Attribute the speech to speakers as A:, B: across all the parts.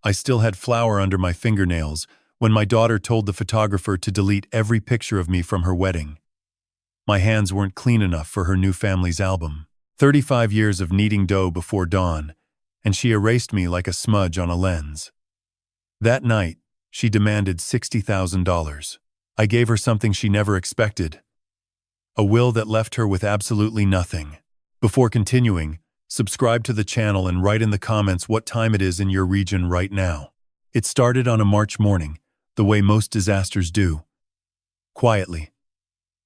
A: I still had flour under my fingernails when my daughter told the photographer to delete every picture of me from her wedding. My hands weren't clean enough for her new family's album. 35 years of kneading dough before dawn, and she erased me like a smudge on a lens. That night, she demanded $60,000. I gave her something she never expected. A will that left her with absolutely nothing. Before continuing, subscribe to the channel and write in the comments what time it is in your region right now. It started on a March morning, the way most disasters do. Quietly.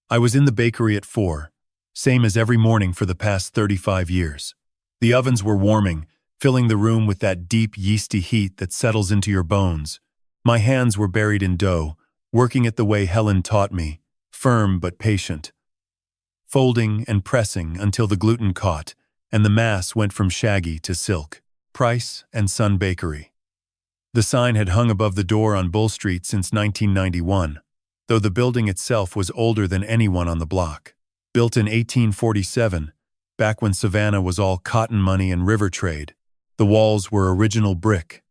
A: I was in the bakery at 4, same as every morning for the past 35 years. The ovens were warming, filling the room with that deep, yeasty heat that settles into your bones. My hands were buried in dough, working it the way Helen taught me, firm but patient. Folding and pressing until the gluten caught, and the mass went from shaggy to silk. Price and Son Bakery. The sign had hung above the door on Bull Street since 1991, though the building itself was older than anyone on the block. Built in 1847, back when Savannah was all cotton money and river trade, the walls were original brick.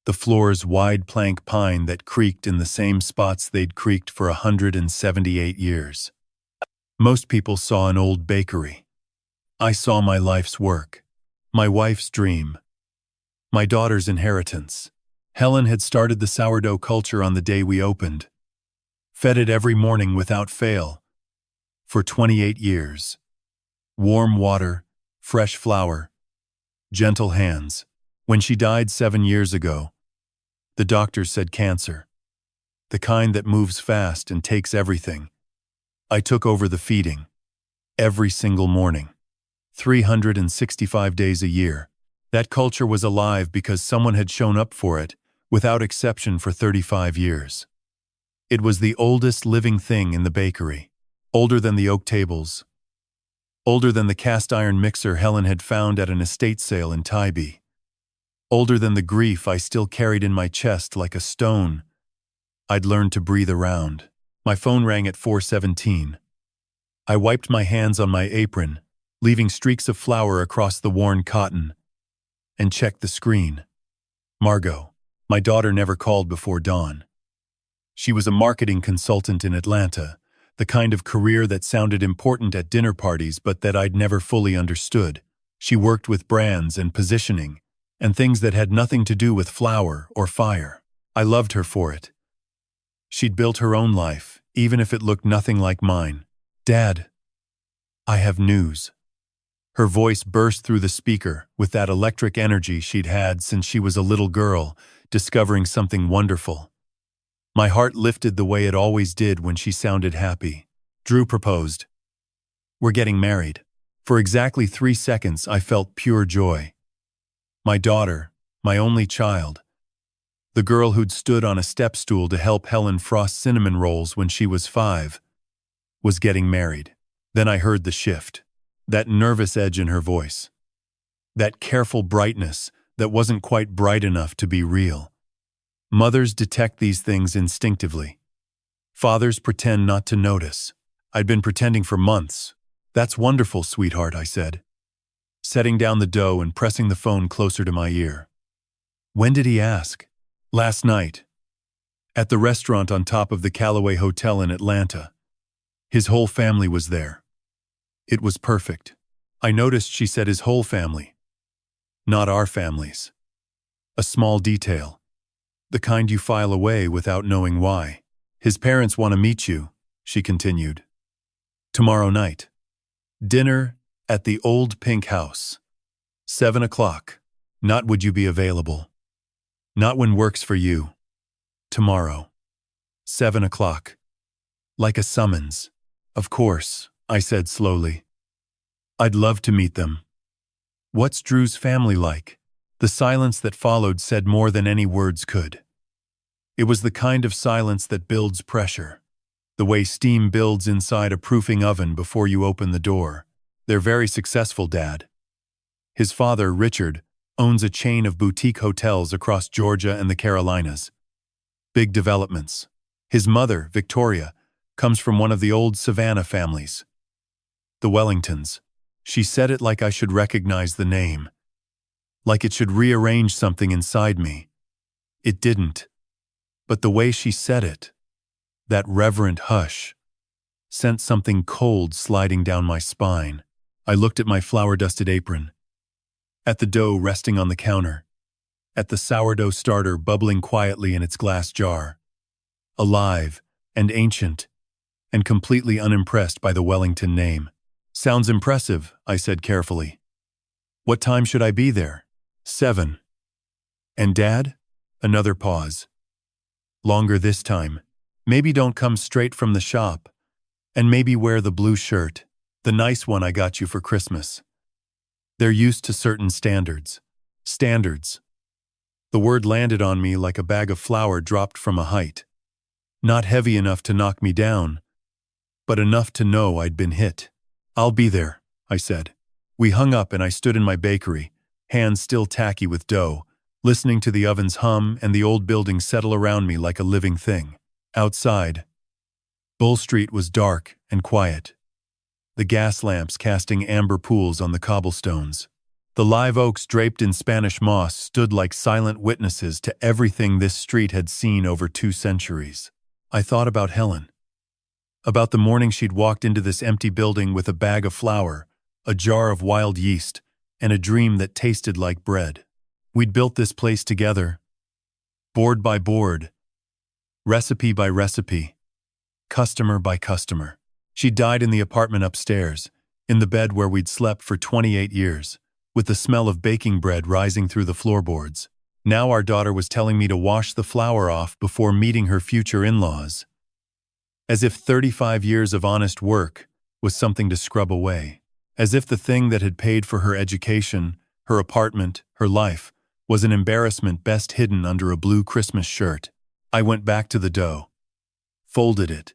A: The floors wide plank pine that creaked in the same spots they'd creaked for 178 years. Most people saw an old bakery. I saw my life's work, my wife's dream, my daughter's inheritance. Helen had started the sourdough culture on the day we opened. Fed it every morning without fail. For 28 years. Warm water, fresh flour, gentle hands. When she died 7 years ago, the doctors said cancer. The kind that moves fast and takes everything. I took over the feeding. Every single morning. 365 days a year. That culture was alive because someone had shown up for it, without exception for 35 years. It was the oldest living thing in the bakery. Older than the oak tables. Older than the cast-iron mixer Helen had found at an estate sale in Tybee. Older than the grief I still carried in my chest like a stone I'd learned to breathe around. My phone rang at 4:17. I wiped my hands on my apron, leaving streaks of flour across the worn cotton, and checked the screen. Margot, my daughter, never called before dawn. She was a marketing consultant in Atlanta, the kind of career that sounded important at dinner parties but that I'd never fully understood. She worked with brands and positioning, and things that had nothing to do with flour or fire. I loved her for it. She'd built her own life, even if it looked nothing like mine. Dad, I have news. Her voice burst through the speaker with that electric energy she'd had since she was a little girl, discovering something wonderful. My heart lifted the way it always did when she sounded happy. Drew proposed. We're getting married. For exactly 3 seconds, I felt pure joy. My daughter, my only child, the girl who'd stood on a step stool to help Helen frost cinnamon rolls when she was 5, was getting married. Then I heard the shift, that nervous edge in her voice, that careful brightness that wasn't quite bright enough to be real. Mothers detect these things instinctively. Fathers pretend not to notice. I'd been pretending for months. That's wonderful, sweetheart, I said, setting down the dough and pressing the phone closer to my ear. When did he ask? Last night. At the restaurant on top of the Callaway Hotel in Atlanta. His whole family was there. It was perfect. I noticed she said his whole family. Not our families. A small detail. The kind you file away without knowing why. His parents want to meet you, she continued. Tomorrow night. Dinner at the Old Pink House. 7 o'clock. Not would you be available. Not when works for you. Tomorrow. 7 o'clock. Like a summons. Of course, I said slowly. I'd love to meet them. What's Drew's family like? The silence that followed said more than any words could. It was the kind of silence that builds pressure. The way steam builds inside a proofing oven before you open the door. They're very successful, Dad. His father, Richard, owns a chain of boutique hotels across Georgia and the Carolinas. Big developments. His mother, Victoria, comes from one of the old Savannah families. The Wellingtons. She said it like I should recognize the name. Like it should rearrange something inside me. It didn't. But the way she said it, that reverent hush, sent something cold sliding down my spine. I looked at my flour-dusted apron, at the dough resting on the counter, at the sourdough starter bubbling quietly in its glass jar, alive and ancient, and completely unimpressed by the Wellington name. "Sounds impressive," I said carefully. "What time should I be there?" 7. "And Dad?" Another pause. "Longer this time. Maybe don't come straight from the shop. And maybe wear the blue shirt, the nice one I got you for Christmas." They're used to certain standards. Standards. The word landed on me like a bag of flour dropped from a height. Not heavy enough to knock me down, but enough to know I'd been hit. "I'll be there," I said. We hung up and I stood in my bakery, hands still tacky with dough, listening to the ovens hum and the old building settle around me like a living thing. Outside, Bull Street was dark and quiet, the gas lamps casting amber pools on the cobblestones. The live oaks draped in Spanish moss stood like silent witnesses to everything this street had seen over 2 centuries. I thought about Helen. About the morning she'd walked into this empty building with a bag of flour, a jar of wild yeast, and a dream that tasted like bread. We'd built this place together, board by board, recipe by recipe, customer by customer. She died in the apartment upstairs, in the bed where we'd slept for 28 years, with the smell of baking bread rising through the floorboards. Now our daughter was telling me to wash the flour off before meeting her future in-laws, as if 35 years of honest work was something to scrub away, as if the thing that had paid for her education, her apartment, her life, was an embarrassment best hidden under a blue Christmas shirt. I went back to the dough, folded it,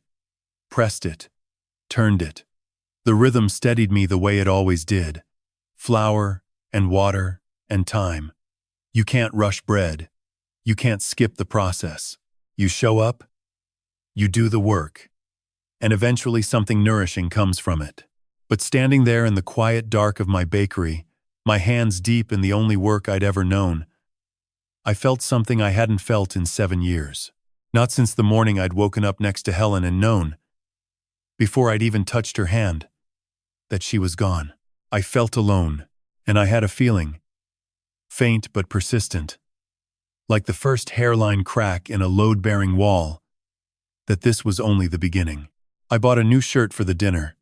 A: pressed it, turned it. The rhythm steadied me the way it always did. Flour and water and time. You can't rush bread. You can't skip the process. You show up, you do the work, and eventually something nourishing comes from it. But standing there in the quiet dark of my bakery, my hands deep in the only work I'd ever known, I felt something I hadn't felt in 7 years. Not since the morning I'd woken up next to Helen and known, before I'd even touched her hand, that she was gone. I felt alone, and I had a feeling, faint but persistent, like the first hairline crack in a load-bearing wall, that this was only the beginning. I bought a new shirt for the dinner,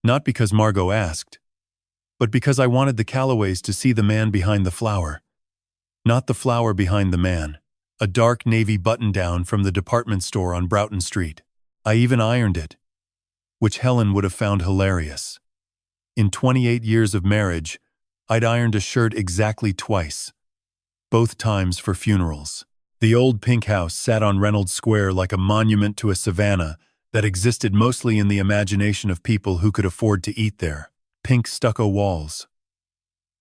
A: not because Margot asked, but because I wanted the Callaways to see the man behind the flour, not the flour behind the man. A dark navy button-down from the department store on Broughton Street. I even ironed it, which Helen would have found hilarious. In 28 years of marriage, I'd ironed a shirt exactly twice, both times for funerals. The old pink house sat on Reynolds Square like a monument to a savannah that existed mostly in the imagination of people who could afford to eat there. Pink stucco walls,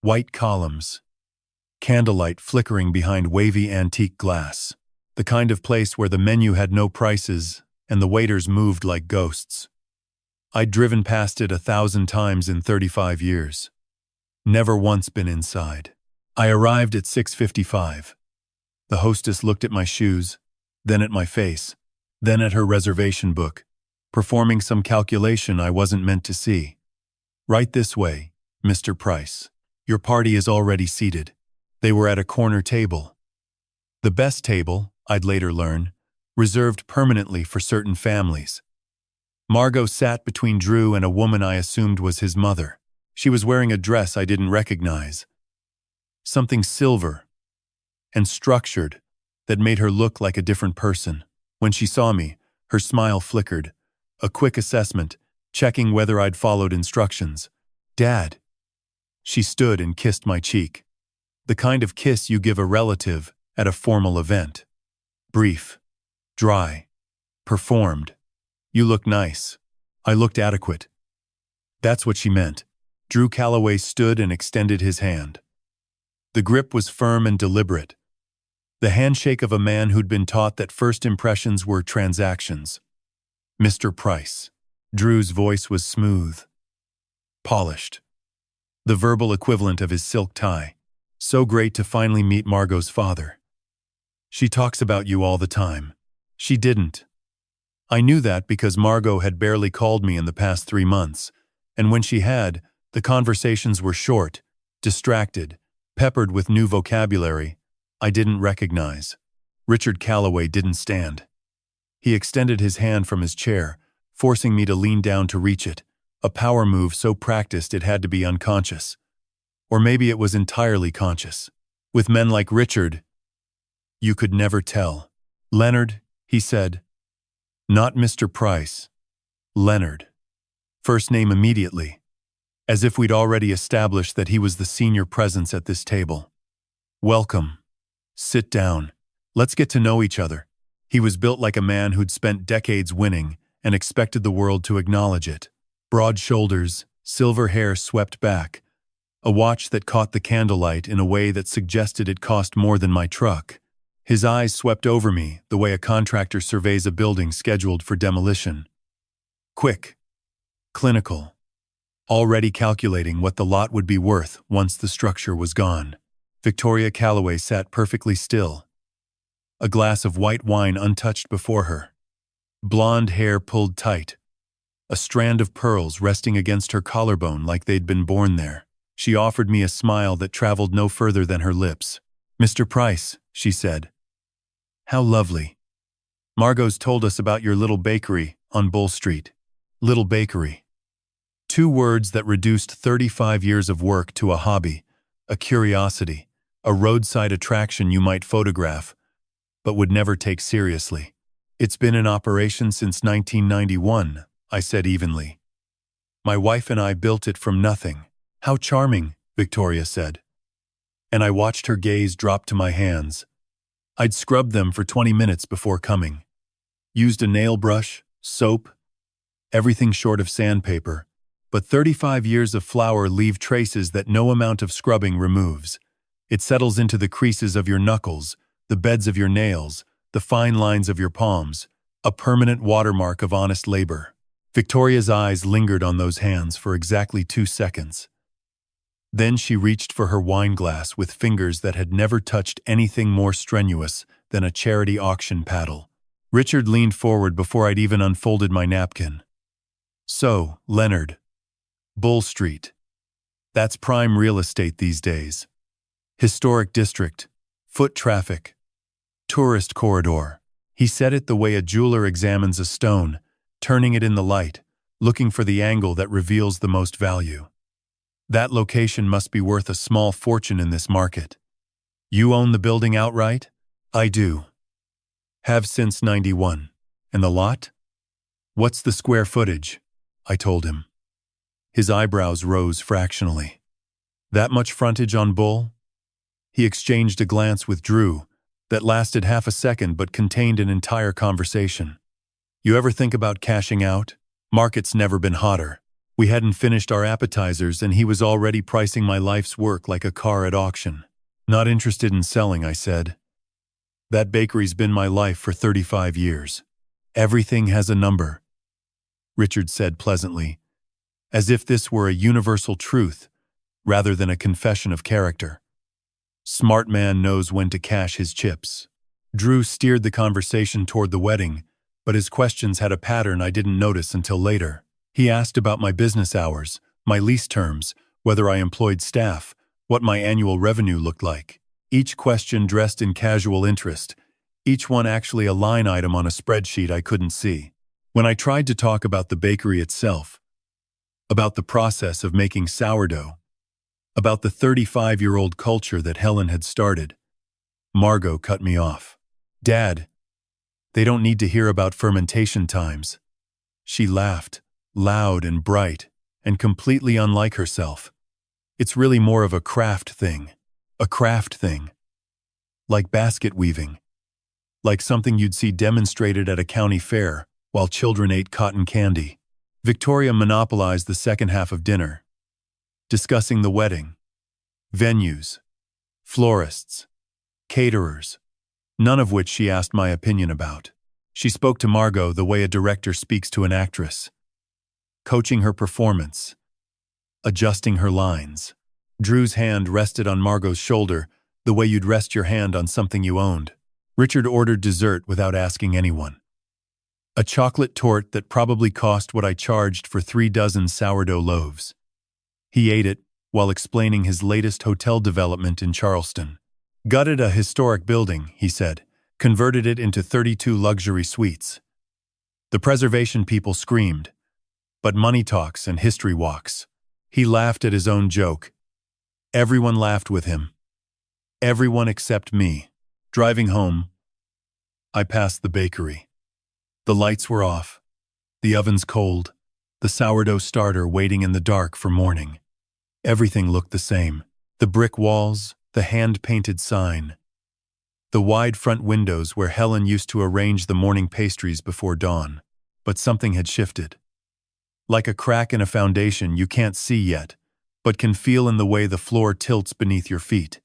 A: white columns, candlelight flickering behind wavy antique glass. The kind of place where the menu had no prices and the waiters moved like ghosts. I'd driven past it 1,000 times in 35 years. Never once been inside. I arrived at 6:55. The hostess looked at my shoes, then at my face, then at her reservation book, performing some calculation I wasn't meant to see. "Right this way, Mr. Price. Your party is already seated." They were at a corner table. The best table, I'd later learn, reserved permanently for certain families. Margot sat between Drew and a woman I assumed was his mother. She was wearing a dress I didn't recognize. Something silver and structured that made her look like a different person. When she saw me, her smile flickered. A quick assessment, checking whether I'd followed instructions. "Dad." She stood and kissed my cheek. The kind of kiss you give a relative at a formal event. Brief, dry, performed. "You look nice." I looked adequate. That's what she meant. Drew Calloway stood and extended his hand. The grip was firm and deliberate. The handshake of a man who'd been taught that first impressions were transactions. "Mr. Price." Drew's voice was smooth, polished. The verbal equivalent of his silk tie. So great to finally meet Margot's father. She talks about you all the time. She didn't. I knew that because Margot had barely called me in the past 3 months, and when she had, the conversations were short, distracted, peppered with new vocabulary I didn't recognize. Richard Calloway didn't stand. He extended his hand from his chair, forcing me to lean down to reach it, a power move so practiced it had to be unconscious. Or maybe it was entirely conscious. With men like Richard, you could never tell. "Leonard," he said. "Not Mr. Price. Leonard." First name immediately, as if we'd already established that he was the senior presence at this table. "Welcome. Sit down. Let's get to know each other." He was built like a man who'd spent decades winning and expected the world to acknowledge it. Broad shoulders, silver hair swept back, a watch that caught the candlelight in a way that suggested it cost more than my truck. His eyes swept over me the way a contractor surveys a building scheduled for demolition. Quick. Clinical. Already calculating what the lot would be worth once the structure was gone. Victoria Calloway sat perfectly still, a glass of white wine untouched before her. Blonde hair pulled tight, a strand of pearls resting against her collarbone like they'd been born there. She offered me a smile that traveled no further than her lips. "Mr. Price," she said. "How lovely. Margot's told us about your little bakery on Bull Street." Little bakery. 2 words that reduced 35 years of work to a hobby, a curiosity, a roadside attraction you might photograph, but would never take seriously. "It's been in operation since 1991, I said evenly. "My wife and I built it from nothing." "How charming," Victoria said. And I watched her gaze drop to my hands. I'd scrubbed them for 20 minutes before coming. Used a nail brush, soap, everything short of sandpaper, but 35 years of flour leave traces that no amount of scrubbing removes. It settles into the creases of your knuckles, the beds of your nails, the fine lines of your palms, a permanent watermark of honest labor. Victoria's eyes lingered on those hands for exactly 2 seconds. Then she reached for her wine glass with fingers that had never touched anything more strenuous than a charity auction paddle. Richard leaned forward before I'd even unfolded my napkin. "So, Leonard, Bull Street. That's prime real estate these days. Historic district, foot traffic, tourist corridor." He said it the way a jeweler examines a stone, turning it in the light, looking for the angle that reveals the most value. "That location must be worth a small fortune in this market." "You own the building outright?" "I do. Have since '91. "And the lot?" "What's the square footage?" I told him. His eyebrows rose fractionally. "That much frontage on Bull?" He exchanged a glance with Drew that lasted half a second but contained an entire conversation. "You ever think about cashing out? Market's never been hotter." We hadn't finished our appetizers and he was already pricing my life's work like a car at auction. "Not interested in selling," I said. "That bakery's been my life for 35 years. Everything has a number," Richard said pleasantly, as if this were a universal truth rather than a confession of character. "Smart man knows when to cash his chips." Drew steered the conversation toward the wedding, but his questions had a pattern I didn't notice until later. He asked about my business hours, my lease terms, whether I employed staff, what my annual revenue looked like. Each question dressed in casual interest, each one actually a line item on a spreadsheet I couldn't see. When I tried to talk about the bakery itself, about the process of making sourdough, about the 35-year-old culture that Helen had started, Margot cut me off. "Dad, they don't need to hear about fermentation times." She laughed, loud and bright, and completely unlike herself. "It's really more of a craft thing. A craft thing. Like basket weaving. Like something you'd see demonstrated at a county fair while children ate cotton candy." Victoria monopolized the second half of dinner, discussing the wedding, venues, florists, caterers, none of which she asked my opinion about. She spoke to Margot the way a director speaks to an actress, coaching her performance, adjusting her lines. Drew's hand rested on Margot's shoulder the way you'd rest your hand on something you owned. Richard ordered dessert without asking anyone. A chocolate torte that probably cost what I charged for 3 dozen sourdough loaves. He ate it while explaining his latest hotel development in Charleston. Gutted a historic building, he said, converted it into 32 luxury suites. The preservation people screamed, but money talks and history walks. He laughed at his own joke. Everyone laughed with him. Everyone except me. Driving home, I passed the bakery. The lights were off, the ovens cold, the sourdough starter waiting in the dark for morning. Everything looked the same. The brick walls, the hand-painted sign, the wide front windows where Helen used to arrange the morning pastries before dawn. But something had shifted. Like a crack in a foundation you can't see yet, but can feel in the way the floor tilts beneath your feet.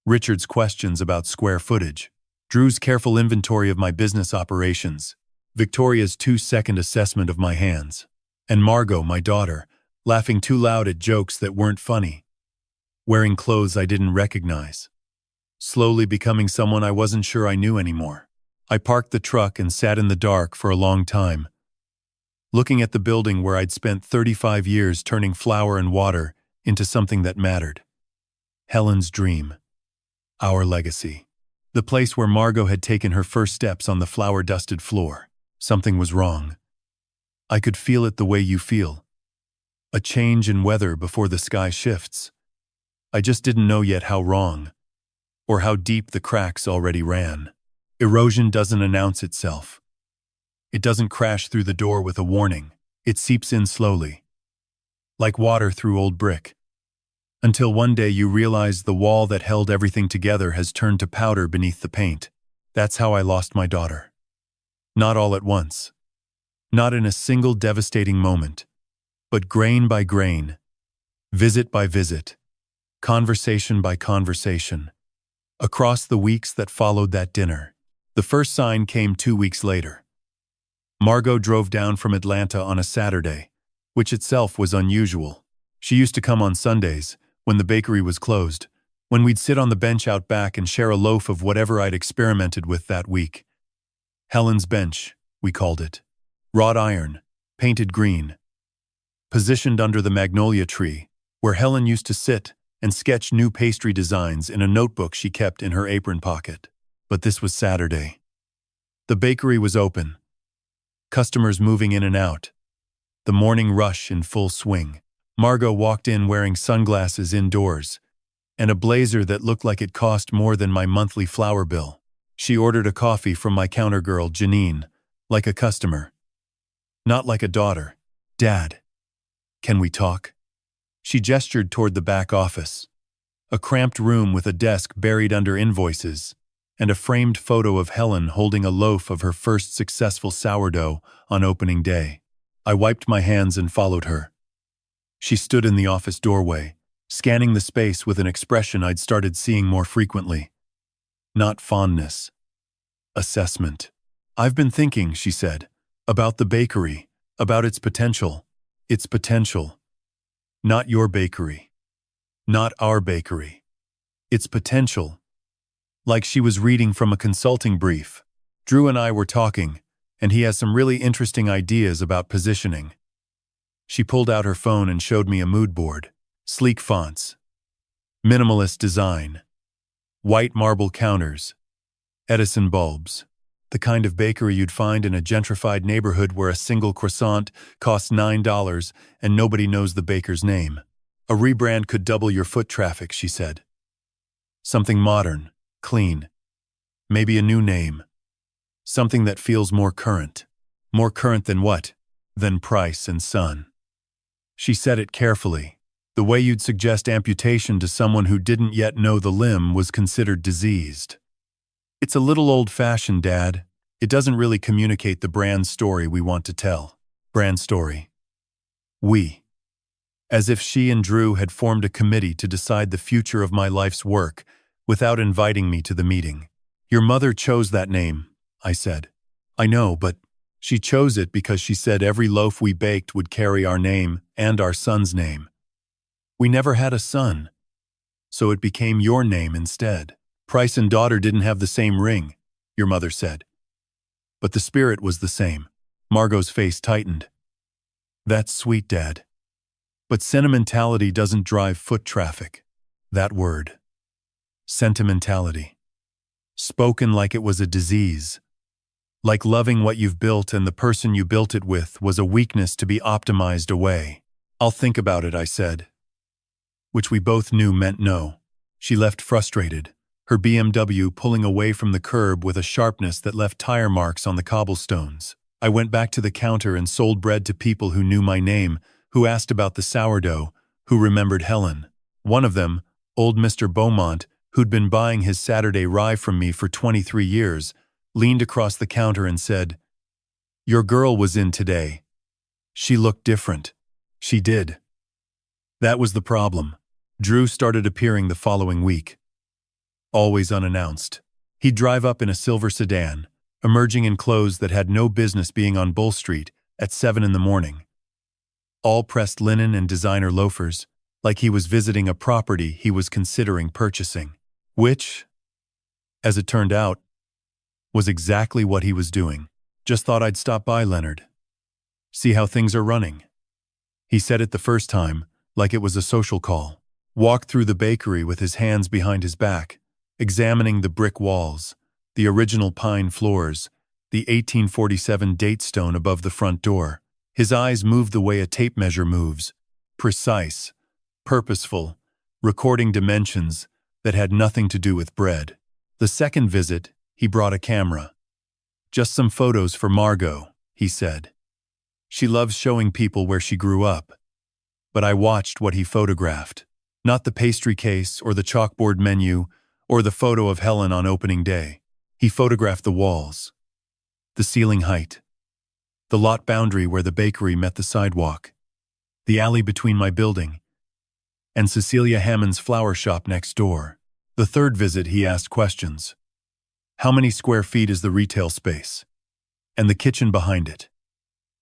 A: Richard's questions about square footage, Drew's careful inventory of my business operations, Victoria's 2-second assessment of my hands, and Margot, my daughter, laughing too loud at jokes that weren't funny, wearing clothes I didn't recognize, slowly becoming someone I wasn't sure I knew anymore. I parked the truck and sat in the dark for a long time, looking at the building where I'd spent 35 years turning flour and water into something that mattered. Helen's dream. Our legacy. The place where Margot had taken her first steps on the flour-dusted floor. Something was wrong. I could feel it the way you feel. A change in weather before the sky shifts. I just didn't know yet how wrong, or how deep the cracks already ran. Erosion doesn't announce itself. It doesn't crash through the door with a warning. It seeps in slowly, like water through old brick. Until one day you realize the wall that held everything together has turned to powder beneath the paint. That's how I lost my daughter. Not all at once. Not in a single devastating moment. But grain by grain. Visit by visit. Conversation by conversation. Across the weeks that followed that dinner. The first sign came 2 weeks later. Margot drove down from Atlanta on a Saturday, which itself was unusual. She used to come on Sundays, when the bakery was closed, when we'd sit on the bench out back and share a loaf of whatever I'd experimented with that week. Helen's bench, we called it. Wrought iron, painted green. Positioned under the magnolia tree, where Helen used to sit and sketch new pastry designs in a notebook she kept in her apron pocket. But this was Saturday. The bakery was open. Customers moving in and out. The morning rush in full swing. Margot walked in wearing sunglasses indoors, and a blazer that looked like it cost more than my monthly flour bill. She ordered a coffee from my counter girl, Janine, like a customer. Not like a daughter. Dad, can we talk? She gestured toward the back office. A cramped room with a desk buried under invoices, and a framed photo of Helen holding a loaf of her first successful sourdough on opening day. I wiped my hands and followed her. She stood in the office doorway, scanning the space with an expression I'd started seeing more frequently. Not fondness. Assessment. I've been thinking, she said, about the bakery, about its potential. Its potential. Not your bakery. Not our bakery. Its potential. Like she was reading from a consulting brief. Drew and I were talking, and he has some really interesting ideas about positioning. She pulled out her phone and showed me a mood board. Sleek fonts. Minimalist design. White marble counters. Edison bulbs. The kind of bakery you'd find in a gentrified neighborhood where a single croissant costs $9 and nobody knows the baker's name. A rebrand could double your foot traffic, she said. Something modern, clean. Maybe a new name. Something that feels more current. More current than what? Than Price and Son. She said it carefully. The way you'd suggest amputation to someone who didn't yet know the limb was considered diseased. It's a little old-fashioned, Dad. It doesn't really communicate the brand story we want to tell. Brand story. We. As if she and Drew had formed a committee to decide the future of my life's work without inviting me to the meeting. Your mother chose that name, I said. I know, but she chose it because she said every loaf we baked would carry our name and our son's name. We never had a son, so it became your name instead. Price and daughter didn't have the same ring. your mother said. But the spirit was the same. Margot's face tightened. That's sweet, Dad. But sentimentality doesn't drive foot traffic. That word. Sentimentality. Spoken like it was a disease. Like loving what you've built and the person you built it with was a weakness to be optimized away. I'll think about it, I said. Which we both knew meant no. She left frustrated, her BMW pulling away from the curb with a sharpness that left tire marks on the cobblestones. I went back to the counter and sold bread to people who knew my name, who asked about the sourdough, who remembered Helen. One of them, old Mr. Beaumont, who'd been buying his Saturday rye from me for 23 years, leaned across the counter and said, "Your girl was in today. She looked different." She did. That was the problem. Drew started appearing the following week. Always unannounced. He'd drive up in a silver sedan, emerging in clothes that had no business being on Bull Street at 7 in the morning. All pressed linen and designer loafers, like he was visiting a property he was considering purchasing. Which, as it turned out, was exactly what he was doing. Just thought I'd stop by, Leonard. See how things are running. He said it the first time, like it was a social call. Walked through the bakery with his hands behind his back, examining the brick walls, the original pine floors, the 1847 date stone above the front door. His eyes moved the way a tape measure moves, precise, purposeful, recording dimensions that had nothing to do with bread. The second visit, he brought a camera. Just some photos for Margot, he said. She loves showing people where she grew up. But I watched what he photographed. Not the pastry case or the chalkboard menu or the photo of Helen on opening day. He photographed the walls, the ceiling height, the lot boundary where the bakery met the sidewalk, the alley between my building, and Cecilia Hammond's flower shop next door. The third visit, he asked questions. How many square feet is the retail space? And the kitchen behind it?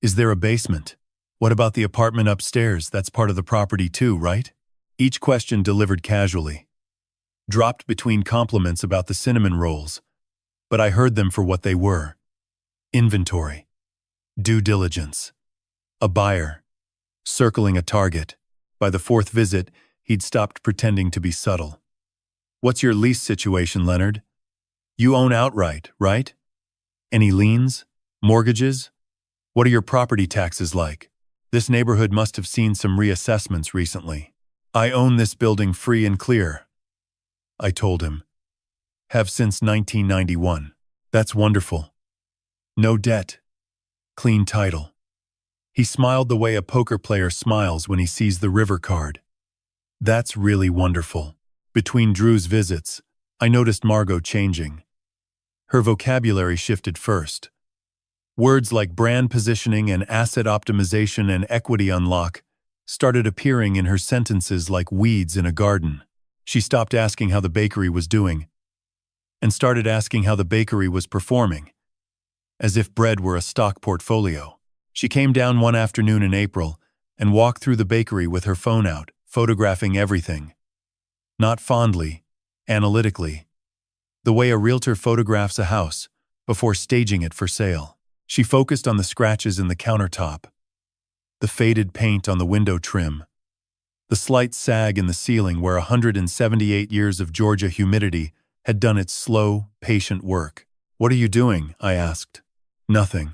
A: Is there a basement? What about the apartment upstairs? That's part of the property too, right? Each question delivered casually. Dropped between compliments about the cinnamon rolls, but I heard them for what they were. Inventory. Due diligence. A buyer. Circling a target. By the fourth visit, he'd stopped pretending to be subtle. What's your lease situation, Leonard? You own outright, right? Any liens? Mortgages? What are your property taxes like? This neighborhood must have seen some reassessments recently. I own this building free and clear, I told him. Have since 1991. That's wonderful. No debt. Clean title. He smiled the way a poker player smiles when he sees the river card. That's really wonderful. Between Drew's visits, I noticed Margot changing. Her vocabulary shifted first. Words like brand positioning and asset optimization and equity unlock started appearing in her sentences like weeds in a garden. She stopped asking how the bakery was doing and started asking how the bakery was performing, as if bread were a stock portfolio. She came down one afternoon in April and walked through the bakery with her phone out, photographing everything. Not fondly, analytically, the way a realtor photographs a house before staging it for sale. She focused on the scratches in the countertop, the faded paint on the window trim, the slight sag in the ceiling where 178 years of Georgia humidity had done its slow, patient work. What are you doing? I asked. Nothing.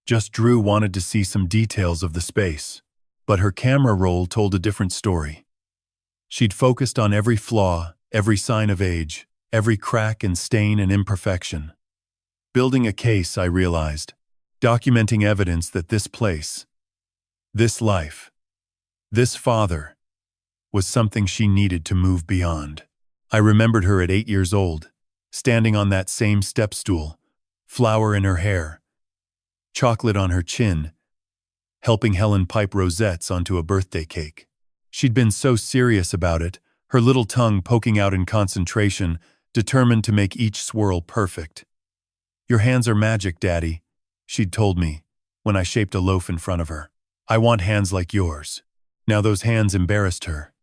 A: Just Drew wanted to see some details of the space, but her camera roll told a different story. She'd focused on every flaw, every sign of age, every crack and stain and imperfection. Building a case, I realized, documenting evidence that this place, this life, this father, was something she needed to move beyond. I remembered her at 8 years old, standing on that same step stool, flower in her hair, chocolate on her chin, helping Helen pipe rosettes onto a birthday cake. She'd been so serious about it, her little tongue poking out in concentration, determined to make each swirl perfect. Your hands are magic, Daddy, she'd told me when I shaped a loaf in front of her. I want hands like yours. Now those hands embarrassed her.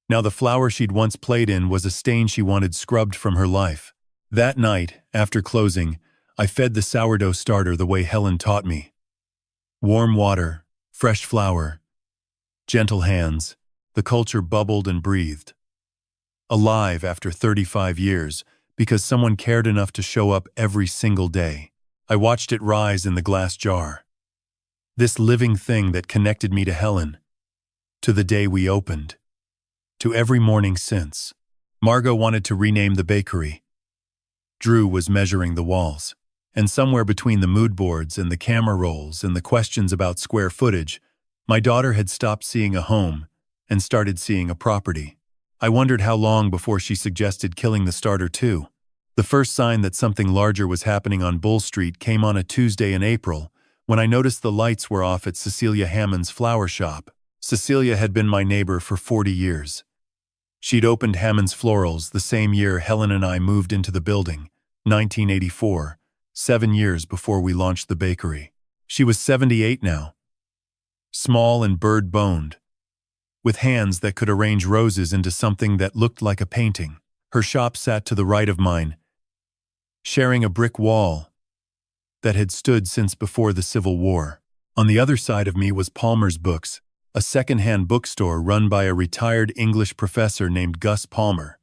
A: Now the flower she'd once played in was a stain she wanted scrubbed from her life. That night, after closing, I fed the sourdough starter the way Helen taught me. Warm water, fresh flour, gentle hands. The culture bubbled and breathed. Alive after 35 years, because someone cared enough to show up every single day. I watched it rise in the glass jar. This living thing that connected me to Helen. To the day we opened. To every morning since. Margot wanted to rename the bakery. Drew was measuring the walls. And somewhere between the mood boards and the camera rolls and the questions about square footage, my daughter had stopped seeing a home and started seeing a property. I wondered how long before she suggested killing the starter too. The first sign that something larger was happening on Bull Street came on a Tuesday in April, when I noticed the lights were off at Cecilia Hammond's flower shop. Cecilia had been my neighbor for 40 years. She'd opened Hammond's Florals the same year Helen and I moved into the building, 1984, 7 years before we launched the bakery. She was 78 now. Small and bird-boned, with hands that could arrange roses into something that looked like a painting. Her shop sat to the right of mine, sharing a brick wall that had stood since before the Civil War. On the other side of me was Palmer's Books, a second-hand bookstore run by a retired English professor named Gus Palmer,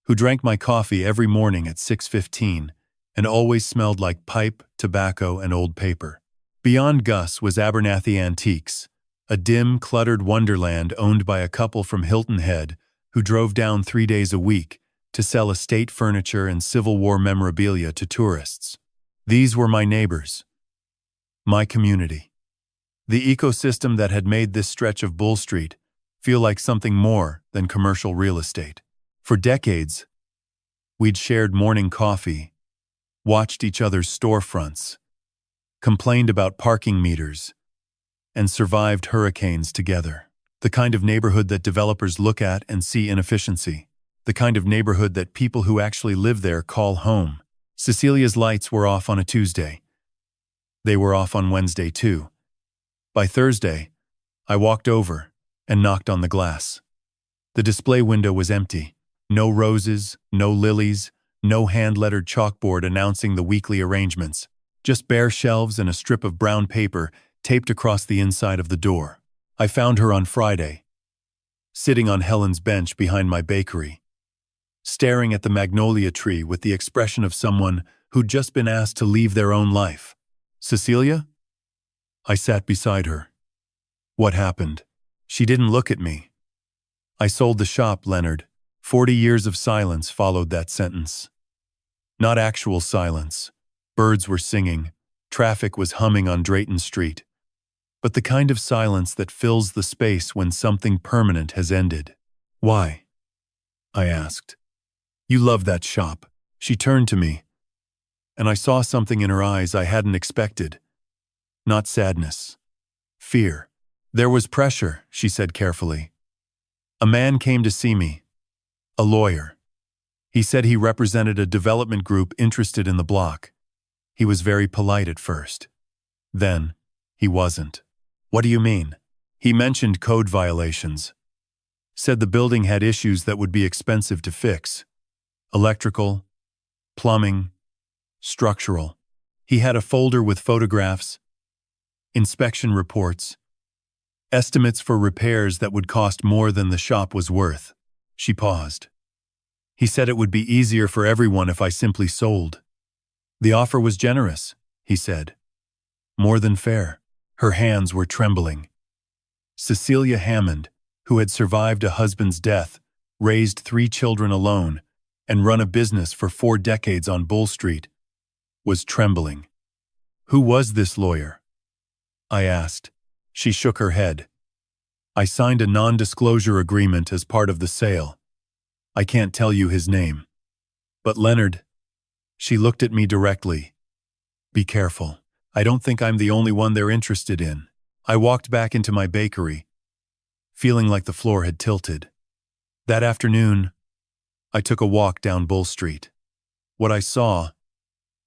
A: who drank my coffee every morning at 6:15 and always smelled like pipe, tobacco, and old paper. Beyond Gus was Abernathy Antiques, a dim, cluttered wonderland owned by a couple from Hilton Head who drove down 3 days a week to sell estate furniture and Civil War memorabilia to tourists. These were my neighbors, my community, the ecosystem that had made this stretch of Bull Street feel like something more than commercial real estate. For decades, we'd shared morning coffee, watched each other's storefronts, complained about parking meters, and survived hurricanes together. The kind of neighborhood that developers look at and see inefficiency. The kind of neighborhood that people who actually live there call home. Cecilia's lights were off on a Tuesday. They were off on Wednesday too. By Thursday, I walked over and knocked on the glass. The display window was empty. No roses, no lilies, no hand-lettered chalkboard announcing the weekly arrangements. Just bare shelves and a strip of brown paper taped across the inside of the door. I found her on Friday, sitting on Helen's bench behind my bakery, staring at the magnolia tree with the expression of someone who'd just been asked to leave their own life. "Cecilia?" I sat beside her. "What happened?" She didn't look at me. "I sold the shop, Leonard." 40 years of silence followed that sentence. Not actual silence. Birds were singing. Traffic was humming on Drayton Street. But the kind of silence that fills the space when something permanent has ended. "Why?" I asked. "You love that shop." She turned to me, and I saw something in her eyes I hadn't expected. Not sadness. Fear. "There was pressure," she said carefully. "A man came to see me. A lawyer. He said he represented a development group interested in the block. He was very polite at first. Then, he wasn't." "What do you mean?" "He mentioned code violations. Said the building had issues that would be expensive to fix. Electrical, plumbing, structural. He had a folder with photographs, inspection reports, estimates for repairs that would cost more than the shop was worth." She paused. "He said it would be easier for everyone if I simply sold. The offer was generous," he said. "More than fair." Her hands were trembling. Cecilia Hammond, who had survived a husband's death, raised 3 children alone, and run a business for 4 decades on Bull Street, was trembling. "Who was this lawyer?" I asked. She shook her head. "I signed a non-disclosure agreement as part of the sale. I can't tell you his name. But Leonard," she looked at me directly, "be careful. I don't think I'm the only one they're interested in." I walked back into my bakery, feeling like the floor had tilted. That afternoon, I took a walk down Bull Street. What I saw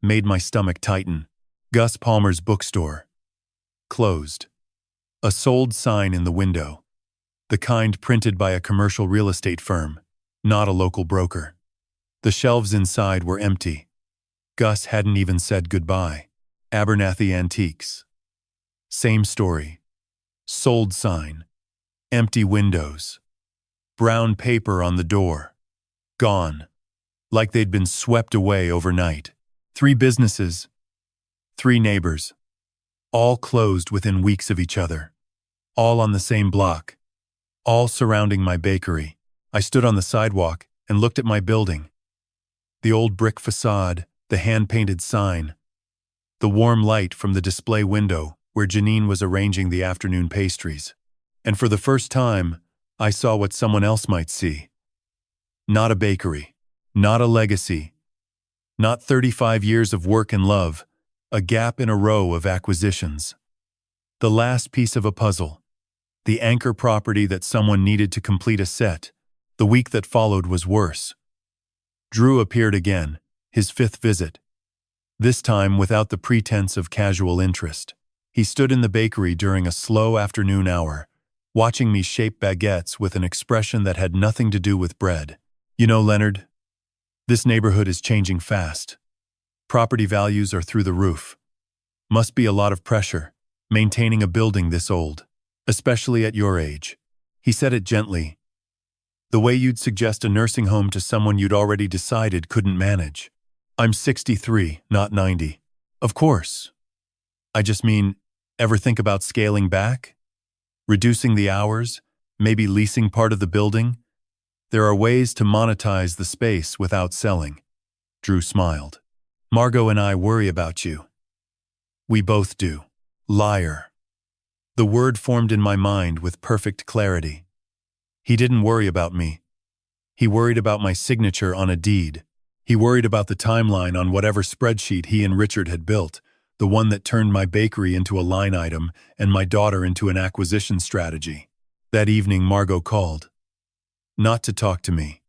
A: made my stomach tighten. Gus Palmer's bookstore. Closed. A sold sign in the window. The kind printed by a commercial real estate firm, not a local broker. The shelves inside were empty. Gus hadn't even said goodbye. Abernathy Antiques. Same story. Sold sign. Empty windows. Brown paper on the door. Gone. Like they'd been swept away overnight. 3 businesses. 3 neighbors. All closed within weeks of each other. All on the same block. All surrounding my bakery. I stood on the sidewalk and looked at my building. The old brick facade, the hand-painted sign, the warm light from the display window where Janine was arranging the afternoon pastries. And for the first time, I saw what someone else might see. Not a bakery, not a legacy, not 35 years of work and love, a gap in a row of acquisitions. The last piece of a puzzle, the anchor property that someone needed to complete a set. The week that followed was worse. Drew appeared again, his 5th visit. This time without the pretense of casual interest. He stood in the bakery during a slow afternoon hour, watching me shape baguettes with an expression that had nothing to do with bread. You know, Leonard, this neighborhood is changing fast. Property values are through the roof. Must be a lot of pressure, maintaining a building this old, especially at your age. He said it gently, the way you'd suggest a nursing home to someone you'd already decided couldn't manage. I'm 63, not 90. Of course. I just mean, ever think about scaling back? Reducing the hours? Maybe leasing part of the building? There are ways to monetize the space without selling. Drew smiled. Margot and I worry about you. We both do. Liar. The word formed in my mind with perfect clarity. He didn't worry about me. He worried about my signature on a deed. He worried about the timeline on whatever spreadsheet he and Richard had built, the one that turned my bakery into a line item and my daughter into an acquisition strategy. That evening, Margot called. Not to talk to me.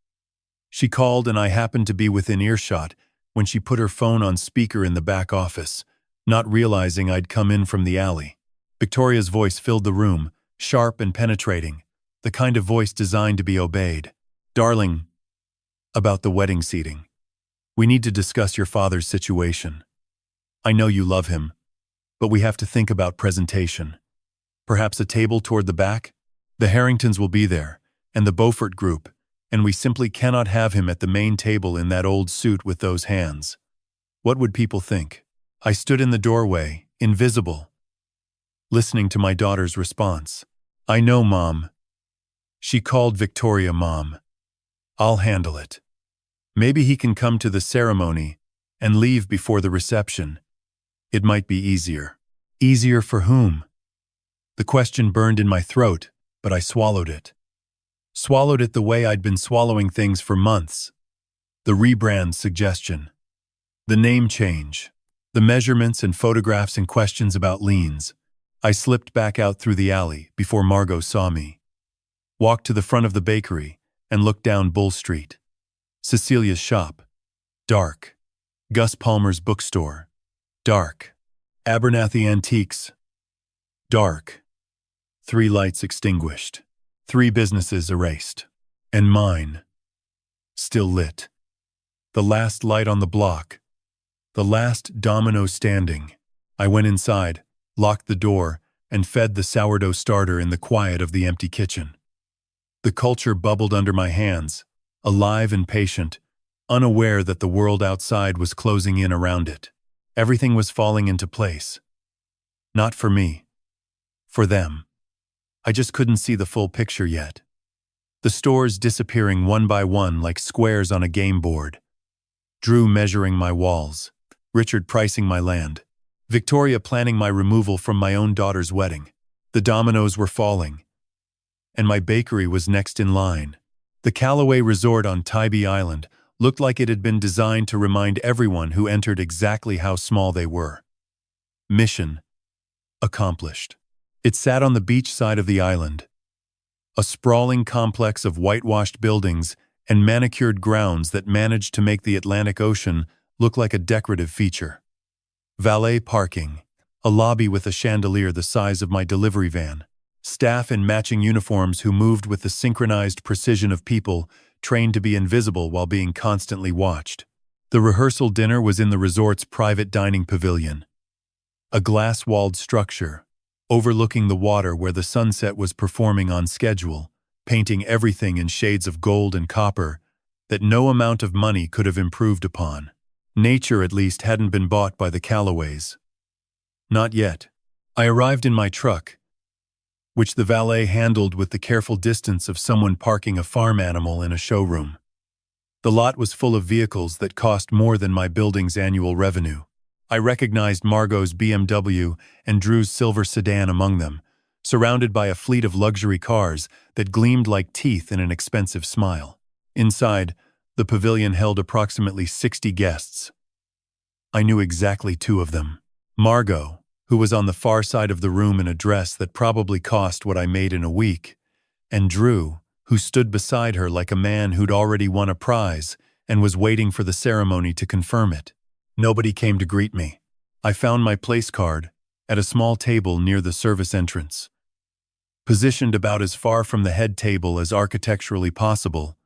A: She called and I happened to be within earshot when she put her phone on speaker in the back office, not realizing I'd come in from the alley. Victoria's voice filled the room, sharp and penetrating, the kind of voice designed to be obeyed. Darling, about the wedding seating. We need to discuss your father's situation. I know you love him, but we have to think about presentation. Perhaps a table toward the back? The Harringtons will be there, and the Beaufort group, and we simply cannot have him at the main table in that old suit with those hands. What would people think? I stood in the doorway, invisible, listening to my daughter's response. I know, Mom. She called Victoria Mom. I'll handle it. Maybe he can come to the ceremony and leave before the reception. It might be easier. Easier for whom? The question burned in my throat, but I swallowed it. Swallowed it the way I'd been swallowing things for months. The rebrand suggestion. The name change. The measurements and photographs and questions about liens. I slipped back out through the alley before Margot saw me. Walked to the front of the bakery and looked down Bull Street. Cecilia's shop. Dark. Gus Palmer's bookstore. Dark. Abernathy Antiques. Dark. 3 lights extinguished. 3 businesses erased. And mine. Still lit. The last light on the block. The last domino standing. I went inside, locked the door, and fed the sourdough starter in the quiet of the empty kitchen. The culture bubbled under my hands, alive and patient, unaware that the world outside was closing in around it. Everything was falling into place. Not for me. For them. I just couldn't see the full picture yet. The stores disappearing one by one like squares on a game board. Drew measuring my walls. Richard pricing my land. Victoria planning my removal from my own daughter's wedding. The dominoes were falling. And my bakery was next in line. The Callaway Resort on Tybee Island looked like it had been designed to remind everyone who entered exactly how small they were. Mission accomplished. It sat on the beach side of the island. A sprawling complex of whitewashed buildings and manicured grounds that managed to make the Atlantic Ocean look like a decorative feature. Valet parking, a lobby with a chandelier the size of my delivery van, staff in matching uniforms who moved with the synchronized precision of people trained to be invisible while being constantly watched. The rehearsal dinner was in the resort's private dining pavilion, a glass-walled structure, overlooking the water where the sunset was performing on schedule, painting everything in shades of gold and copper that no amount of money could have improved upon. Nature, at least, hadn't been bought by the Callaways. Not yet. I arrived in my truck, which the valet handled with the careful distance of someone parking a farm animal in a showroom. The lot was full of vehicles that cost more than my building's annual revenue. I recognized Margot's BMW and Drew's silver sedan among them, surrounded by a fleet of luxury cars that gleamed like teeth in an expensive smile. Inside, the pavilion held approximately 60 guests. I knew exactly 2 of them. Margot, who was on the far side of the room in a dress that probably cost what I made in a week, and Drew, who stood beside her like a man who'd already won a prize and was waiting for the ceremony to confirm it. Nobody came to greet me. I found my place card at a small table near the service entrance. Positioned about as far from the head table as architecturally possible,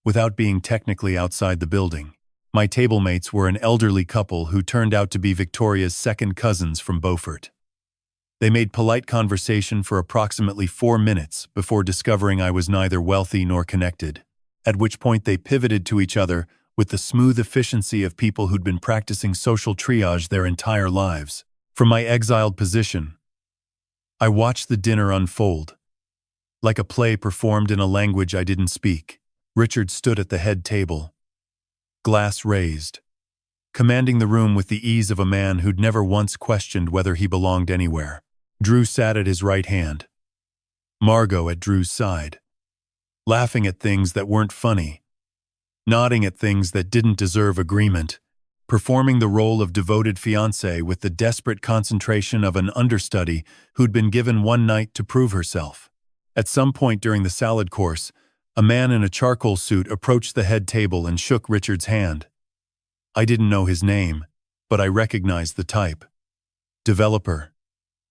A: without being technically outside the building. My tablemates were an elderly couple who turned out to be Victoria's second cousins from Beaufort. They made polite conversation for approximately 4 minutes before discovering I was neither wealthy nor connected, at which point they pivoted to each other with the smooth efficiency of people who'd been practicing social triage their entire lives. From my exiled position, I watched the dinner unfold, like a play performed in a language I didn't speak. Richard stood at the head table, glass raised, commanding the room with the ease of a man who'd never once questioned whether he belonged anywhere. Drew sat at his right hand, Margot at Drew's side, laughing at things that weren't funny, nodding at things that didn't deserve agreement, performing the role of devoted fiancé with the desperate concentration of an understudy who'd been given one night to prove herself. At some point during the salad course, a man in a charcoal suit approached the head table and shook Richard's hand. I didn't know his name, but I recognized the type. Developer.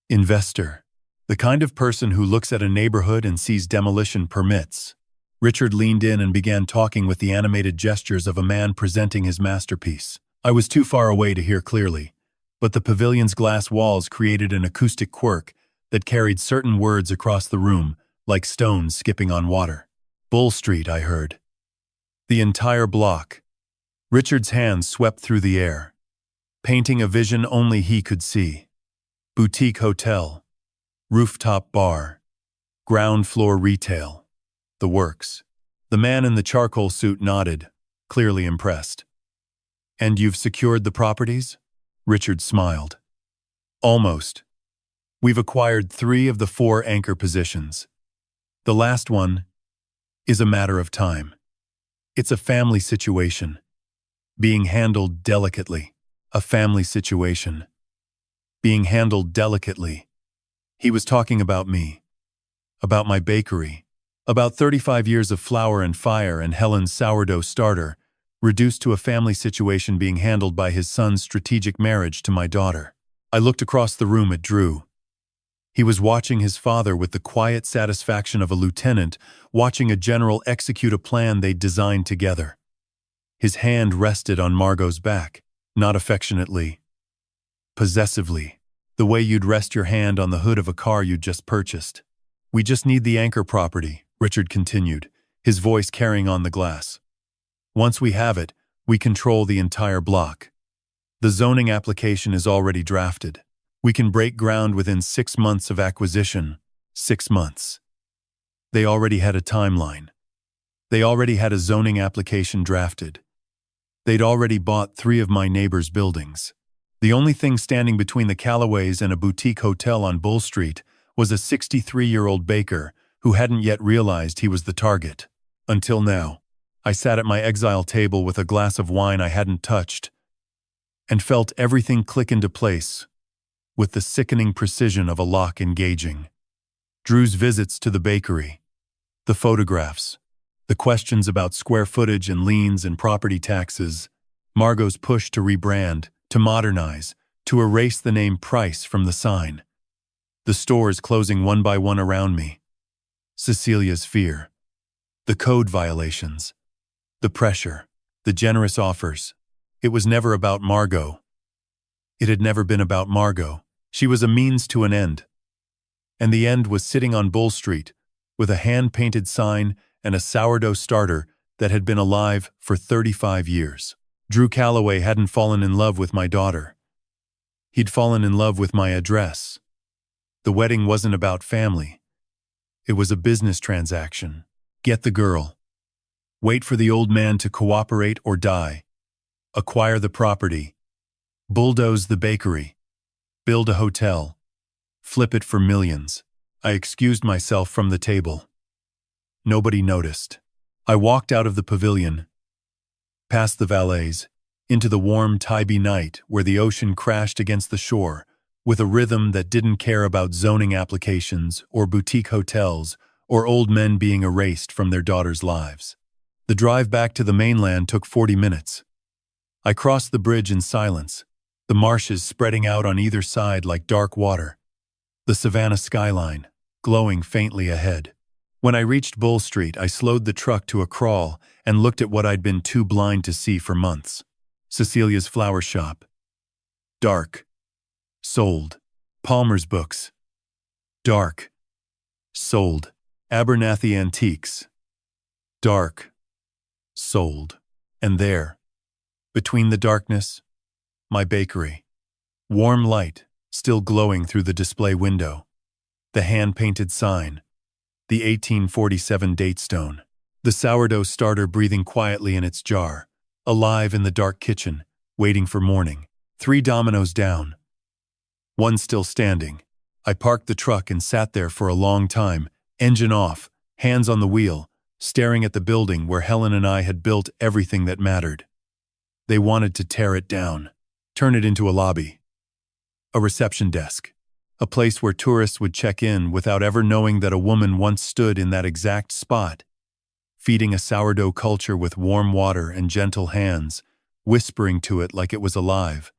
A: Investor. The kind of person who looks at a neighborhood and sees demolition permits. Richard leaned in and began talking with the animated gestures of a man presenting his masterpiece. I was too far away to hear clearly, but the pavilion's glass walls created an acoustic quirk that carried certain words across the room, like stones skipping on water. Bull Street, I heard. The entire block. Richard's hands swept through the air, painting a vision only he could see. Boutique hotel, rooftop bar, ground floor retail, the works. The man in the charcoal suit nodded, clearly impressed. And you've secured the properties? Richard smiled. Almost. We've acquired 3 of the 4 anchor positions. The last one is a matter of time. It's a family situation, being handled delicately. A family situation, being handled delicately. He was talking about me, about my bakery, about 35 years of flour and fire and Helen's sourdough starter, reduced to a family situation being handled by his son's strategic marriage to my daughter. I looked across the room at Drew. He was watching his father with the quiet satisfaction of a lieutenant watching a general execute a plan they'd designed together. His hand rested on Margot's back, not affectionately, possessively, the way you'd rest your hand on the hood of a car you'd just purchased. We just need the anchor property, Richard continued, his voice carrying on the glass. Once we have it, we control the entire block. The zoning application is already drafted. We can break ground within 6 months of acquisition. 6 months. They already had a timeline. They already had a zoning application drafted. They'd already bought 3 of my neighbors' buildings. The only thing standing between the Callaways and a boutique hotel on Bull Street was a 63-year-old baker who hadn't yet realized he was the target. Until now, I sat at my exile table with a glass of wine I hadn't touched and felt everything click into place with the sickening precision of a lock engaging. Drew's visits to the bakery, the photographs, the questions about square footage and liens and property taxes, Margot's push to rebrand, to modernize, to erase the name Price from the sign. The stores closing one by one around me. Cecilia's fear. The code violations. The pressure. The generous offers. It was never about Margot. It had never been about Margot. She was a means to an end. And the end was sitting on Bull Street, with a hand-painted sign and a sourdough starter that had been alive for 35 years. Drew Calloway hadn't fallen in love with my daughter. He'd fallen in love with my address. The wedding wasn't about family. It was a business transaction. Get the girl. Wait for the old man to cooperate or die. Acquire the property. Bulldoze the bakery. Build a hotel. Flip it for millions. I excused myself from the table. Nobody noticed. I walked out of the pavilion, past the valets, into the warm Tybee night where the ocean crashed against the shore with a rhythm that didn't care about zoning applications or boutique hotels or old men being erased from their daughters' lives. The drive back to the mainland took 40 minutes. I crossed the bridge in silence, the marshes spreading out on either side like dark water, the Savannah skyline glowing faintly ahead. When I reached Bull Street, I slowed the truck to a crawl and looked at what I'd been too blind to see for months. Cecilia's flower shop. Dark. Sold. Palmer's books. Dark. Sold. Abernathy antiques. Dark. Sold. And there, between the darkness, my bakery. Warm light, still glowing through the display window. The hand-painted sign. The 1847 date stone. The sourdough starter breathing quietly in its jar. Alive in the dark kitchen, waiting for morning. 3 dominoes down. One still standing. I parked the truck and sat there for a long time, engine off, hands on the wheel, staring at the building where Helen and I had built everything that mattered. They wanted to tear it down, turn it into a lobby, a reception desk, a place where tourists would check in without ever knowing that a woman once stood in that exact spot, feeding a sourdough culture with warm water and gentle hands, whispering to it like it was alive.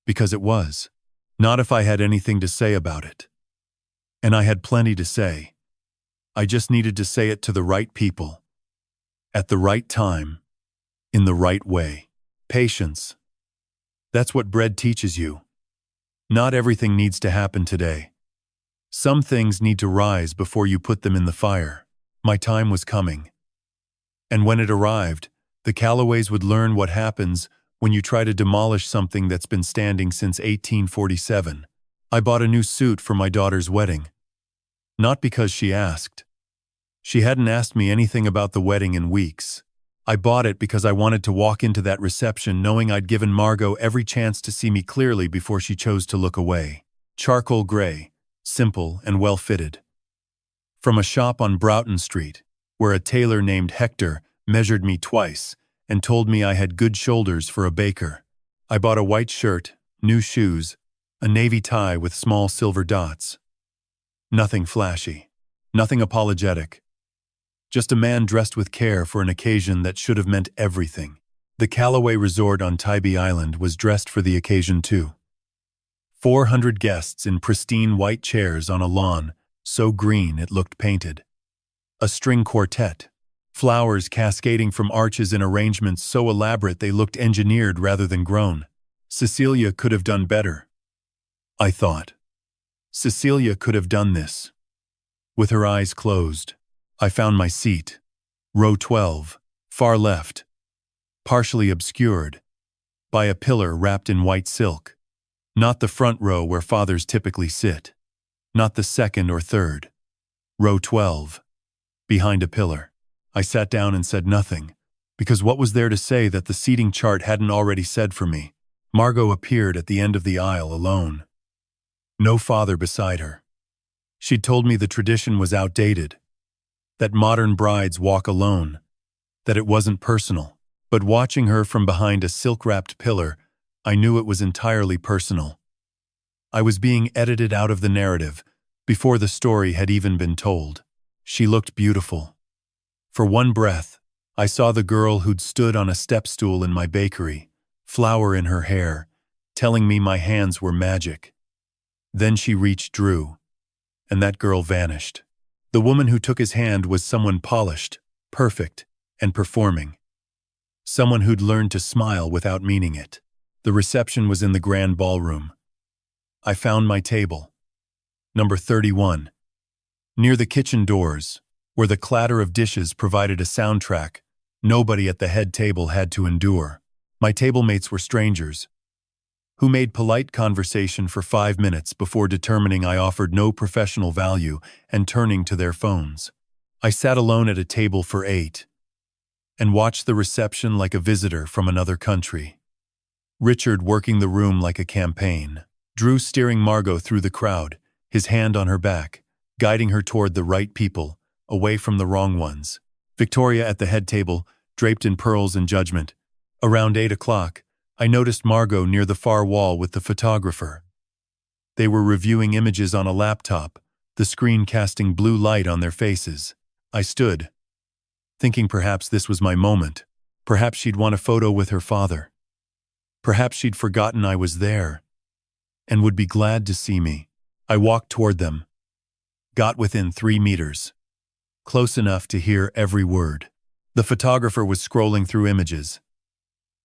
A: Because it was. Not if I had anything to say about it. And I had plenty to say. I just needed to say it to the right people. At the right time. In the right way. Patience. That's what bread teaches you. Not everything needs to happen today. Some things need to rise before you put them in the fire. My time was coming. And when it arrived, the Calloways would learn what happens when you try to demolish something that's been standing since 1847. I bought a new suit for my daughter's wedding. Not because she asked. She hadn't asked me anything about the wedding in weeks. I bought it because I wanted to walk into that reception knowing I'd given Margot every chance to see me clearly before she chose to look away. Charcoal gray, simple and well-fitted. From a shop on Broughton Street, where a tailor named Hector measured me twice and told me I had good shoulders for a baker. I bought a white shirt, new shoes, a navy tie with small silver dots. Nothing flashy, nothing apologetic. Just a man dressed with care for an occasion that should have meant everything. The Calloway Resort on Tybee Island was dressed for the occasion too. 400 guests in pristine white chairs on a lawn, so green it looked painted. A string quartet. Flowers cascading from arches in arrangements so elaborate they looked engineered rather than grown. Cecilia could have done better. I thought. Cecilia could have done this. With her eyes closed, I found my seat. Row 12, far left. Partially obscured by a pillar wrapped in white silk. Not the front row where fathers typically sit. Not the second or third. Row 12. Behind a pillar. I sat down and said nothing, because what was there to say that the seating chart hadn't already said for me? Margot appeared at the end of the aisle alone. No father beside her. She'd told me the tradition was outdated, that modern brides walk alone, that it wasn't personal. But watching her from behind a silk-wrapped pillar, I knew it was entirely personal. I was being edited out of the narrative before the story had even been told. She looked beautiful. For one breath, I saw the girl who'd stood on a step stool in my bakery, flower in her hair, telling me my hands were magic. Then she reached Drew, and that girl vanished. The woman who took his hand was someone polished, perfect, and performing. Someone who'd learned to smile without meaning it. The reception was in the grand ballroom. I found my table. Number 31. Near the kitchen doors, where the clatter of dishes provided a soundtrack nobody at the head table had to endure. My table mates were strangers, who made polite conversation for 5 minutes before determining I offered no professional value and turning to their phones. I sat alone at a table for 8 and watched the reception like a visitor from another country. Richard working the room like a campaign. Drew steering Margot through the crowd, his hand on her back, guiding her toward the right people, away from the wrong ones. Victoria at the head table, draped in pearls and judgment. Around 8 o'clock, I noticed Margot near the far wall with the photographer. They were reviewing images on a laptop, the screen casting blue light on their faces. I stood, thinking perhaps this was my moment. Perhaps she'd want a photo with her father. Perhaps she'd forgotten I was there and would be glad to see me. I walked toward them, got within 3 meters, close enough to hear every word. The photographer was scrolling through images.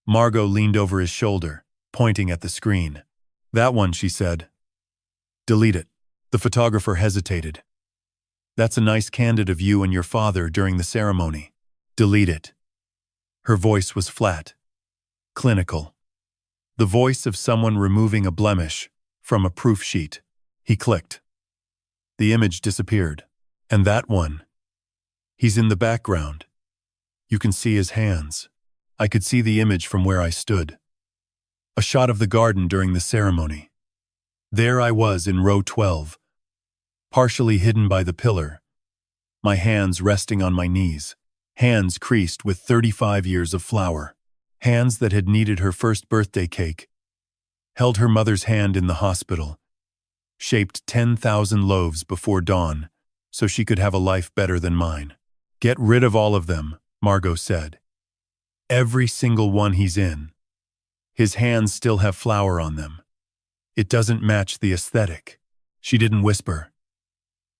A: Margot leaned over his shoulder, pointing at the screen. "That one," she said. "Delete it." The photographer hesitated. "That's a nice candid of you and your father during the ceremony." "Delete it." Her voice was flat, clinical. The voice of someone removing a blemish from a proof sheet. He clicked. The image disappeared. "And that one? He's in the background. You can see his hands." I could see the image from where I stood. A shot of the garden during the ceremony. There I was in row 12, partially hidden by the pillar, my hands resting on my knees, hands creased with 35 years of flour, hands that had kneaded her first birthday cake, held her mother's hand in the hospital, shaped 10,000 loaves before dawn so she could have a life better than mine. "Get rid of all of them," Margot said. "Every single one he's in. His hands still have flour on them. It doesn't match the aesthetic." She didn't whisper.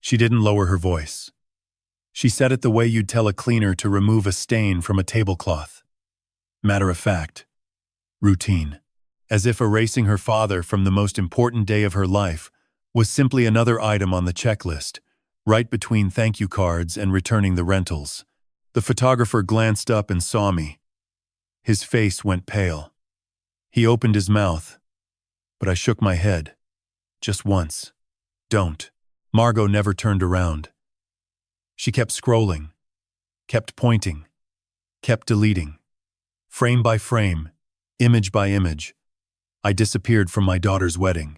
A: She didn't lower her voice. She said it the way you'd tell a cleaner to remove a stain from a tablecloth. Matter of fact. Routine. As if erasing her father from the most important day of her life was simply another item on the checklist, right between thank you cards and returning the rentals. The photographer glanced up and saw me. His face went pale. He opened his mouth, but I shook my head. Just once. "Don't." Margot never turned around. She kept scrolling, kept pointing, kept deleting. Frame by frame, image by image, I disappeared from my daughter's wedding.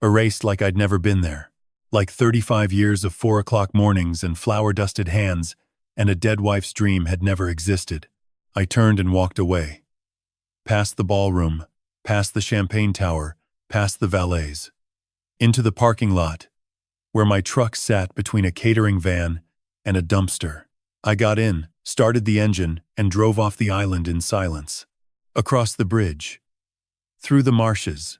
A: Erased like I'd never been there. Like 35 years of 4 o'clock mornings and flour-dusted hands and a dead wife's dream had never existed. I turned and walked away. Past the ballroom, past the champagne tower, past the valets. Into the parking lot, where my truck sat between a catering van and a dumpster. I got in, started the engine, and drove off the island in silence. Across the bridge. Through the marshes.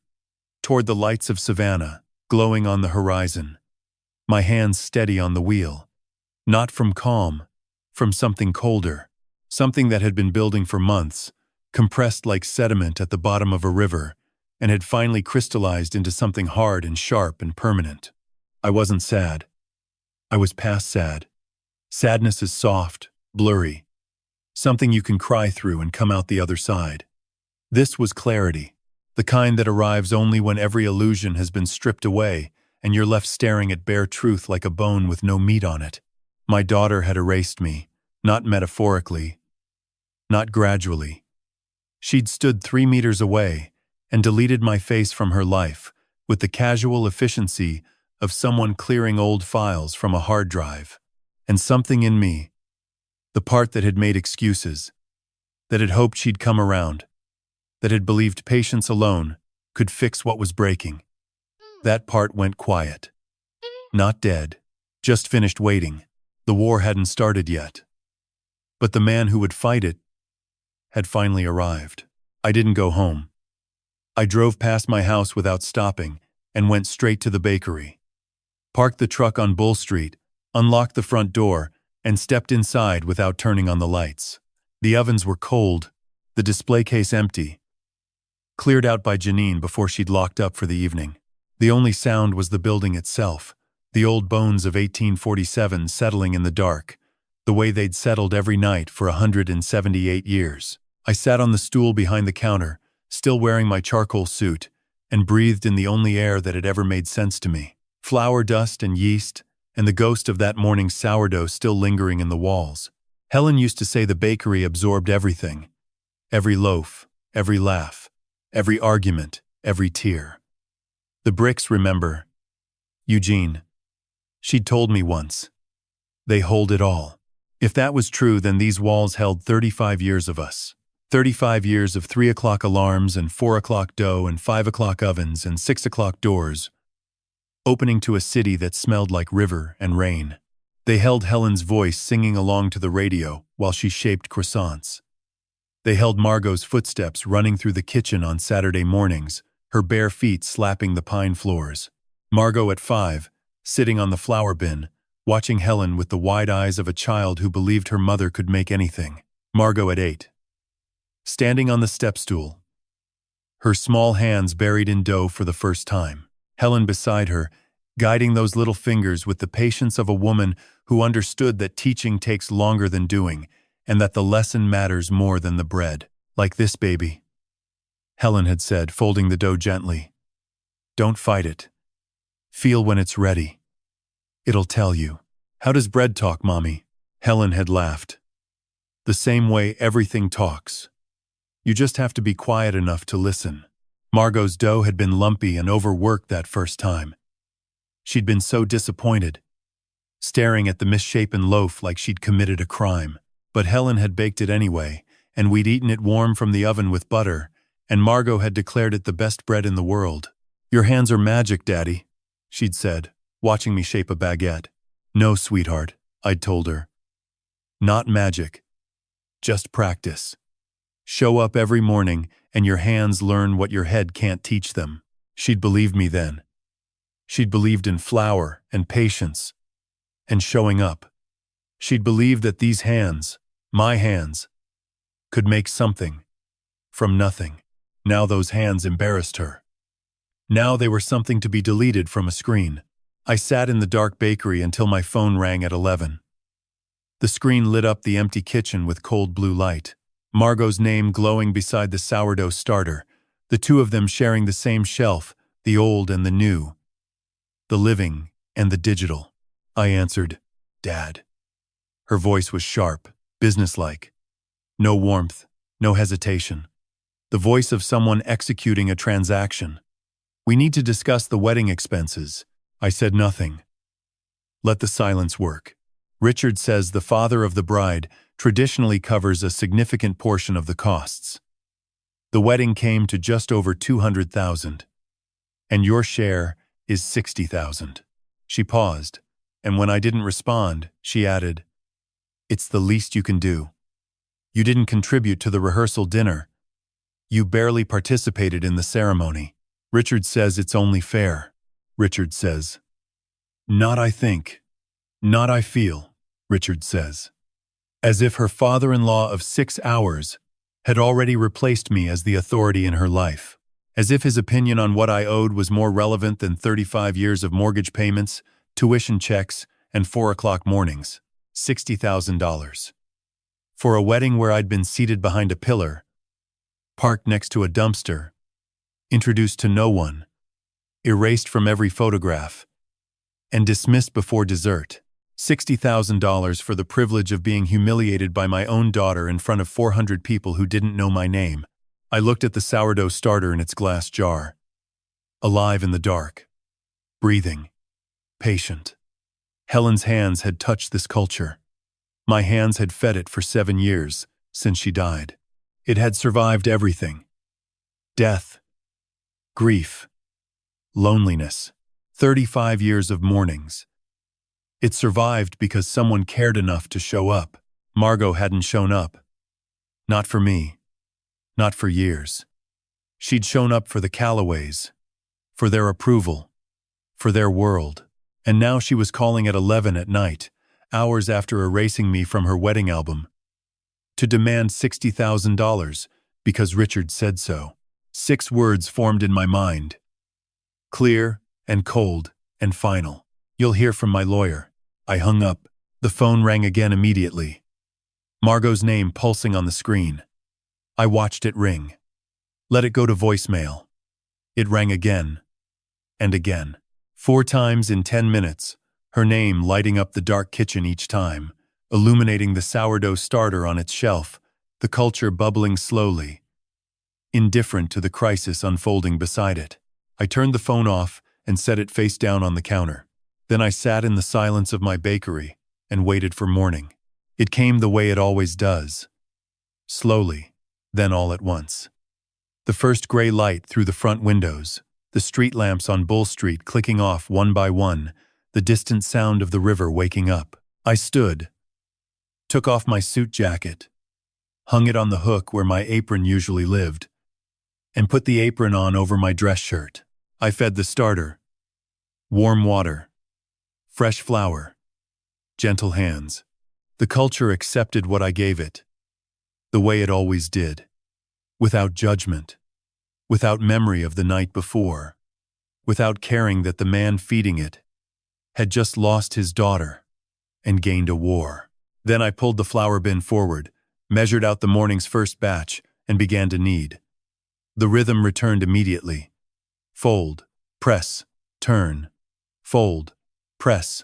A: Toward the lights of Savannah, glowing on the horizon. My hands steady on the wheel. Not from calm, from something colder. Something that had been building for months, compressed like sediment at the bottom of a river, and had finally crystallized into something hard and sharp and permanent. I wasn't sad. I was past sad. Sadness is soft, blurry. Something you can cry through and come out the other side. This was clarity, the kind that arrives only when every illusion has been stripped away and you're left staring at bare truth like a bone with no meat on it. My daughter had erased me, not metaphorically, not gradually. She'd stood 3 meters away and deleted my face from her life with the casual efficiency of someone clearing old files from a hard drive. And something in me, the part that had made excuses, that had hoped she'd come around, that had believed patience alone could fix what was breaking, that part went quiet. Not dead, just finished waiting. The war hadn't started yet. But the man who would fight it had finally arrived. I didn't go home. I drove past my house without stopping and went straight to the bakery. Parked the truck on Bull Street, unlocked the front door, and stepped inside without turning on the lights. The ovens were cold, the display case empty, cleared out by Janine before she'd locked up for the evening. The only sound was the building itself, the old bones of 1847 settling in the dark, the way they'd settled every night for 178 years. I sat on the stool behind the counter, still wearing my charcoal suit, and breathed in the only air that had ever made sense to me. Flour dust and yeast, and the ghost of that morning's sourdough still lingering in the walls. Helen used to say the bakery absorbed everything. Every loaf, every laugh, every argument, every tear. The bricks, remember? Eugene. She'd told me once. They hold it all. If that was true, then these walls held 35 years of us. 35 years of 3 o'clock alarms and 4 o'clock dough and 5 o'clock ovens and 6 o'clock doors, opening to a city that smelled like river and rain. They held Helen's voice singing along to the radio while she shaped croissants. They held Margot's footsteps running through the kitchen on Saturday mornings, her bare feet slapping the pine floors. Margot at 5, sitting on the flour bin, watching Helen with the wide eyes of a child who believed her mother could make anything. Margot at 8, standing on the step stool, her small hands buried in dough for the first time. Helen beside her, guiding those little fingers with the patience of a woman who understood that teaching takes longer than doing, and that the lesson matters more than the bread. Like this, baby, Helen had said, folding the dough gently. Don't fight it. Feel when it's ready. It'll tell you. How does bread talk, Mommy? Helen had laughed. The same way everything talks. You just have to be quiet enough to listen. Margot's dough had been lumpy and overworked that first time. She'd been so disappointed, staring at the misshapen loaf like she'd committed a crime. But Helen had baked it anyway, and we'd eaten it warm from the oven with butter, and Margot had declared it the best bread in the world. Your hands are magic, Daddy, she'd said, watching me shape a baguette. No, sweetheart, I'd told her. Not magic. Just practice. Show up every morning, and your hands learn what your head can't teach them. She'd believed me then. She'd believed in flour and patience and showing up. She'd believed that these hands, my hands, could make something from nothing. Now those hands embarrassed her. Now they were something to be deleted from a screen. I sat in the dark bakery until my phone rang at 11. The screen lit up the empty kitchen with cold blue light. Margot's name glowing beside the sourdough starter, the two of them sharing the same shelf, the old and the new, the living and the digital. I answered, Dad. Her voice was sharp, businesslike. No warmth, no hesitation. The voice of someone executing a transaction. We need to discuss the wedding expenses. I said nothing. Let the silence work. Richard says the father of the bride traditionally covers a significant portion of the costs. The wedding came to just over $200,000. And your share is $60,000. She paused, and when I didn't respond, she added, It's the least you can do. You didn't contribute to the rehearsal dinner. You barely participated in the ceremony. Richard says it's only fair. Richard says. Not I think. Not I feel, Richard says. As if her father-in-law of 6 hours had already replaced me as the authority in her life. As if his opinion on what I owed was more relevant than 35 years of mortgage payments, tuition checks, and 4 o'clock mornings. $60,000. For a wedding where I'd been seated behind a pillar, parked next to a dumpster, introduced to no one, erased from every photograph, and dismissed before dessert. $60,000 for the privilege of being humiliated by my own daughter in front of 400 people who didn't know my name. I looked at the sourdough starter in its glass jar. Alive in the dark. Breathing. Patient. Helen's hands had touched this culture. My hands had fed it for 7 years, since she died. It had survived everything. Death. Grief. Loneliness. 35 years of mournings. It survived because someone cared enough to show up. Margot hadn't shown up. Not for me. Not for years. She'd shown up for the Callaways, for their approval, for their world. And now she was calling at 11 at night, hours after erasing me from her wedding album, to demand $60,000 because Richard said so. 6 words formed in my mind. Clear and cold and final. You'll hear from my lawyer. I hung up. The phone rang again immediately. Margot's name pulsing on the screen. I watched it ring. Let it go to voicemail. It rang again. And again. 4 times in 10 minutes, her name lighting up the dark kitchen each time, illuminating the sourdough starter on its shelf, the culture bubbling slowly, indifferent to the crisis unfolding beside it. I turned the phone off and set it face down on the counter. Then I sat in the silence of my bakery and waited for morning. It came the way it always does. Slowly, then all at once. The first gray light through the front windows, the street lamps on Bull Street clicking off one by one, the distant sound of the river waking up. I stood, took off my suit jacket, hung it on the hook where my apron usually lived, and put the apron on over my dress shirt. I fed the starter. Warm water, fresh flour, gentle hands. The culture accepted what I gave it, the way it always did, without judgment, without memory of the night before, without caring that the man feeding it had just lost his daughter and gained a war. Then I pulled the flour bin forward, measured out the morning's first batch, and began to knead. The rhythm returned immediately. Fold, press, turn. Fold, press,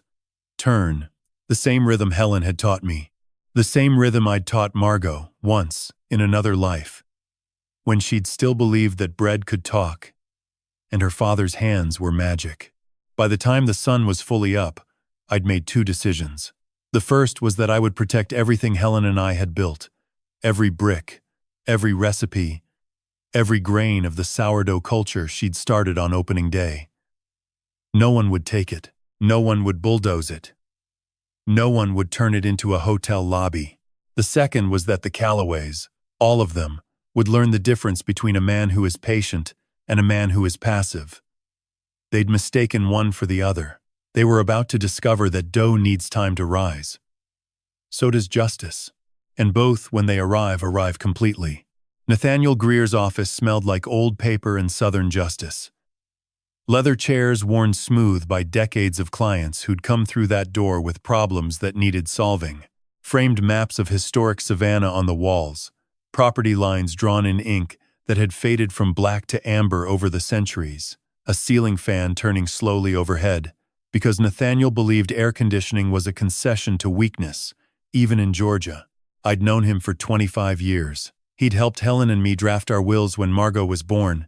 A: turn. The same rhythm Helen had taught me. The same rhythm I'd taught Margot once, in another life, when she'd still believed that bread could talk, and her father's hands were magic. By the time the sun was fully up, I'd made 2 decisions. The first was that I would protect everything Helen and I had built, every brick, every recipe, every grain of the sourdough culture she'd started on opening day. No one would take it. No one would bulldoze it. No one would turn it into a hotel lobby. The second was that the Callaways, all of them, would learn the difference between a man who is patient and a man who is passive. They'd mistaken one for the other. They were about to discover that dough needs time to rise. So does justice. And both, when they arrive completely. Nathaniel Greer's office smelled like old paper and Southern justice. Leather chairs worn smooth by decades of clients who'd come through that door with problems that needed solving. Framed maps of historic Savannah on the walls. Property lines drawn in ink that had faded from black to amber over the centuries. A ceiling fan turning slowly overhead, because Nathaniel believed air conditioning was a concession to weakness, even in Georgia. I'd known him for 25 years. He'd helped Helen and me draft our wills when Margot was born,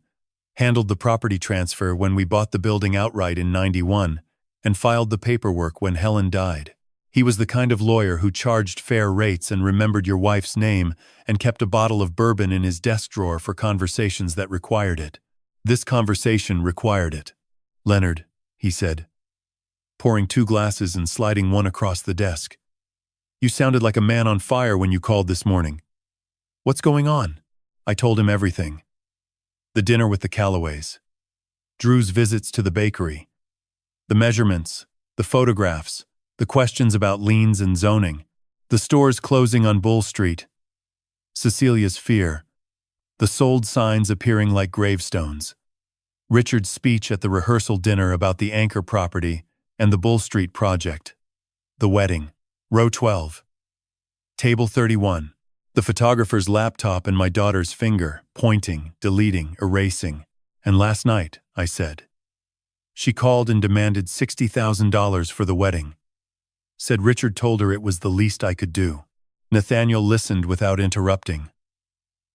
A: handled the property transfer when we bought the building outright in '91, and filed the paperwork when Helen died. He was the kind of lawyer who charged fair rates and remembered your wife's name and kept a bottle of bourbon in his desk drawer for conversations that required it. This conversation required it. "Leonard," he said, pouring 2 glasses and sliding one across the desk. "You sounded like a man on fire when you called this morning. What's going on?" I told him everything. The dinner with the Callaways, Drew's visits to the bakery, the measurements, the photographs, the questions about liens and zoning, the stores closing on Bull Street, Cecilia's fear, the sold signs appearing like gravestones, Richard's speech at the rehearsal dinner about the Anchor property and the Bull Street project, the wedding, row 12, table 31, the photographer's laptop and my daughter's finger, pointing, deleting, erasing. And last night, I said. She called and demanded $60,000 for the wedding. Said Richard told her it was the least I could do. Nathaniel listened without interrupting.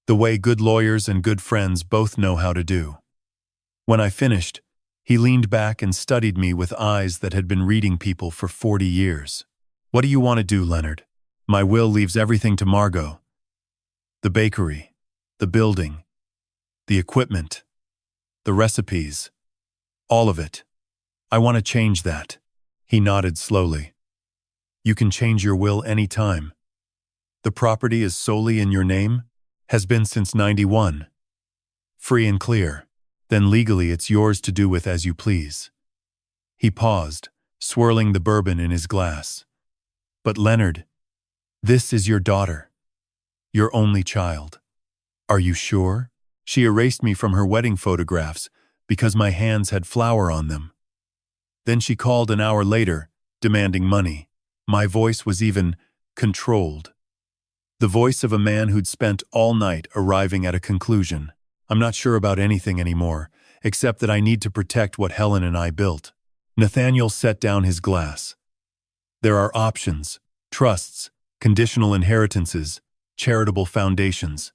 A: The way good lawyers and good friends both know how to do. When I finished, he leaned back and studied me with eyes that had been reading people for 40 years. "What do you want to do, Leonard? My will leaves everything to Margot. The bakery, the building, the equipment, the recipes, all of it. I want to change that." He nodded slowly. "You can change your will any time. The property is solely in your name, has been since '91. Free and clear. Then legally it's yours to do with as you please." He paused, swirling the bourbon in his glass. But Leonard, this is your daughter. Your only child. Are you sure? She erased me from her wedding photographs because my hands had flour on them. Then she called an hour later, demanding money. My voice was even controlled. The voice of a man who'd spent all night arriving at a conclusion. I'm not sure about anything anymore, except that I need to protect what Helen and I built. Nathaniel set down his glass. There are options, trusts, conditional inheritances, charitable foundations.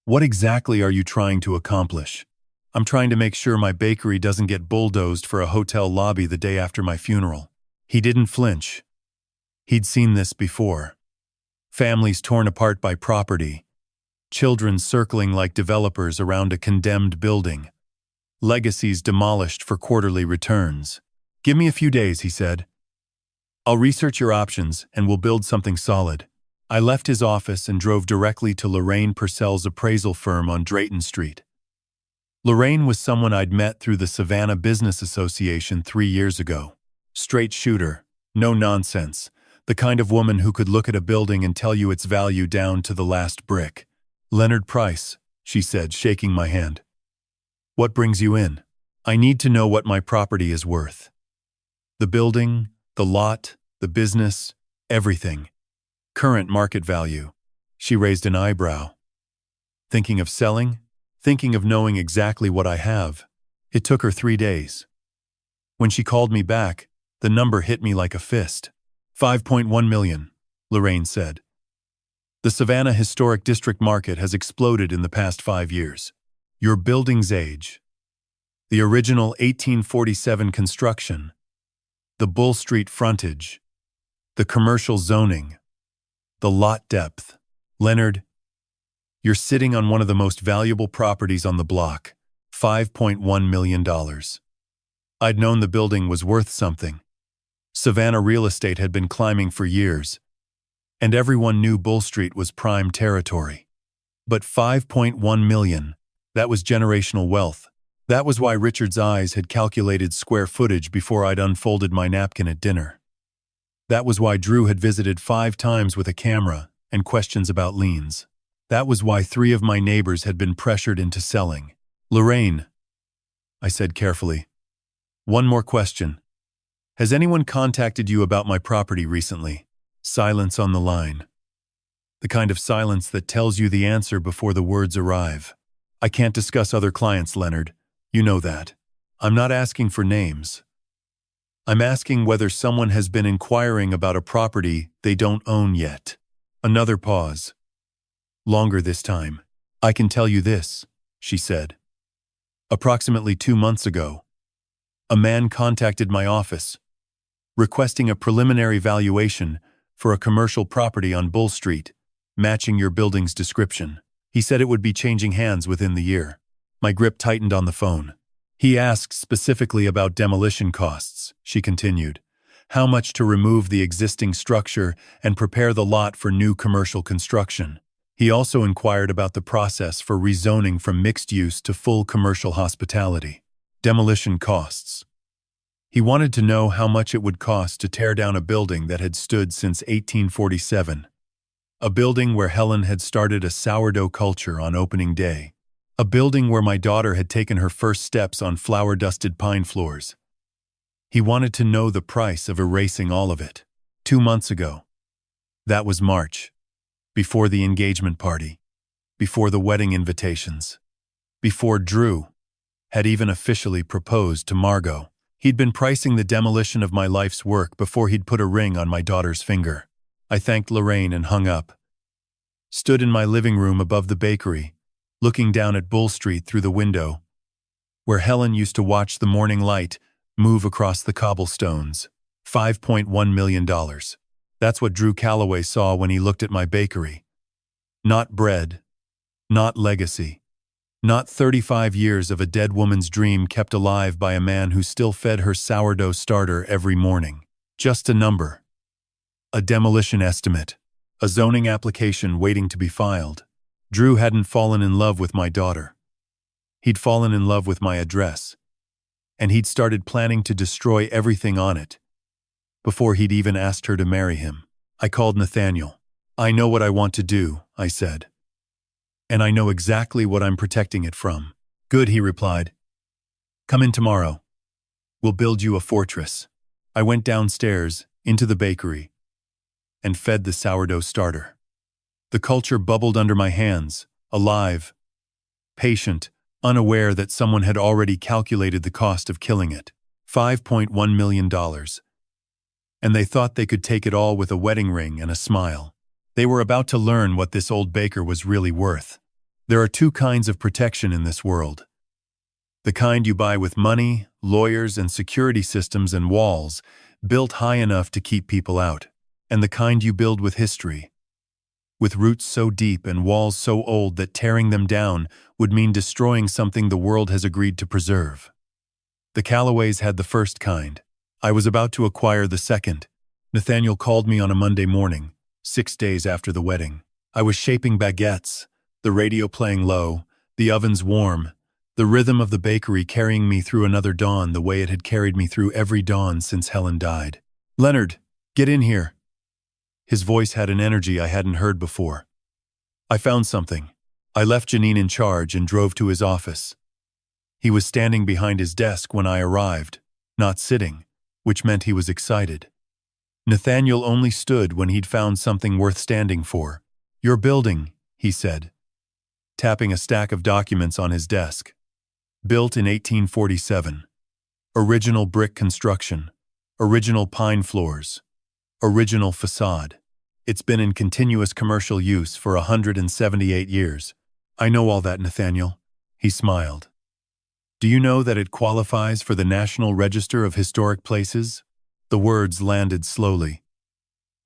A: What exactly are you trying to accomplish? I'm trying to make sure my bakery doesn't get bulldozed for a hotel lobby the day after my funeral. He didn't flinch. He'd seen this before. Families torn apart by property. Children circling like developers around a condemned building. Legacies demolished for quarterly returns. Give me a few days, he said. I'll research your options and we'll build something solid. I left his office and drove directly to Lorraine Purcell's appraisal firm on Drayton Street. Lorraine was someone I'd met through the Savannah Business Association 3 years ago. Straight shooter, no nonsense, the kind of woman who could look at a building and tell you its value down to the last brick. Leonard Price, she said, shaking my hand. What brings you in? I need to know what my property is worth. The building, the lot, the business, everything. Current market value. She raised an eyebrow. Thinking of selling? Thinking of knowing exactly what I have. It took her 3 days. When she called me back, the number hit me like a fist. 5.1 million, Lorraine said. The Savannah Historic District market has exploded in the past 5 years. Your building's age. The original 1847 construction. The Bull Street frontage. The commercial zoning. The lot depth. Leonard, you're sitting on one of the most valuable properties on the block, $5.1 million. I'd known the building was worth something. Savannah real estate had been climbing for years, and everyone knew Bull Street was prime territory. But $5.1 million, that was generational wealth. That was why Richard's eyes had calculated square footage before I'd unfolded my napkin at dinner. That was why Drew had visited 5 times with a camera and questions about liens. That was why 3 of my neighbors had been pressured into selling. Lorraine, I said carefully. One more question. Has anyone contacted you about my property recently? Silence on the line. The kind of silence that tells you the answer before the words arrive. I can't discuss other clients, Leonard. You know that. I'm not asking for names. I'm asking whether someone has been inquiring about a property they don't own yet. Another pause. Longer this time. I can tell you this, she said. Approximately 2 months ago, a man contacted my office, requesting a preliminary valuation for a commercial property on Bull Street, matching your building's description. He said it would be changing hands within the year. My grip tightened on the phone. He asked specifically about demolition costs, she continued. How much to remove the existing structure and prepare the lot for new commercial construction. He also inquired about the process for rezoning from mixed use to full commercial hospitality. Demolition costs. He wanted to know how much it would cost to tear down a building that had stood since 1847. A building where Helen had started a sourdough culture on opening day. A building where my daughter had taken her first steps on flour-dusted pine floors. He wanted to know the price of erasing all of it. 2 months ago. That was March. Before the engagement party. Before the wedding invitations. Before Drew had even officially proposed to Margot. He'd been pricing the demolition of my life's work before he'd put a ring on my daughter's finger. I thanked Lorraine and hung up. Stood in my living room above the bakery, looking down at Bull Street through the window, where Helen used to watch the morning light move across the cobblestones. $5.1 million. That's what Drew Calloway saw when he looked at my bakery. Not bread. Not legacy. Not 35 years of a dead woman's dream kept alive by a man who still fed her sourdough starter every morning. Just a number. A demolition estimate. A zoning application waiting to be filed. Drew hadn't fallen in love with my daughter. He'd fallen in love with my address. And he'd started planning to destroy everything on it before he'd even asked her to marry him. I called Nathaniel. I know what I want to do, I said. And I know exactly what I'm protecting it from. Good, he replied. Come in tomorrow. We'll build you a fortress. I went downstairs, into the bakery, and fed the sourdough starter. The culture bubbled under my hands, alive, patient, unaware that someone had already calculated the cost of killing it. $5.1 million. And they thought they could take it all with a wedding ring and a smile. They were about to learn what this old baker was really worth. There are two kinds of protection in this world. The kind you buy with money, lawyers, and security systems and walls, built high enough to keep people out. And the kind you build with history. With roots so deep and walls so old that tearing them down would mean destroying something the world has agreed to preserve. The Callaways had the first kind. I was about to acquire the second. Nathaniel called me on a Monday morning, 6 days after the wedding. I was shaping baguettes, the radio playing low, the ovens warm, the rhythm of the bakery carrying me through another dawn the way it had carried me through every dawn since Helen died. "Leonard, get in here." His voice had an energy I hadn't heard before. I found something. I left Janine in charge and drove to his office. He was standing behind his desk when I arrived, not sitting, which meant he was excited. Nathaniel only stood when he'd found something worth standing for. "Your building," he said, tapping a stack of documents on his desk. Built in 1847. Original brick construction. Original pine floors. Original facade. It's been in continuous commercial use for 178 years. "I know all that, Nathaniel." He smiled. "Do you know that it qualifies for the National Register of Historic Places?" The words landed slowly,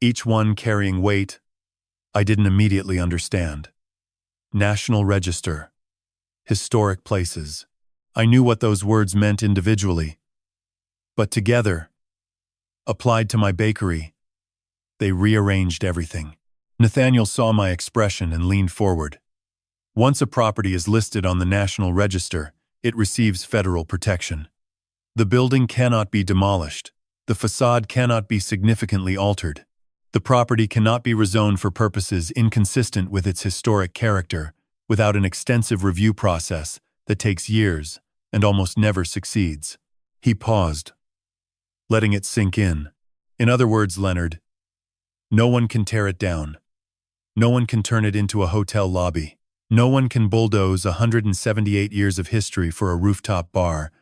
A: each one carrying weight I didn't immediately understand. National Register. Historic Places. I knew what those words meant individually, but together, applied to my bakery, they rearranged everything. Nathaniel saw my expression and leaned forward. Once a property is listed on the National Register, it receives federal protection. The building cannot be demolished. The facade cannot be significantly altered. The property cannot be rezoned for purposes inconsistent with its historic character without an extensive review process that takes years and almost never succeeds. He paused, letting it sink in. "In other words, Leonard, no one can tear it down. No one can turn it into a hotel lobby. No one can bulldoze 178 years of history for a rooftop bar,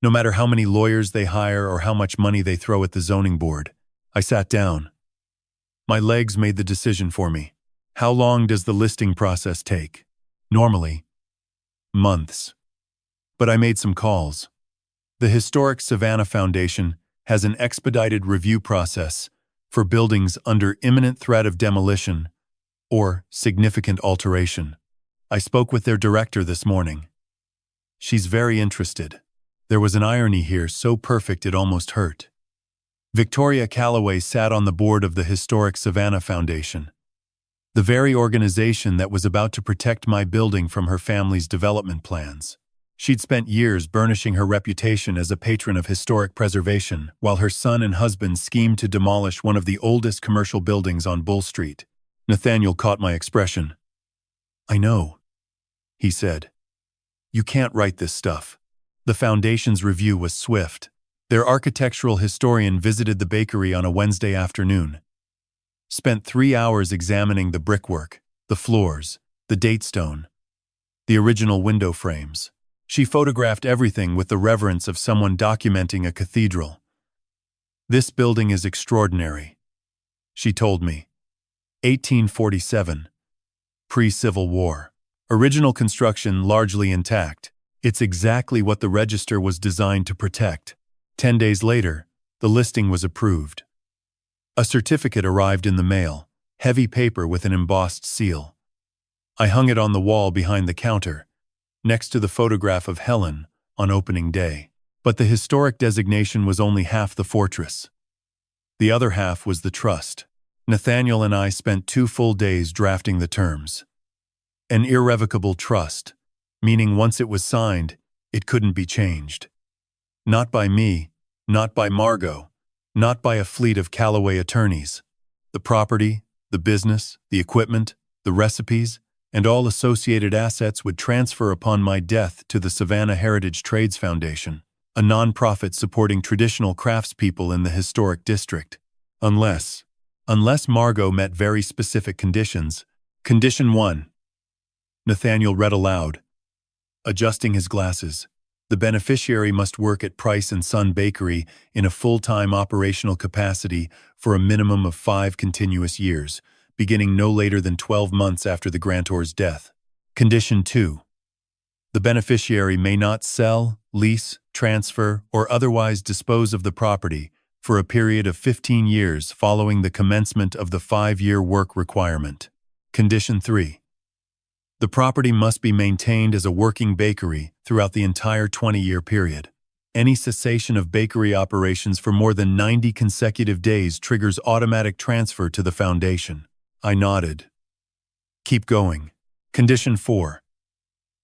A: no matter how many lawyers they hire or how much money they throw at the zoning board." I sat down. My legs made the decision for me. How long does the listing process take? Normally, months. But I made some calls. The Historic Savannah Foundation has an expedited review process for buildings under imminent threat of demolition or significant alteration. I spoke with their director this morning. She's very interested. There was an irony here so perfect it almost hurt. Victoria Callaway sat on the board of the Historic Savannah Foundation, the very organization that was about to protect my building from her family's development plans. She'd spent years burnishing her reputation as a patron of historic preservation, while her son and husband schemed to demolish one of the oldest commercial buildings on Bull Street. Nathaniel caught my expression. "I know," he said. "You can't write this stuff." The foundation's review was swift. Their architectural historian visited the bakery on a Wednesday afternoon. Spent 3 hours examining the brickwork, the floors, the date stone, the original window frames. She photographed everything with the reverence of someone documenting a cathedral. "This building is extraordinary," she told me. 1847. Pre-Civil War. Original construction largely intact. It's exactly what the register was designed to protect. 10 days later, the listing was approved. A certificate arrived in the mail, heavy paper with an embossed seal. I hung it on the wall behind the counter, next to the photograph of Helen on opening day. But the historic designation was only half the fortress. The other half was the trust. Nathaniel and I spent 2 full days drafting the terms. An irrevocable trust, meaning once it was signed, it couldn't be changed. Not by me, not by Margot, not by a fleet of Callaway attorneys. The property, the business, the equipment, the recipes, and all associated assets would transfer upon my death to the Savannah Heritage Trades Foundation, a nonprofit supporting traditional craftspeople in the historic district. Unless Margot met very specific conditions. Condition 1. Nathaniel read aloud, adjusting his glasses. The beneficiary must work at Price & Son Bakery in a full-time operational capacity for a minimum of 5 continuous years, beginning no later than 12 months after the grantor's death. Condition 2. The beneficiary may not sell, lease, transfer, or otherwise dispose of the property for a period of 15 years following the commencement of the 5-year work requirement. Condition 3. The property must be maintained as a working bakery throughout the entire 20-year period. Any cessation of bakery operations for more than 90 consecutive days triggers automatic transfer to the foundation. I nodded. Keep going. Condition 4.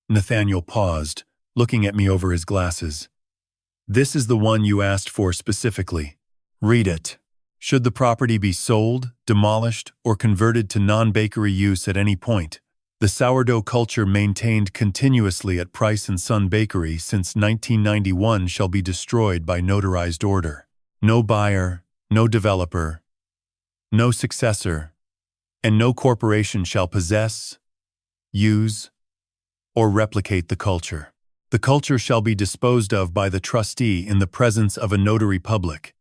A: Nathaniel paused, looking at me over his glasses. This is the one you asked for specifically. Read it. Should the property be sold, demolished, or converted to non-bakery use at any point, the sourdough culture maintained continuously at Price & Son Bakery since 1991 shall be destroyed by notarized order. No buyer, no developer, no successor, and no corporation shall possess, use, or replicate the culture. The culture shall be disposed of by the trustee in the presence of a notary public,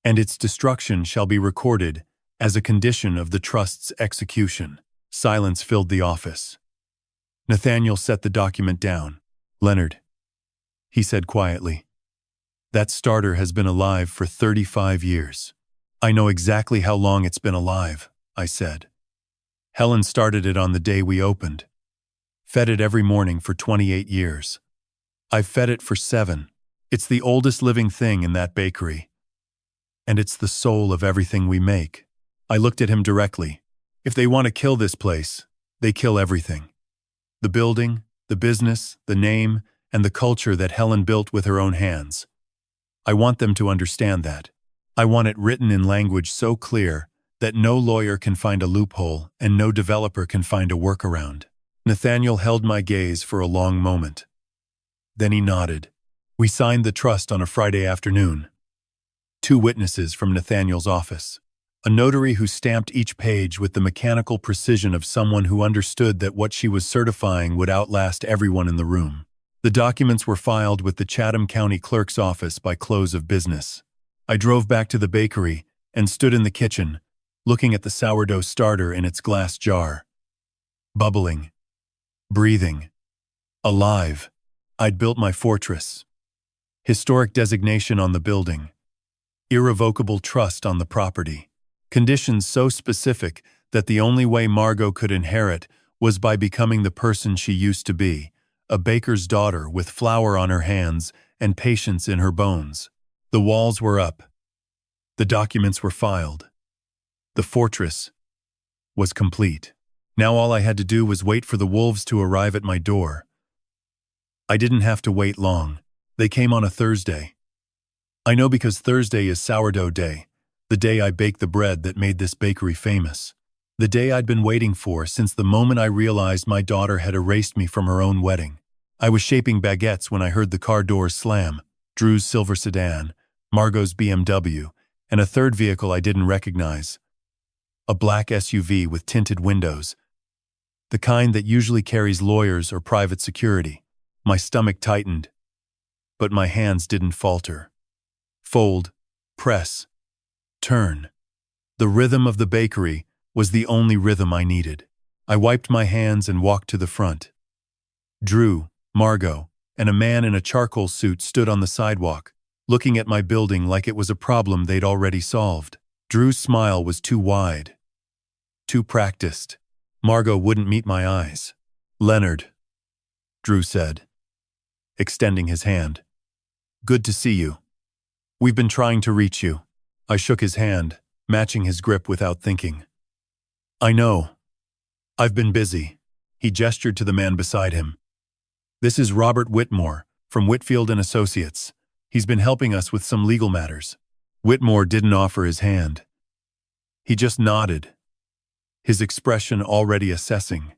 A: and its destruction shall be recorded as a condition of the trust's execution. Silence filled the office. Nathaniel set the document down. Leonard, he said quietly, that starter has been alive for 35 years. I know exactly how long it's been alive, I said. Helen started it on the day we opened. Fed it every morning for 28 years. I've fed it for 7. It's the oldest living thing in that bakery. And it's the soul of everything we make. I looked at him directly. If they want to kill this place, they kill everything. The building, the business, the name, and the culture that Helen built with her own hands. I want them to understand that. I want it written in language so clear that no lawyer can find a loophole and no developer can find a workaround. Nathaniel held my gaze for a long moment. Then he nodded. We signed the trust on a Friday afternoon. 2 witnesses from Nathaniel's office. A notary who stamped each page with the mechanical precision of someone who understood that what she was certifying would outlast everyone in the room. The documents were filed with the Chatham County Clerk's office by close of business. I drove back to the bakery and stood in the kitchen, looking at the sourdough starter in its glass jar. Bubbling. Breathing. Alive. I'd built my fortress. Historic designation on the building. Irrevocable trust on the property. Conditions so specific that the only way Margot could inherit was by becoming the person she used to be, a baker's daughter with flour on her hands and patience in her bones. The walls were up. The documents were filed. The fortress was complete. Now all I had to do was wait for the wolves to arrive at my door. I didn't have to wait long. They came on a Thursday. I know because Thursday is sourdough day. The day I baked the bread that made this bakery famous. The day I'd been waiting for since the moment I realized my daughter had erased me from her own wedding. I was shaping baguettes when I heard the car doors slam, Drew's silver sedan, Margot's BMW, and a third vehicle I didn't recognize. A black SUV with tinted windows. The kind that usually carries lawyers or private security. My stomach tightened, but my hands didn't falter. Fold, press, turn. The rhythm of the bakery was the only rhythm I needed. I wiped my hands and walked to the front. Drew, Margot, and a man in a charcoal suit stood on the sidewalk, looking at my building like it was a problem they'd already solved. Drew's smile was too wide, too practiced. Margot wouldn't meet my eyes. Leonard, Drew said, extending his hand. Good to see you. We've been trying to reach you. I shook his hand, matching his grip without thinking. I know. I've been busy. He gestured to the man beside him. This is Robert Whitmore, from Whitfield & Associates. He's been helping us with some legal matters. Whitmore didn't offer his hand. He just nodded, his expression already assessing,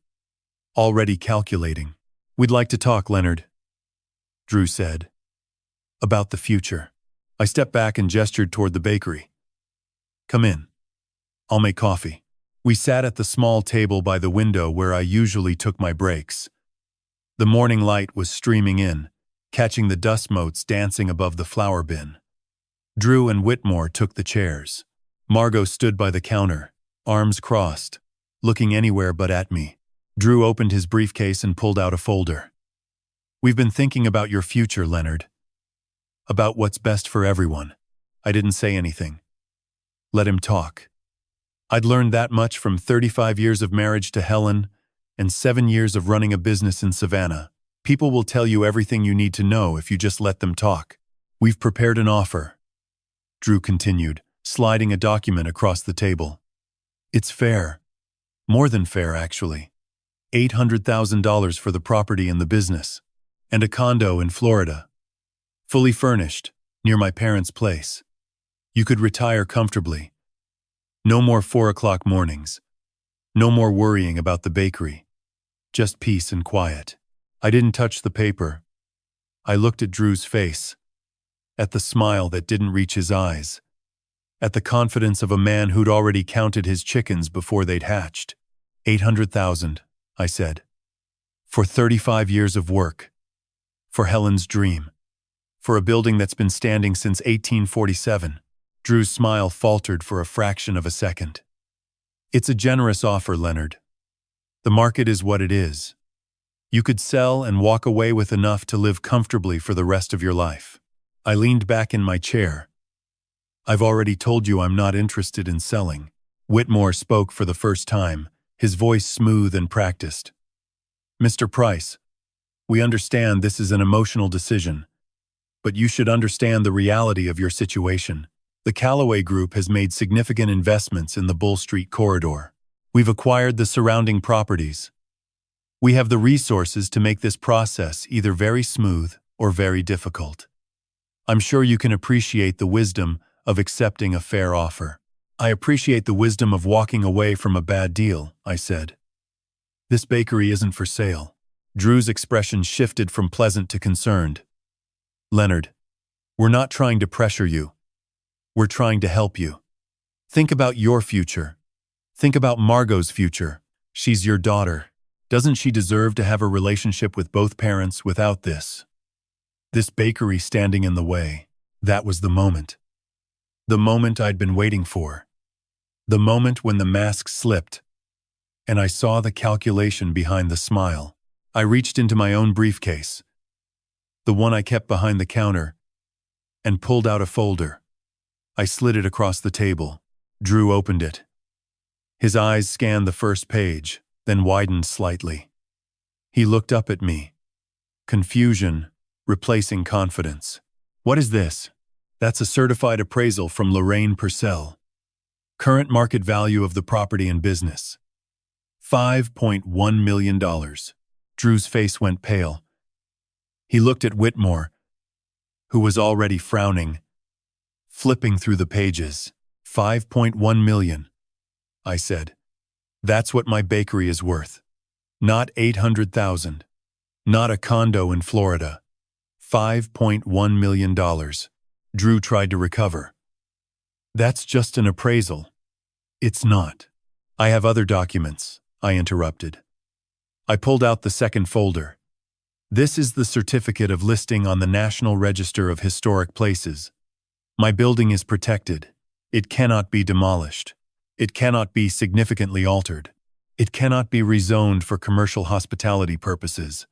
A: already calculating. "We'd like to talk, Leonard," Drew said. "About the future." I stepped back and gestured toward the bakery. "Come in. I'll make coffee." We sat at the small table by the window where I usually took my breaks. The morning light was streaming in, catching the dust motes dancing above the flour bin. Drew and Whitmore took the chairs. Margot stood by the counter, arms crossed, looking anywhere but at me. Drew opened his briefcase and pulled out a folder. "We've been thinking about your future, Leonard. About what's best for everyone." I didn't say anything. Let him talk. I'd learned that much from 35 years of marriage to Helen and 7 years of running a business in Savannah. People will tell you everything you need to know if you just let them talk. "We've prepared an offer," Drew continued, sliding a document across the table. "It's fair. More than fair, actually. $800,000 for the property and the business, and a condo in Florida. Fully furnished, near my parents' place. You could retire comfortably. No more 4 o'clock mornings. No more worrying about the bakery. Just peace and quiet." I didn't touch the paper. I looked at Drew's face, at the smile that didn't reach his eyes, at the confidence of a man who'd already counted his chickens before they'd hatched. $800,000, I said. For 35 years of work. For Helen's dream. For a building that's been standing since 1847. Drew's smile faltered for a fraction of a second. "It's a generous offer, Leonard. The market is what it is. You could sell and walk away with enough to live comfortably for the rest of your life." I leaned back in my chair. "I've already told you I'm not interested in selling." Whitmore spoke for the first time, his voice smooth and practiced. "Mr. Price, we understand this is an emotional decision, but you should understand the reality of your situation. The Callaway Group has made significant investments in the Bull Street corridor. We've acquired the surrounding properties. We have the resources to make this process either very smooth or very difficult. I'm sure you can appreciate the wisdom of accepting a fair offer." "I appreciate the wisdom of walking away from a bad deal," I said. "This bakery isn't for sale." Drew's expression shifted from pleasant to concerned. "Leonard, we're not trying to pressure you. We're trying to help you. Think about your future. Think about Margot's future. She's your daughter. Doesn't she deserve to have a relationship with both parents without this bakery standing in the way?" That was the moment. The moment I'd been waiting for. The moment when the mask slipped, and I saw the calculation behind the smile. I reached into my own briefcase, the one I kept behind the counter, and pulled out a folder. I slid it across the table. Drew opened it. His eyes scanned the first page, then widened slightly. He looked up at me. Confusion, replacing confidence. "What is this?" "That's a certified appraisal from Lorraine Purcell. Current market value of the property and business. $5.1 million. Drew's face went pale. He looked at Whitmore, who was already frowning, flipping through the pages. $5.1 million, I said. "That's what my bakery is worth. Not $800,000. Not a condo in Florida. $5.1 million. Drew tried to recover. "That's just an appraisal." "It's not. I have other documents," I interrupted. I pulled out the second folder. "This is the certificate of listing on the National Register of Historic Places. My building is protected. It cannot be demolished. It cannot be significantly altered. It cannot be rezoned for commercial hospitality purposes.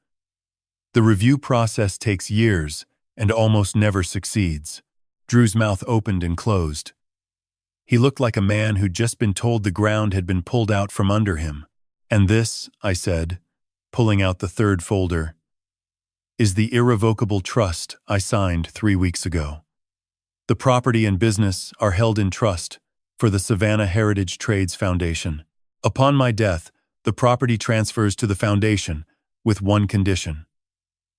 A: The review process takes years and almost never succeeds." Drew's mouth opened and closed. He looked like a man who'd just been told the ground had been pulled out from under him. "And this," I said, pulling out the third folder, "is the irrevocable trust I signed 3 weeks ago. The property and business are held in trust for the Savannah Heritage Trades Foundation. Upon my death, the property transfers to the foundation with one condition.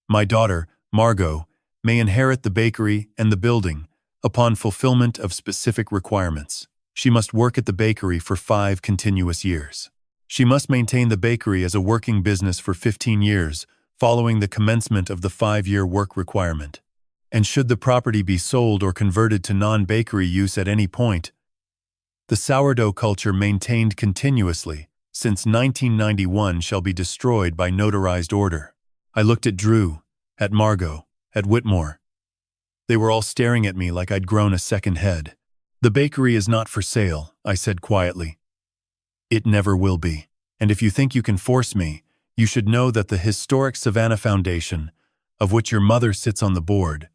A: My daughter, Margot, may inherit the bakery and the building upon fulfillment of specific requirements. She must work at the bakery for 5 continuous years. She must maintain the bakery as a working business for 15 years, following the commencement of the 5-year work requirement. And should the property be sold or converted to non-bakery use at any point, the sourdough culture maintained continuously since 1991 shall be destroyed by notarized order. I looked at Drew, at Margot, at Whitmore. They were all staring at me like I'd grown a second head. "The bakery is not for sale," I said quietly. "It never will be. And if you think you can force me, you should know that the historic Savannah Foundation, of which your mother sits on the board,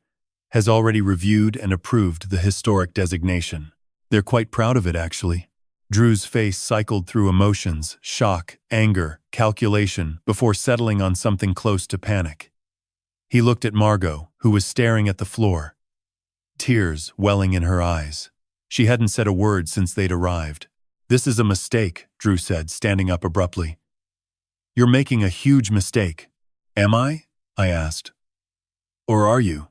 A: has already reviewed and approved the historic designation. They're quite proud of it, actually." Drew's face cycled through emotions, shock, anger, calculation, before settling on something close to panic. He looked at Margot, who was staring at the floor, tears welling in her eyes. She hadn't said a word since they'd arrived. "This is a mistake," Drew said, standing up abruptly. "You're making a huge mistake." "Am I?" I asked. "Or are you?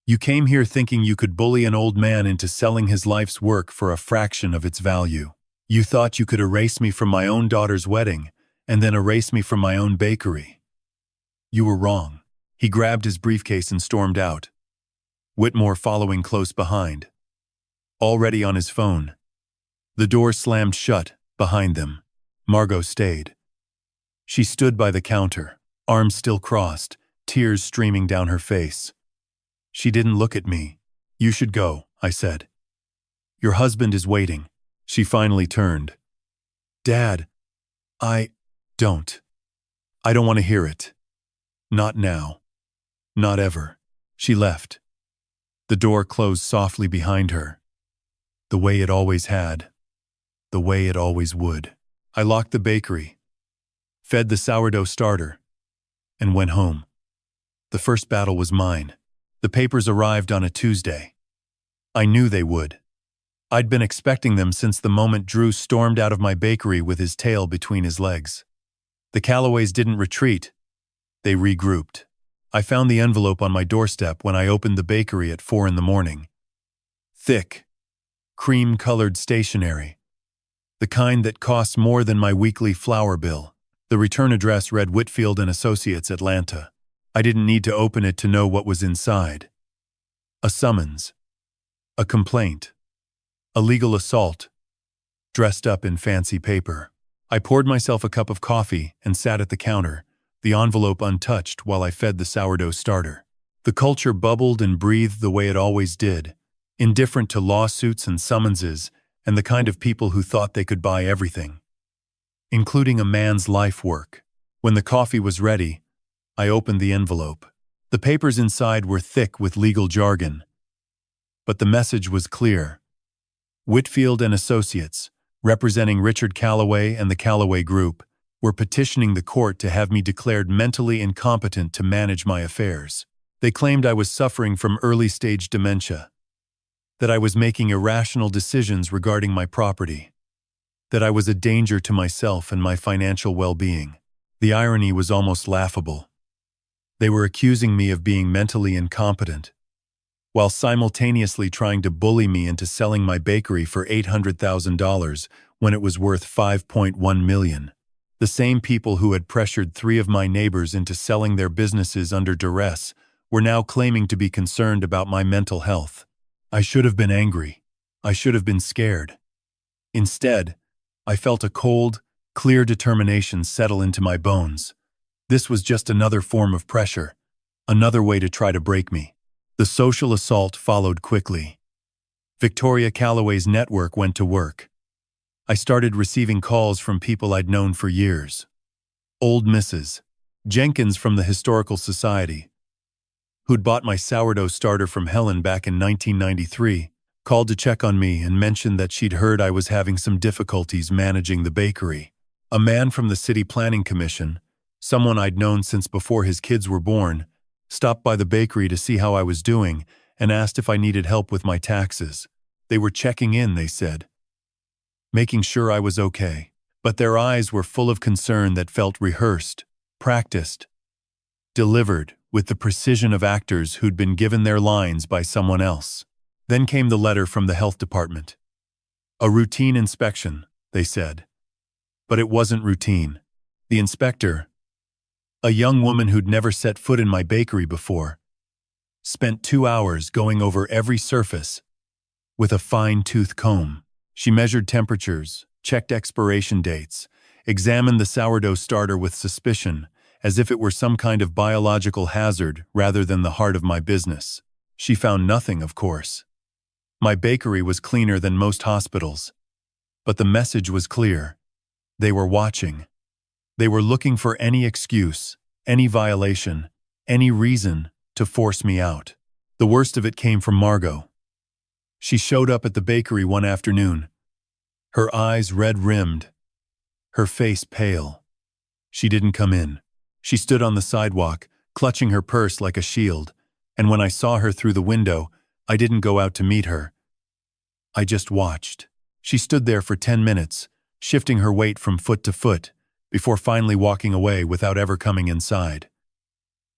A: You came here thinking you could bully an old man into selling his life's work for a fraction of its value. You thought you could erase me from my own daughter's wedding and then erase me from my own bakery. You were wrong." He grabbed his briefcase and stormed out, Whitmore following close behind, already on his phone. The door slammed shut behind them. Margot stayed. She stood by the counter, arms still crossed, tears streaming down her face. She didn't look at me. "You should go," I said. "Your husband is waiting." She finally turned. "Dad, I don't want to hear it. Not now. Not ever." She left. The door closed softly behind her. The way it always had. The way it always would. I locked the bakery, fed the sourdough starter, and went home. The first battle was mine. The papers arrived on a Tuesday. I knew they would. I'd been expecting them since the moment Drew stormed out of my bakery with his tail between his legs. The Callaways didn't retreat. They regrouped. I found the envelope on my doorstep when I opened the bakery at 4 in the morning. Thick, cream-colored stationery. The kind that costs more than my weekly flour bill. The return address read Whitfield and Associates, Atlanta. I didn't need to open it to know what was inside. A summons. A complaint. A legal assault. Dressed up in fancy paper. I poured myself a cup of coffee and sat at the counter, the envelope untouched while I fed the sourdough starter. The culture bubbled and breathed the way it always did, indifferent to lawsuits and summonses and the kind of people who thought they could buy everything, including a man's life work. When the coffee was ready, I opened the envelope. The papers inside were thick with legal jargon, but the message was clear. Whitfield and Associates, representing Richard Callaway and the Callaway Group, were petitioning the court to have me declared mentally incompetent to manage my affairs. They claimed I was suffering from early-stage dementia, that I was making irrational decisions regarding my property, that I was a danger to myself and my financial well-being. The irony was almost laughable. They were accusing me of being mentally incompetent, while simultaneously trying to bully me into selling my bakery for $800,000 when it was worth $5.1 million. The same people who had pressured 3 of my neighbors into selling their businesses under duress were now claiming to be concerned about my mental health. I should have been angry. I should have been scared. Instead, I felt a cold, clear determination settle into my bones. This was just another form of pressure, another way to try to break me. The social assault followed quickly. Victoria Callaway's network went to work. I started receiving calls from people I'd known for years. Old Mrs. Jenkins from the Historical Society, who'd bought my sourdough starter from Helen back in 1993, called to check on me and mentioned that she'd heard I was having some difficulties managing the bakery. A man from the City Planning Commission, someone I'd known since before his kids were born, stopped by the bakery to see how I was doing and asked if I needed help with my taxes. They were checking in, they said, making sure I was okay. But their eyes were full of concern that felt rehearsed, practiced, delivered with the precision of actors who'd been given their lines by someone else. Then came the letter from the health department. A routine inspection, they said. But it wasn't routine. The inspector, a young woman who'd never set foot in my bakery before, spent 2 hours going over every surface with a fine-tooth comb. She measured temperatures, checked expiration dates, examined the sourdough starter with suspicion, as if it were some kind of biological hazard rather than the heart of my business. She found nothing, of course. My bakery was cleaner than most hospitals. But the message was clear. They were watching. They were looking for any excuse, any violation, any reason to force me out. The worst of it came from Margot. She showed up at the bakery one afternoon, her eyes red-rimmed, her face pale. She didn't come in. She stood on the sidewalk, clutching her purse like a shield, and when I saw her through the window, I didn't go out to meet her. I just watched. She stood there for 10 minutes, shifting her weight from foot to foot, before finally walking away without ever coming inside.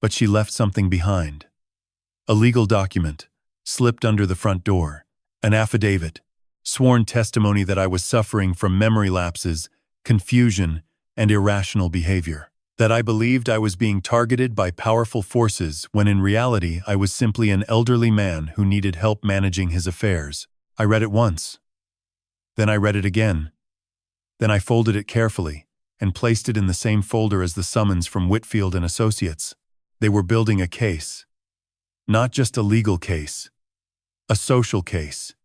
A: But she left something behind. A legal document, slipped under the front door, an affidavit, sworn testimony that I was suffering from memory lapses, confusion, and irrational behavior. That I believed I was being targeted by powerful forces when in reality I was simply an elderly man who needed help managing his affairs. I read it once. Then I read it again. Then I folded it carefully and placed it in the same folder as the summons from Whitfield and Associates. They were building a case. Not just a legal case. A social case.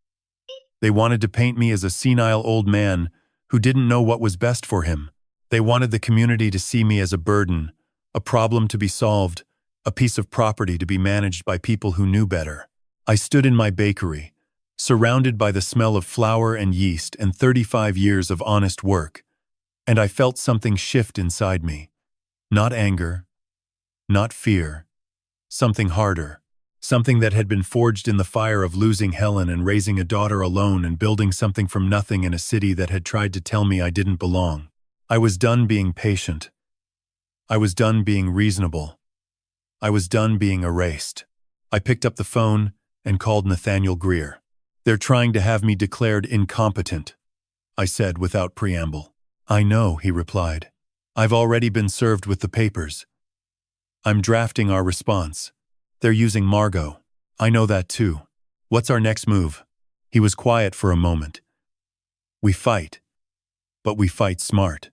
A: They wanted to paint me as a senile old man who didn't know what was best for him. They wanted the community to see me as a burden, a problem to be solved, a piece of property to be managed by people who knew better. I stood in my bakery, surrounded by the smell of flour and yeast and 35 years of honest work, and I felt something shift inside me. Not anger, not fear, something harder, something that had been forged in the fire of losing Helen and raising a daughter alone and building something from nothing in a city that had tried to tell me I didn't belong. I was done being patient. I was done being reasonable. I was done being erased. I picked up the phone and called Nathaniel Greer. "They're trying to have me declared incompetent," I said without preamble. "I know," he replied. "I've already been served with the papers. I'm drafting our response. They're using Margot. I know that too. What's our next move?" He was quiet for a moment. "We fight. But we fight smart.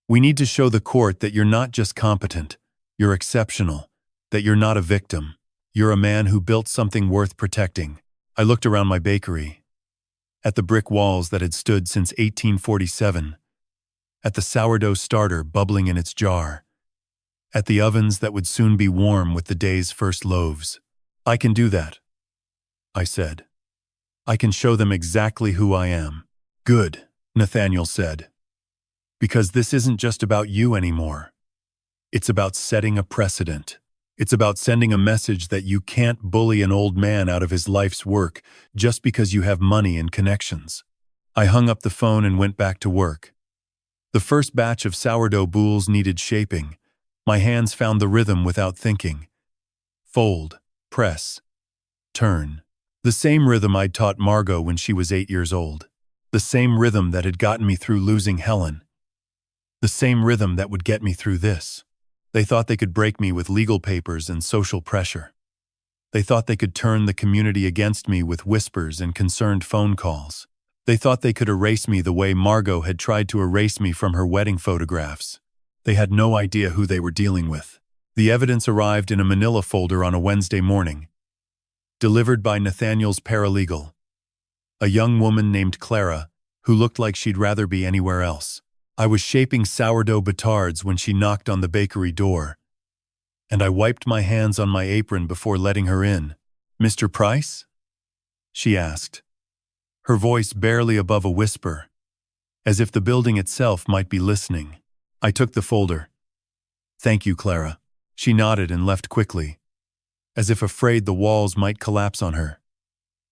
A: We need to show the court that you're not just competent, you're exceptional, that you're not a victim. You're a man who built something worth protecting." I looked around my bakery, at the brick walls that had stood since 1847, at the sourdough starter bubbling in its jar, at the ovens that would soon be warm with the day's first loaves. "I can do that," I said. "I can show them exactly who I am." "Good," Nathaniel said. "Because this isn't just about you anymore. It's about setting a precedent. It's about sending a message that you can't bully an old man out of his life's work just because you have money and connections." I hung up the phone and went back to work. The first batch of sourdough boules needed shaping. My hands found the rhythm without thinking. Fold, press, turn. The same rhythm I'd taught Margot when she was 8 years old. The same rhythm that had gotten me through losing Helen. The same rhythm that would get me through this. They thought they could break me with legal papers and social pressure. They thought they could turn the community against me with whispers and concerned phone calls. They thought they could erase me the way Margot had tried to erase me from her wedding photographs. They had no idea who they were dealing with. The evidence arrived in a manila folder on a Wednesday morning, delivered by Nathaniel's paralegal, a young woman named Clara, who looked like she'd rather be anywhere else. I was shaping sourdough batards when she knocked on the bakery door, and I wiped my hands on my apron before letting her in. "Mr. Price?" she asked, her voice barely above a whisper, as if the building itself might be listening. I took the folder. "Thank you, Clara." She nodded and left quickly, as if afraid the walls might collapse on her.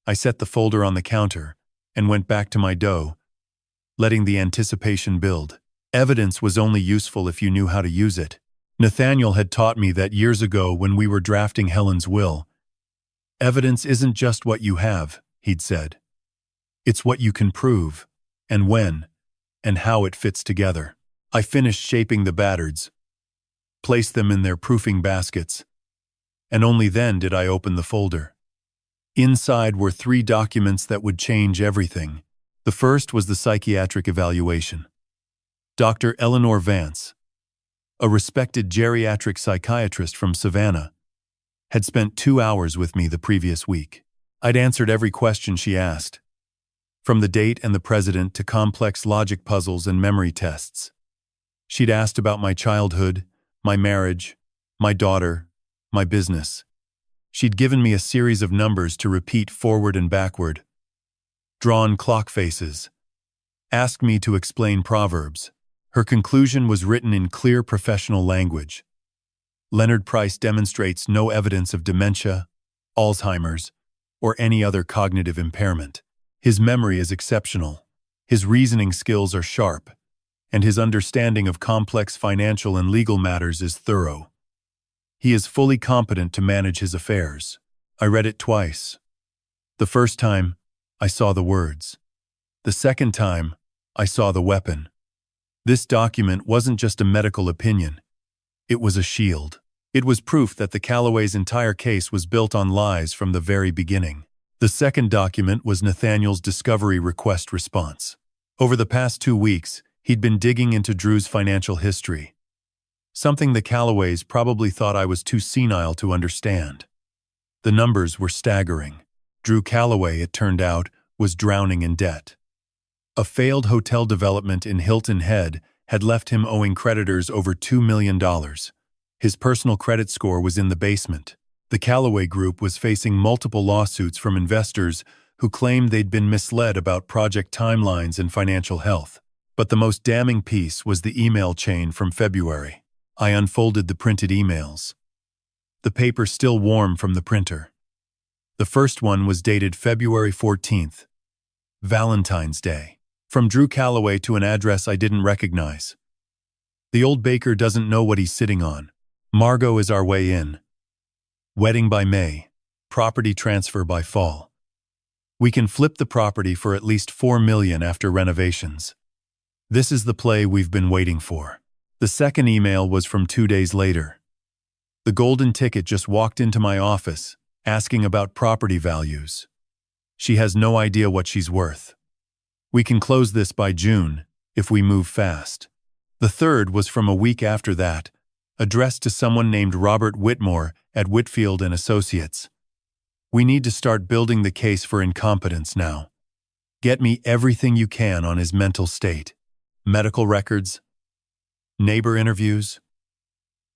A: I set the folder on the counter and went back to my dough, letting the anticipation build. Evidence was only useful if you knew how to use it. Nathaniel had taught me that years ago when we were drafting Helen's will. "Evidence isn't just what you have," he'd said. It's what you can prove, and when, and how it fits together. I finished shaping the battards, placed them in their proofing baskets, and only then did I open the folder. Inside were 3 documents that would change everything. The first was the psychiatric evaluation. Dr. Eleanor Vance, a respected geriatric psychiatrist from Savannah, had spent 2 hours with me the previous week. I'd answered every question she asked, from the date and the president to complex logic puzzles and memory tests. She'd asked about my childhood, my marriage, my daughter, my business. She'd given me a series of numbers to repeat forward and backward, drawn clock faces, asked me to explain proverbs. Her conclusion was written in clear professional language. Leonard Price demonstrates no evidence of dementia, Alzheimer's, or any other cognitive impairment. His memory is exceptional, his reasoning skills are sharp, and his understanding of complex financial and legal matters is thorough. He is fully competent to manage his affairs. I read it twice. The first time, I saw the words. The second time, I saw the weapon. This document wasn't just a medical opinion. It was a shield. It was proof that the Callaways' entire case was built on lies from the very beginning. The second document was Nathaniel's discovery request response. Over the past 2 weeks, he'd been digging into Drew's financial history, something the Callaways probably thought I was too senile to understand. The numbers were staggering. Drew Callaway, it turned out, was drowning in debt. A failed hotel development in Hilton Head had left him owing creditors over $2 million. His personal credit score was in the basement. The Callaway Group was facing multiple lawsuits from investors who claimed they'd been misled about project timelines and financial health. But the most damning piece was the email chain from February. I unfolded the printed emails, the paper still warm from the printer. The first one was dated February 14th, Valentine's Day, from Drew Callaway to an address I didn't recognize. The old baker doesn't know what he's sitting on. Margot is our way in. Wedding by May, property transfer by fall. We can flip the property for at least $4 million after renovations. This is the play we've been waiting for. The second email was from 2 days later. The golden ticket just walked into my office, asking about property values. She has no idea what she's worth. We can close this by June, if we move fast. The third was from a week after that, addressed to someone named Robert Whitmore at Whitfield and Associates. We need to start building the case for incompetence now. Get me everything you can on his mental state. Medical records, neighbor interviews,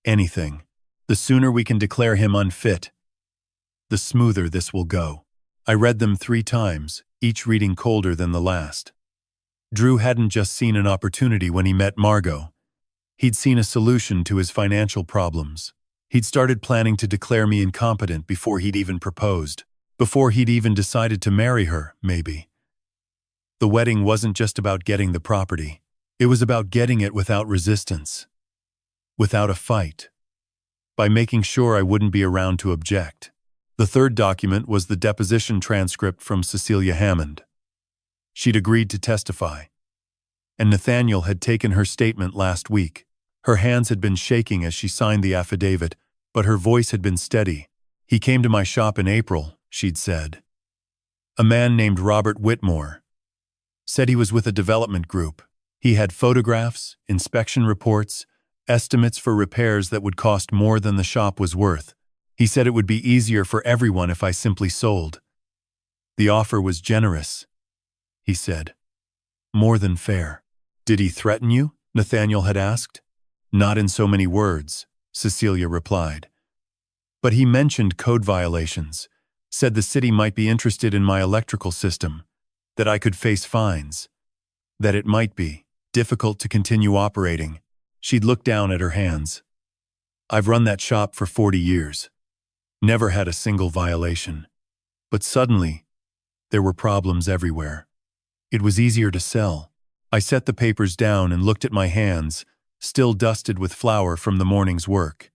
A: anything. The sooner we can declare him unfit, the smoother this will go. I read them 3 times, each reading colder than the last. Drew hadn't just seen an opportunity when he met Margot. He'd seen a solution to his financial problems. He'd started planning to declare me incompetent before he'd even proposed, before he'd even decided to marry her, maybe. The wedding wasn't just about getting the property. It was about getting it without resistance, without a fight, by making sure I wouldn't be around to object. The third document was the deposition transcript from Cecilia Hammond. She'd agreed to testify, and Nathaniel had taken her statement last week. Her hands had been shaking as she signed the affidavit, but her voice had been steady. He came to my shop in April, she'd said. A man named Robert Whitmore. Said he was with a development group. He had photographs, inspection reports, estimates for repairs that would cost more than the shop was worth. He said it would be easier for everyone if I simply sold. The offer was generous, he said. More than fair. Did he threaten you? Nathaniel had asked. Not in so many words, Cecilia replied. But he mentioned code violations, said the city might be interested in my electrical system, that I could face fines, that it might be difficult to continue operating. She'd looked down at her hands. I've run that shop for 40 years. Never had a single violation. But suddenly, there were problems everywhere. It was easier to sell. I set the papers down and looked at my hands, still dusted with flour from the morning's work.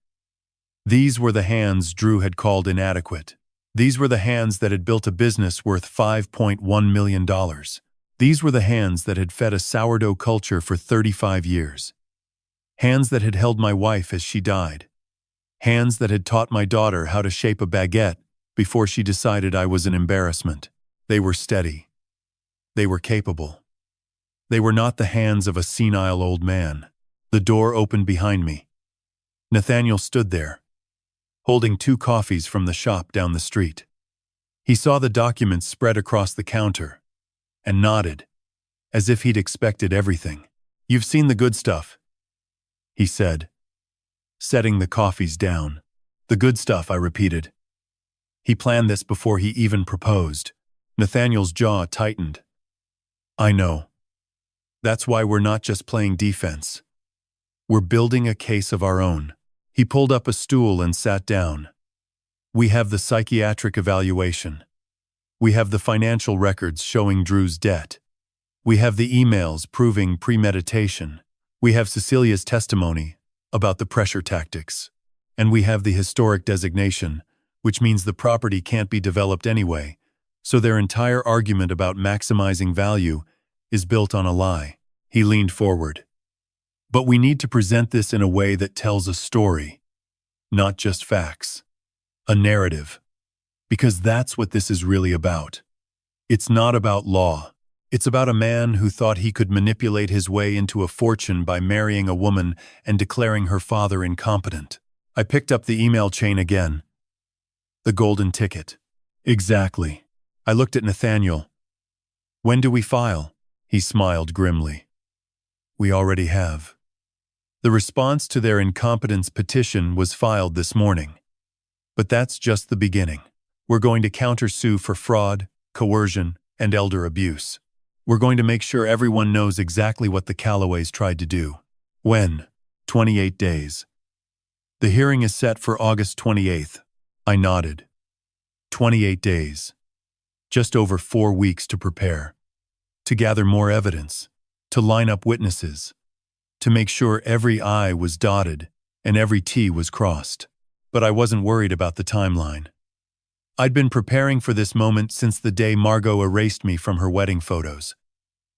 A: These were the hands Drew had called inadequate. These were the hands that had built a business worth $5.1 million. These were the hands that had fed a sourdough culture for 35 years. Hands that had held my wife as she died. Hands that had taught my daughter how to shape a baguette before she decided I was an embarrassment. They were steady. They were capable. They were not the hands of a senile old man. The door opened behind me. Nathaniel stood there, holding 2 coffees from the shop down the street. He saw the documents spread across the counter and nodded, as if he'd expected everything. "You've seen the good stuff," he said, setting the coffees down. "The good stuff," I repeated. He planned this before he even proposed. Nathaniel's jaw tightened. "I know. That's why we're not just playing defense. We're building a case of our own." He pulled up a stool and sat down. "We have the psychiatric evaluation. We have the financial records showing Drew's debt. We have the emails proving premeditation. We have Cecilia's testimony about the pressure tactics. And we have the historic designation, which means the property can't be developed anyway, so their entire argument about maximizing value is built on a lie." He leaned forward. "But we need to present this in a way that tells a story, not just facts. A narrative. Because that's what this is really about. It's not about law. It's about a man who thought he could manipulate his way into a fortune by marrying a woman and declaring her father incompetent." I picked up the email chain again. The golden ticket. Exactly. I looked at Nathaniel. "When do we file?" He smiled grimly. "We already have. The response to their incompetence petition was filed this morning. But that's just the beginning. We're going to countersue for fraud, coercion, and elder abuse. We're going to make sure everyone knows exactly what the Callaways tried to do." "When?" 28 days. "The hearing is set for August 28th. I nodded. 28 days. Just over 4 weeks to prepare. To gather more evidence. To line up witnesses. To make sure every I was dotted and every T was crossed. But I wasn't worried about the timeline. I'd been preparing for this moment since the day Margot erased me from her wedding photos.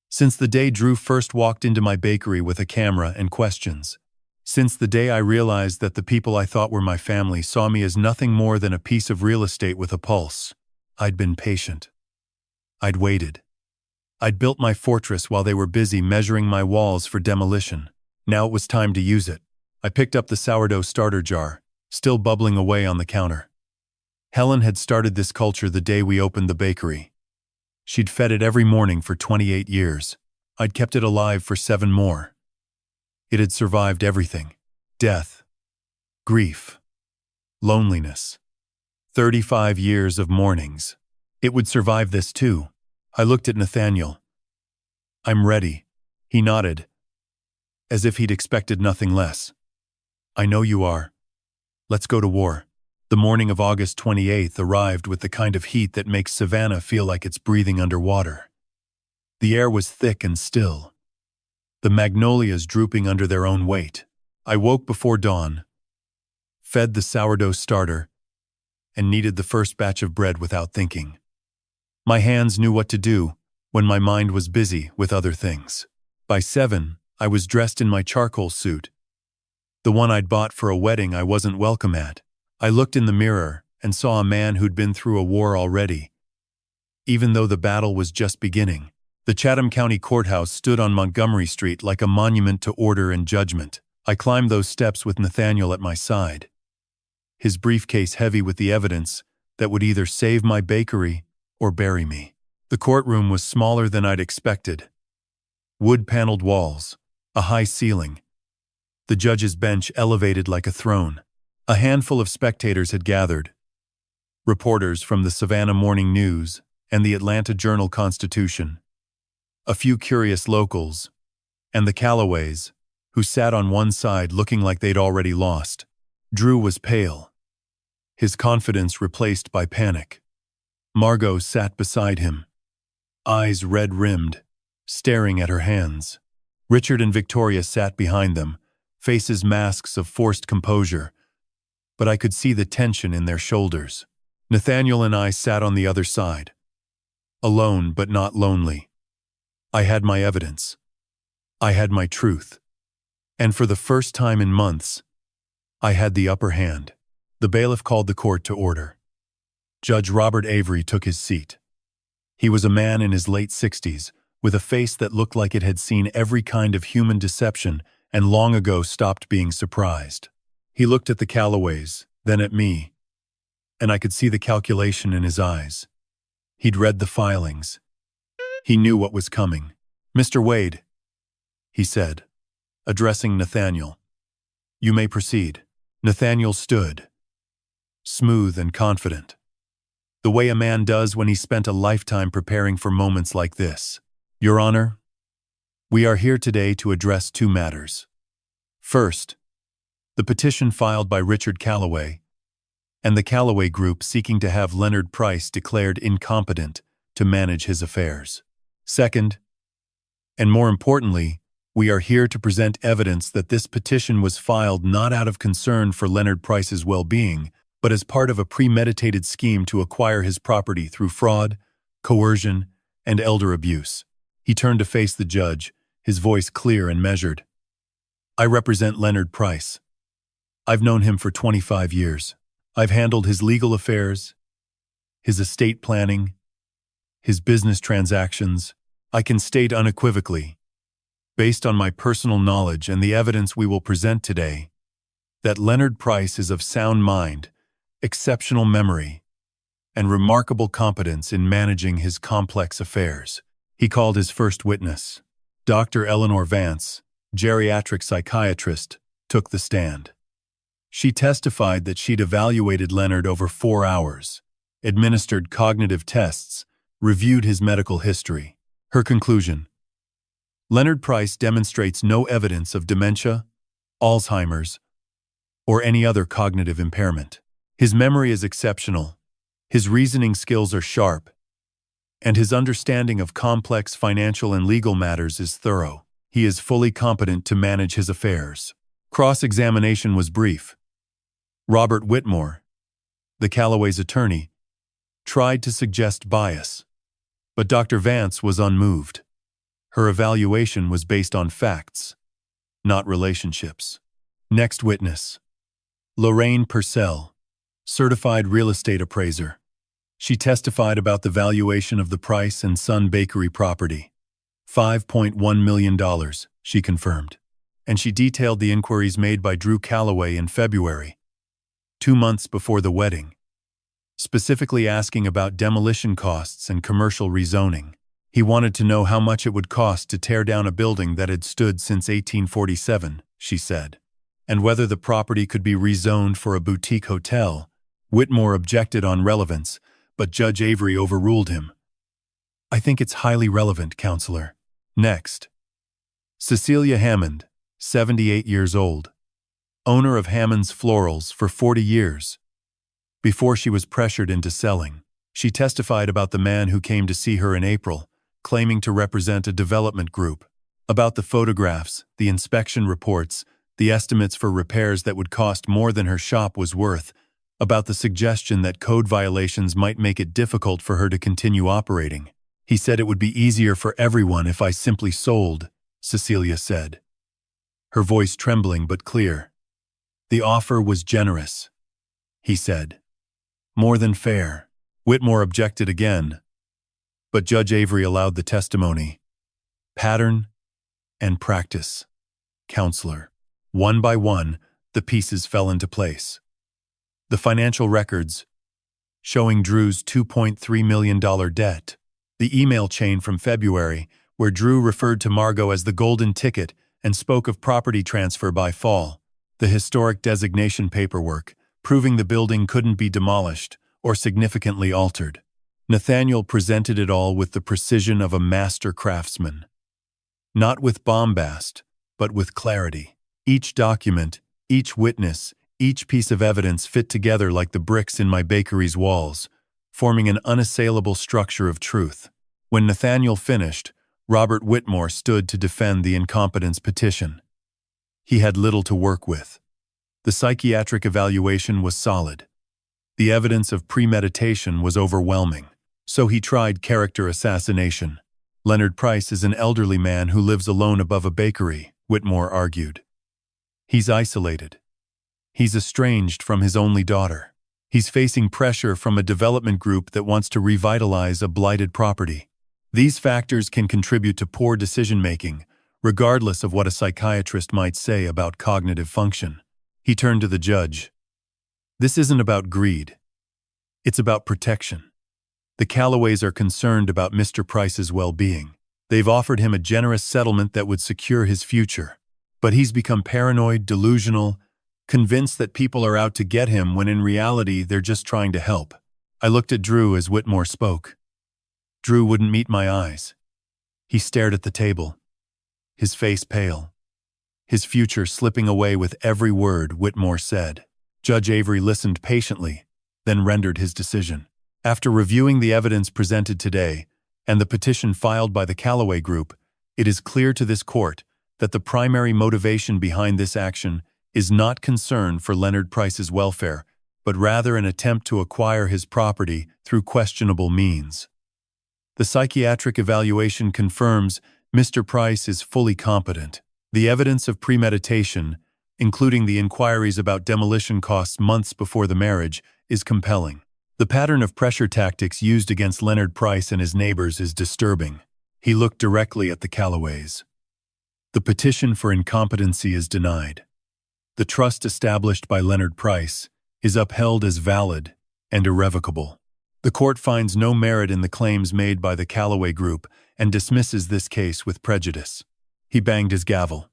A: Since the day Drew first walked into my bakery with a camera and questions. Since the day I realized that the people I thought were my family saw me as nothing more than a piece of real estate with a pulse. I'd been patient. I'd waited. I'd built my fortress while they were busy measuring my walls for demolition. Now it was time to use it. I picked up the sourdough starter jar, still bubbling away on the counter. Helen had started this culture the day we opened the bakery. She'd fed it every morning for 28 years. I'd kept it alive for 7 more. It had survived everything. Death. Grief. Loneliness. 35 years of mornings. It would survive this too. I looked at Nathaniel. "I'm ready." He nodded, as if he'd expected nothing less. "I know you are. Let's go to war." The morning of August 28th arrived with the kind of heat that makes Savannah feel like it's breathing underwater. The air was thick and still, the magnolias drooping under their own weight. I woke before dawn, fed the sourdough starter, and kneaded the first batch of bread without thinking. My hands knew what to do when my mind was busy with other things. By 7, I was dressed in my charcoal suit, the one I'd bought for a wedding I wasn't welcome at. I looked in the mirror and saw a man who'd been through a war already, even though the battle was just beginning. The Chatham County Courthouse stood on Montgomery Street like a monument to order and judgment. I climbed those steps with Nathaniel at my side, his briefcase heavy with the evidence that would either save my bakery or bury me. The courtroom was smaller than I'd expected. Wood-paneled walls, a high ceiling. The judge's bench elevated like a throne. A handful of spectators had gathered. Reporters from the Savannah Morning News and the Atlanta Journal-Constitution. A few curious locals, and the Callaways, who sat on one side looking like they'd already lost. Drew was pale, his confidence replaced by panic. Margot sat beside him, eyes red-rimmed, staring at her hands. Richard and Victoria sat behind them, faces masks of forced composure, but I could see the tension in their shoulders. Nathaniel and I sat on the other side. Alone but not lonely. I had my evidence. I had my truth. And for the first time in months, I had the upper hand. The bailiff called the court to order. Judge Robert Avery took his seat. He was a man in his late 60s, with a face that looked like it had seen every kind of human deception and long ago stopped being surprised. He looked at the Callaways, then at me, and I could see the calculation in his eyes. He'd read the filings. He knew what was coming. "Mr. Wade," he said, addressing Nathaniel. "You may proceed." Nathaniel stood, smooth and confident, the way a man does when he spent a lifetime preparing for moments like this. "Your Honor, we are here today to address two matters. First, the petition filed by Richard Callaway and the Callaway Group seeking to have Leonard Price declared incompetent to manage his affairs. Second, and more importantly, we are here to present evidence that this petition was filed not out of concern for Leonard Price's well-being, but as part of a premeditated scheme to acquire his property through fraud, coercion, and elder abuse." He turned to face the judge, his voice clear and measured. "I represent Leonard Price. I've known him for 25 years. I've handled his legal affairs, his estate planning, his business transactions. I can state unequivocally, based on my personal knowledge and the evidence we will present today, that Leonard Price is of sound mind, exceptional memory, and remarkable competence in managing his complex affairs." He called his first witness. Dr. Eleanor Vance, geriatric psychiatrist, took the stand. She testified that she'd evaluated Leonard over 4 hours, administered cognitive tests, reviewed his medical history. Her conclusion: Leonard Price demonstrates no evidence of dementia, Alzheimer's, or any other cognitive impairment. His memory is exceptional, his reasoning skills are sharp, and his understanding of complex financial and legal matters is thorough. He is fully competent to manage his affairs. Cross-examination was brief. Robert Whitmore, the Callaway's attorney, tried to suggest bias, but Dr. Vance was unmoved. Her evaluation was based on facts, not relationships. Next witness: Lorraine Purcell, certified real estate appraiser. She testified about the valuation of the Price and Son Bakery property. $5.1 million, she confirmed. And she detailed the inquiries made by Drew Callaway in February, 2 months before the wedding, specifically asking about demolition costs and commercial rezoning. He wanted to know how much it would cost to tear down a building that had stood since 1847, she said, and whether the property could be rezoned for a boutique hotel. Whitmore objected on relevance, but Judge Avery overruled him. "I think it's highly relevant, Counselor." Next, Cecilia Hammond, 78 years old, owner of Hammond's Florals for 40 years. Before she was pressured into selling, she testified about the man who came to see her in April, claiming to represent a development group, about the photographs, the inspection reports, the estimates for repairs that would cost more than her shop was worth, about the suggestion that code violations might make it difficult for her to continue operating. "He said it would be easier for everyone if I simply sold," Cecilia said, her voice trembling but clear. "The offer was generous," he said. "More than fair." Whitmore objected again, but Judge Avery allowed the testimony. "Pattern and practice, Counselor." One by one, the pieces fell into place. The financial records, showing Drew's $2.3 million debt. The email chain from February, where Drew referred to Margot as the golden ticket and spoke of property transfer by fall. The historic designation paperwork, proving the building couldn't be demolished or significantly altered. Nathaniel presented it all with the precision of a master craftsman. Not with bombast, but with clarity. Each document, each witness, each piece of evidence fit together like the bricks in my bakery's walls, forming an unassailable structure of truth. When Nathaniel finished, Robert Whitmore stood to defend the incompetence petition. He had little to work with. The psychiatric evaluation was solid. The evidence of premeditation was overwhelming. So he tried character assassination. Leonard Price is an elderly man who lives alone above a bakery, Whitmore argued. He's isolated. He's estranged from his only daughter. He's facing pressure from a development group that wants to revitalize a blighted property. These factors can contribute to poor decision-making, regardless of what a psychiatrist might say about cognitive function. He turned to the judge. This isn't about greed. It's about protection. The Callaways are concerned about Mr. Price's well-being. They've offered him a generous settlement that would secure his future. But he's become paranoid, delusional, convinced that people are out to get him when in reality they're just trying to help. I looked at Drew as Whitmore spoke. Drew wouldn't meet my eyes. He stared at the table, his face pale, his future slipping away with every word Whitmore said. Judge Avery listened patiently, then rendered his decision. After reviewing the evidence presented today and the petition filed by the Callaway Group, it is clear to this court that the primary motivation behind this action is not concern for Leonard Price's welfare, but rather an attempt to acquire his property through questionable means. The psychiatric evaluation confirms Mr. Price is fully competent. The evidence of premeditation, including the inquiries about demolition costs months before the marriage, is compelling. The pattern of pressure tactics used against Leonard Price and his neighbors is disturbing. He looked directly at the Callaways. The petition for incompetency is denied. The trust established by Leonard Price is upheld as valid and irrevocable. The court finds no merit in the claims made by the Callaway Group and dismisses this case with prejudice. He banged his gavel.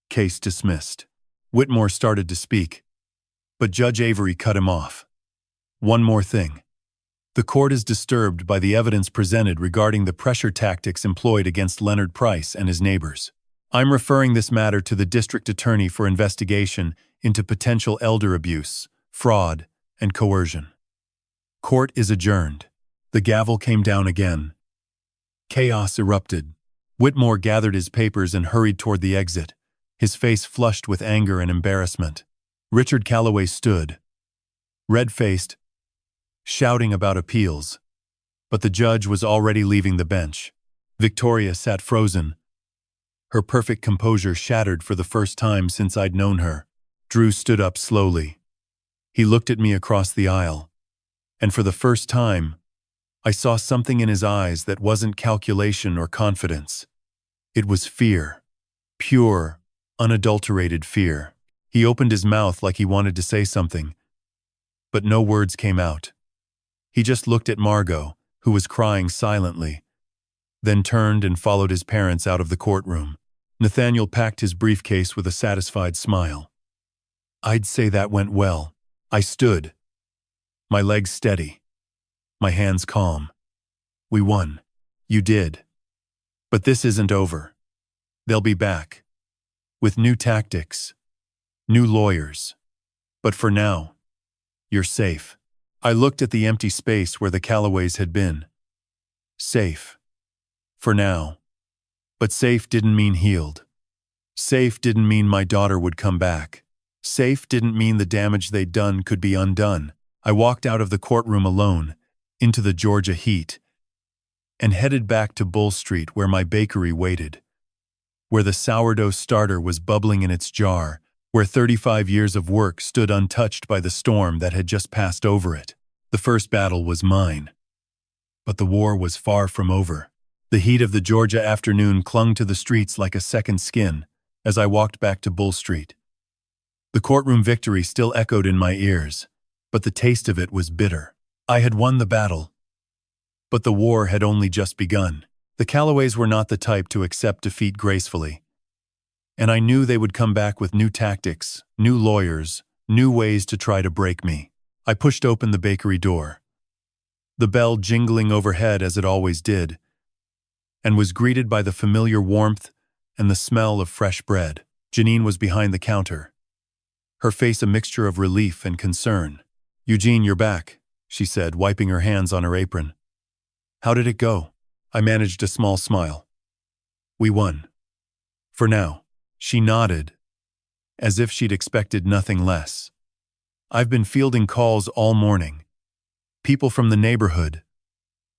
A: Case dismissed. Whitmore started to speak, but Judge Avery cut him off. One more thing. The court is disturbed by the evidence presented regarding the pressure tactics employed against Leonard Price and his neighbors. I'm referring this matter to the district attorney for investigation into potential elder abuse, fraud, and coercion. Court is adjourned. The gavel came down again. Chaos erupted. Whitmore gathered his papers and hurried toward the exit, his face flushed with anger and embarrassment. Richard Callaway stood, red-faced, shouting about appeals. But the judge was already leaving the bench. Victoria sat frozen, her perfect composure shattered for the first time since I'd known her. Drew stood up slowly. He looked at me across the aisle, and for the first time, I saw something in his eyes that wasn't calculation or confidence. It was fear. Pure, unadulterated fear. He opened his mouth like he wanted to say something, but no words came out. He just looked at Margot, who was crying silently, then turned and followed his parents out of the courtroom. Nathaniel packed his briefcase with a satisfied smile. I'd say that went well. I stood, my legs steady, my hands calm. We won. You did. But this isn't over. They'll be back. With new tactics, new lawyers. But for now, you're safe. I looked at the empty space where the Callaways had been. Safe. For now. But safe didn't mean healed. Safe didn't mean my daughter would come back. Safe didn't mean the damage they'd done could be undone. I walked out of the courtroom alone, into the Georgia heat, and headed back to Bull Street where my bakery waited, where the sourdough starter was bubbling in its jar, where 35 years of work stood untouched by the storm that had just passed over it. The first battle was mine. But the war was far from over. The heat of the Georgia afternoon clung to the streets like a second skin as I walked back to Bull Street. The courtroom victory still echoed in my ears, but the taste of it was bitter. I had won the battle, but the war had only just begun. The Callaways were not the type to accept defeat gracefully, and I knew they would come back with new tactics, new lawyers, new ways to try to break me. I pushed open the bakery door, the bell jingling overhead as it always did, and was greeted by the familiar warmth and the smell of fresh bread. Janine was behind the counter, her face a mixture of relief and concern. "Eugene, you're back," she said, wiping her hands on her apron. "How did it go?" I managed a small smile. "We won. For now." She nodded, as if she'd expected nothing less. I've been fielding calls all morning. People from the neighborhood,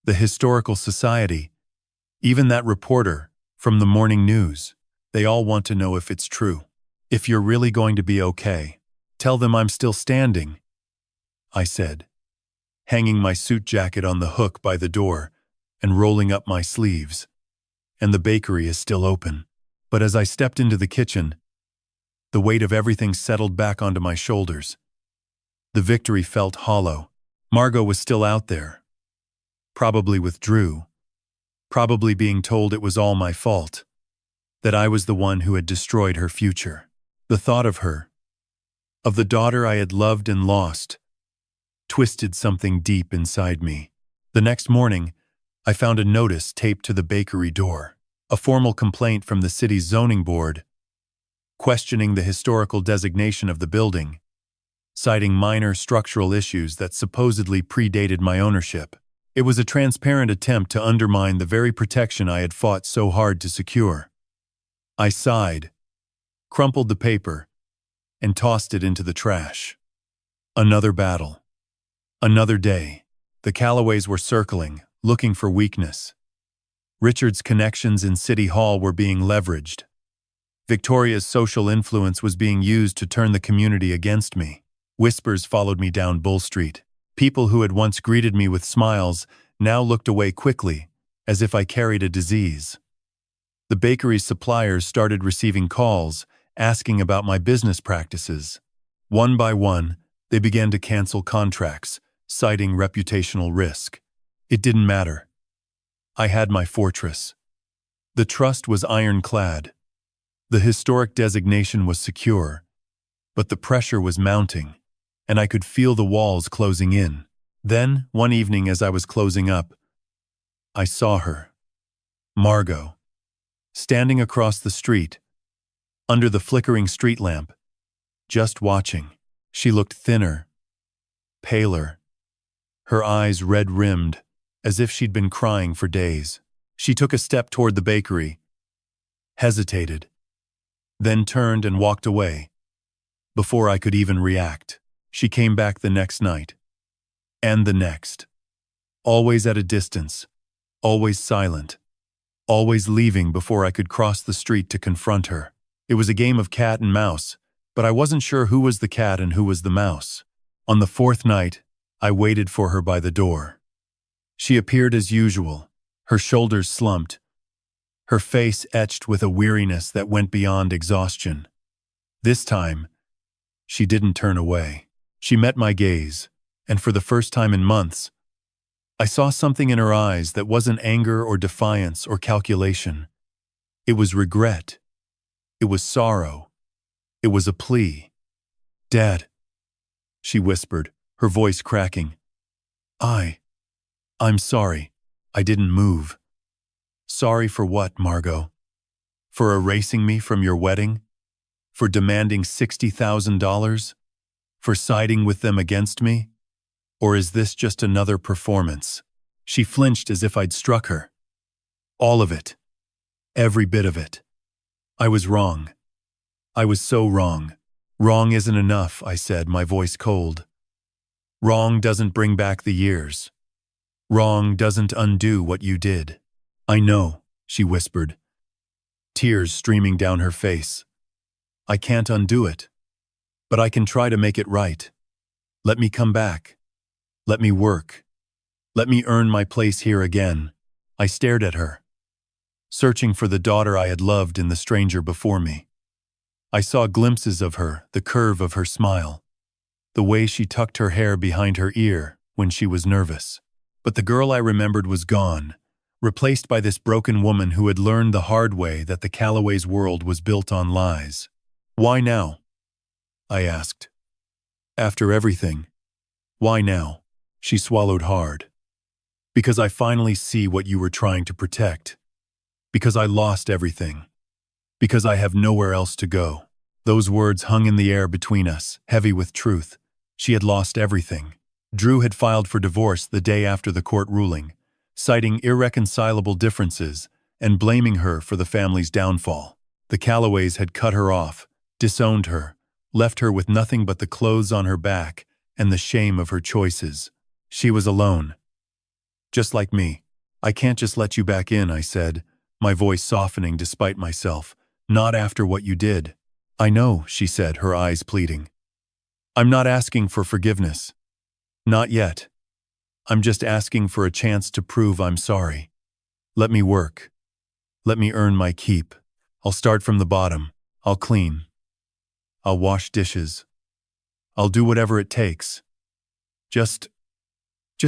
A: the historical society, even that reporter from the morning news. They all want to know if it's true. If you're really going to be okay, tell them I'm still standing, I said, hanging my suit jacket on the hook by the door and rolling up my sleeves. And the bakery is still open. But as I stepped into the kitchen, the weight of everything settled back onto my shoulders. The victory felt hollow. Margot was still out there, probably with Drew, probably being told it was all my fault, that I was the one who had destroyed her future. The thought of her, of the daughter I had loved and lost, twisted something deep inside me. The next morning, I found a notice taped to the bakery door, a formal complaint from the city's zoning board, questioning the historical designation of the building, citing minor structural issues that supposedly predated my ownership. It was a transparent attempt to undermine the very protection I had fought so hard to secure. I sighed, crumpled the paper, and tossed it into the trash. Another battle. Another day. The Callaways were circling, looking for weakness. Richard's connections in City Hall were being leveraged. Victoria's social influence was being used to turn the community against me. Whispers followed me down Bull Street. People who had once greeted me with smiles now looked away quickly, as if I carried a disease. The bakery's suppliers started receiving calls, asking about my business practices. One by one, they began to cancel contracts, citing reputational risk. It didn't matter. I had my fortress. The trust was ironclad. The historic designation was secure, but the pressure was mounting, and I could feel the walls closing in. Then, one evening as I was closing up, I saw her, Margot, standing across the street, under the flickering street lamp, just watching. She looked thinner, paler, her eyes red-rimmed, as if she'd been crying for days. She took a step toward the bakery, hesitated, then turned and walked away. Before I could even react, she came back the next night, and the next. Always at a distance, always silent, always leaving before I could cross the street to confront her. It was a game of cat and mouse, but I wasn't sure who was the cat and who was the mouse. On the fourth night, I waited for her by the door. She appeared as usual, her shoulders slumped, her face etched with a weariness that went beyond exhaustion. This time, she didn't turn away. She met my gaze, and for the first time in months, I saw something in her eyes that wasn't anger or defiance or calculation. It was regret. It was sorrow. It was a plea. "Dad," she whispered, her voice cracking. I'm sorry. I didn't move." "Sorry for what, Margot? For erasing me from your wedding? For demanding $60,000? For siding with them against me? Or is this just another performance?" She flinched as if I'd struck her. "All of it. Every bit of it. I was wrong. I was so wrong." "Wrong isn't enough," I said, my voice cold. "Wrong doesn't bring back the years. Wrong doesn't undo what you did." "I know," she whispered, tears streaming down her face. "I can't undo it. But I can try to make it right. Let me come back. Let me work. Let me earn my place here again." I stared at her, searching for the daughter I had loved in the stranger before me. I saw glimpses of her, the curve of her smile, the way she tucked her hair behind her ear when she was nervous. But the girl I remembered was gone, replaced by this broken woman who had learned the hard way that the Callaways' world was built on lies. "Why now?" I asked. "After everything, why now?" She swallowed hard. "Because I finally see what you were trying to protect. Because I lost everything. Because I have nowhere else to go." Those words hung in the air between us, heavy with truth. She had lost everything. Drew had filed for divorce the day after the court ruling, citing irreconcilable differences and blaming her for the family's downfall. The Callaways had cut her off, disowned her, left her with nothing but the clothes on her back and the shame of her choices. She was alone. Just like me. I can't just let you back in, I said, my voice softening despite myself. Not after what you did. I know, she said, her eyes pleading. I'm not asking for forgiveness. Not yet. I'm just asking for a chance to prove I'm sorry. Let me work. Let me earn my keep. I'll start from the bottom. I'll clean. I'll wash dishes. I'll do whatever it takes. Just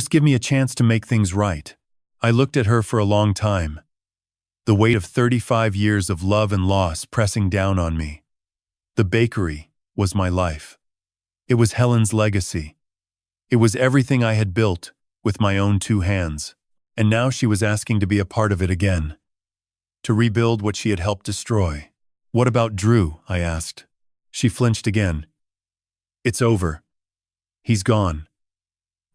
A: give me a chance to make things right. I looked at her for a long time. The weight of 35 years of love and loss pressing down on me. The bakery was my life. It was Helen's legacy. It was everything I had built with my own 2 hands. And now she was asking to be a part of it again. To rebuild what she had helped destroy. What about Drew? I asked. She flinched again. It's over. He's gone.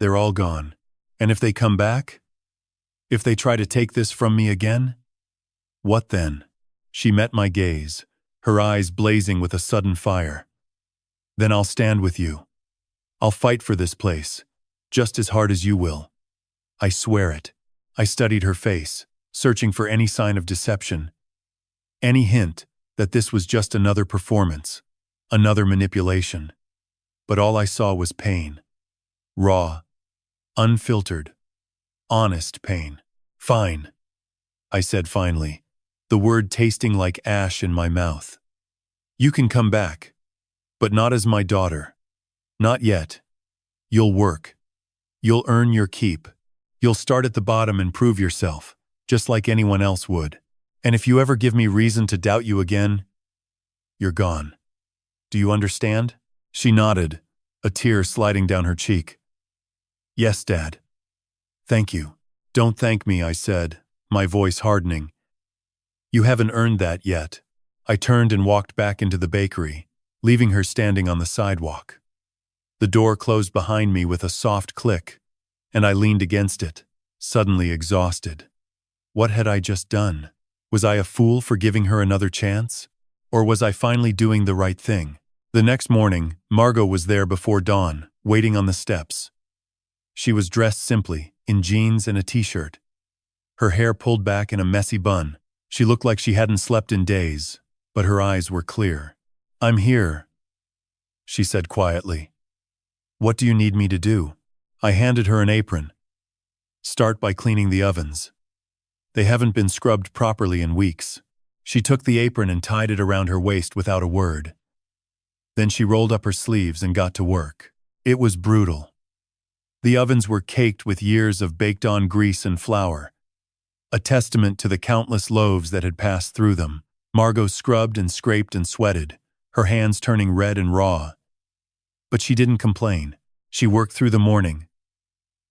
A: They're all gone. And if they come back? If they try to take this from me again? What then? She met my gaze, her eyes blazing with a sudden fire. Then I'll stand with you. I'll fight for this place, just as hard as you will. I swear it. I studied her face, searching for any sign of deception. Any hint that this was just another performance, another manipulation. But all I saw was pain. Raw, unfiltered, honest pain. Fine, I said finally, the word tasting like ash in my mouth. You can come back, but not as my daughter. Not yet. You'll work. You'll earn your keep. You'll start at the bottom and prove yourself, just like anyone else would. And if you ever give me reason to doubt you again, you're gone. Do you understand? She nodded, a tear sliding down her cheek. Yes, Dad. Thank you. Don't thank me, I said, my voice hardening. You haven't earned that yet. I turned and walked back into the bakery, leaving her standing on the sidewalk. The door closed behind me with a soft click, and I leaned against it, suddenly exhausted. What had I just done? Was I a fool for giving her another chance? Or was I finally doing the right thing? The next morning, Margot was there before dawn, waiting on the steps. She was dressed simply, in jeans and a t-shirt. Her hair pulled back in a messy bun. She looked like she hadn't slept in days, but her eyes were clear. I'm here, she said quietly. What do you need me to do? I handed her an apron. Start by cleaning the ovens. They haven't been scrubbed properly in weeks. She took the apron and tied it around her waist without a word. Then she rolled up her sleeves and got to work. It was brutal. The ovens were caked with years of baked-on grease and flour, a testament to the countless loaves that had passed through them. Margot scrubbed and scraped and sweated, her hands turning red and raw. But she didn't complain. She worked through the morning,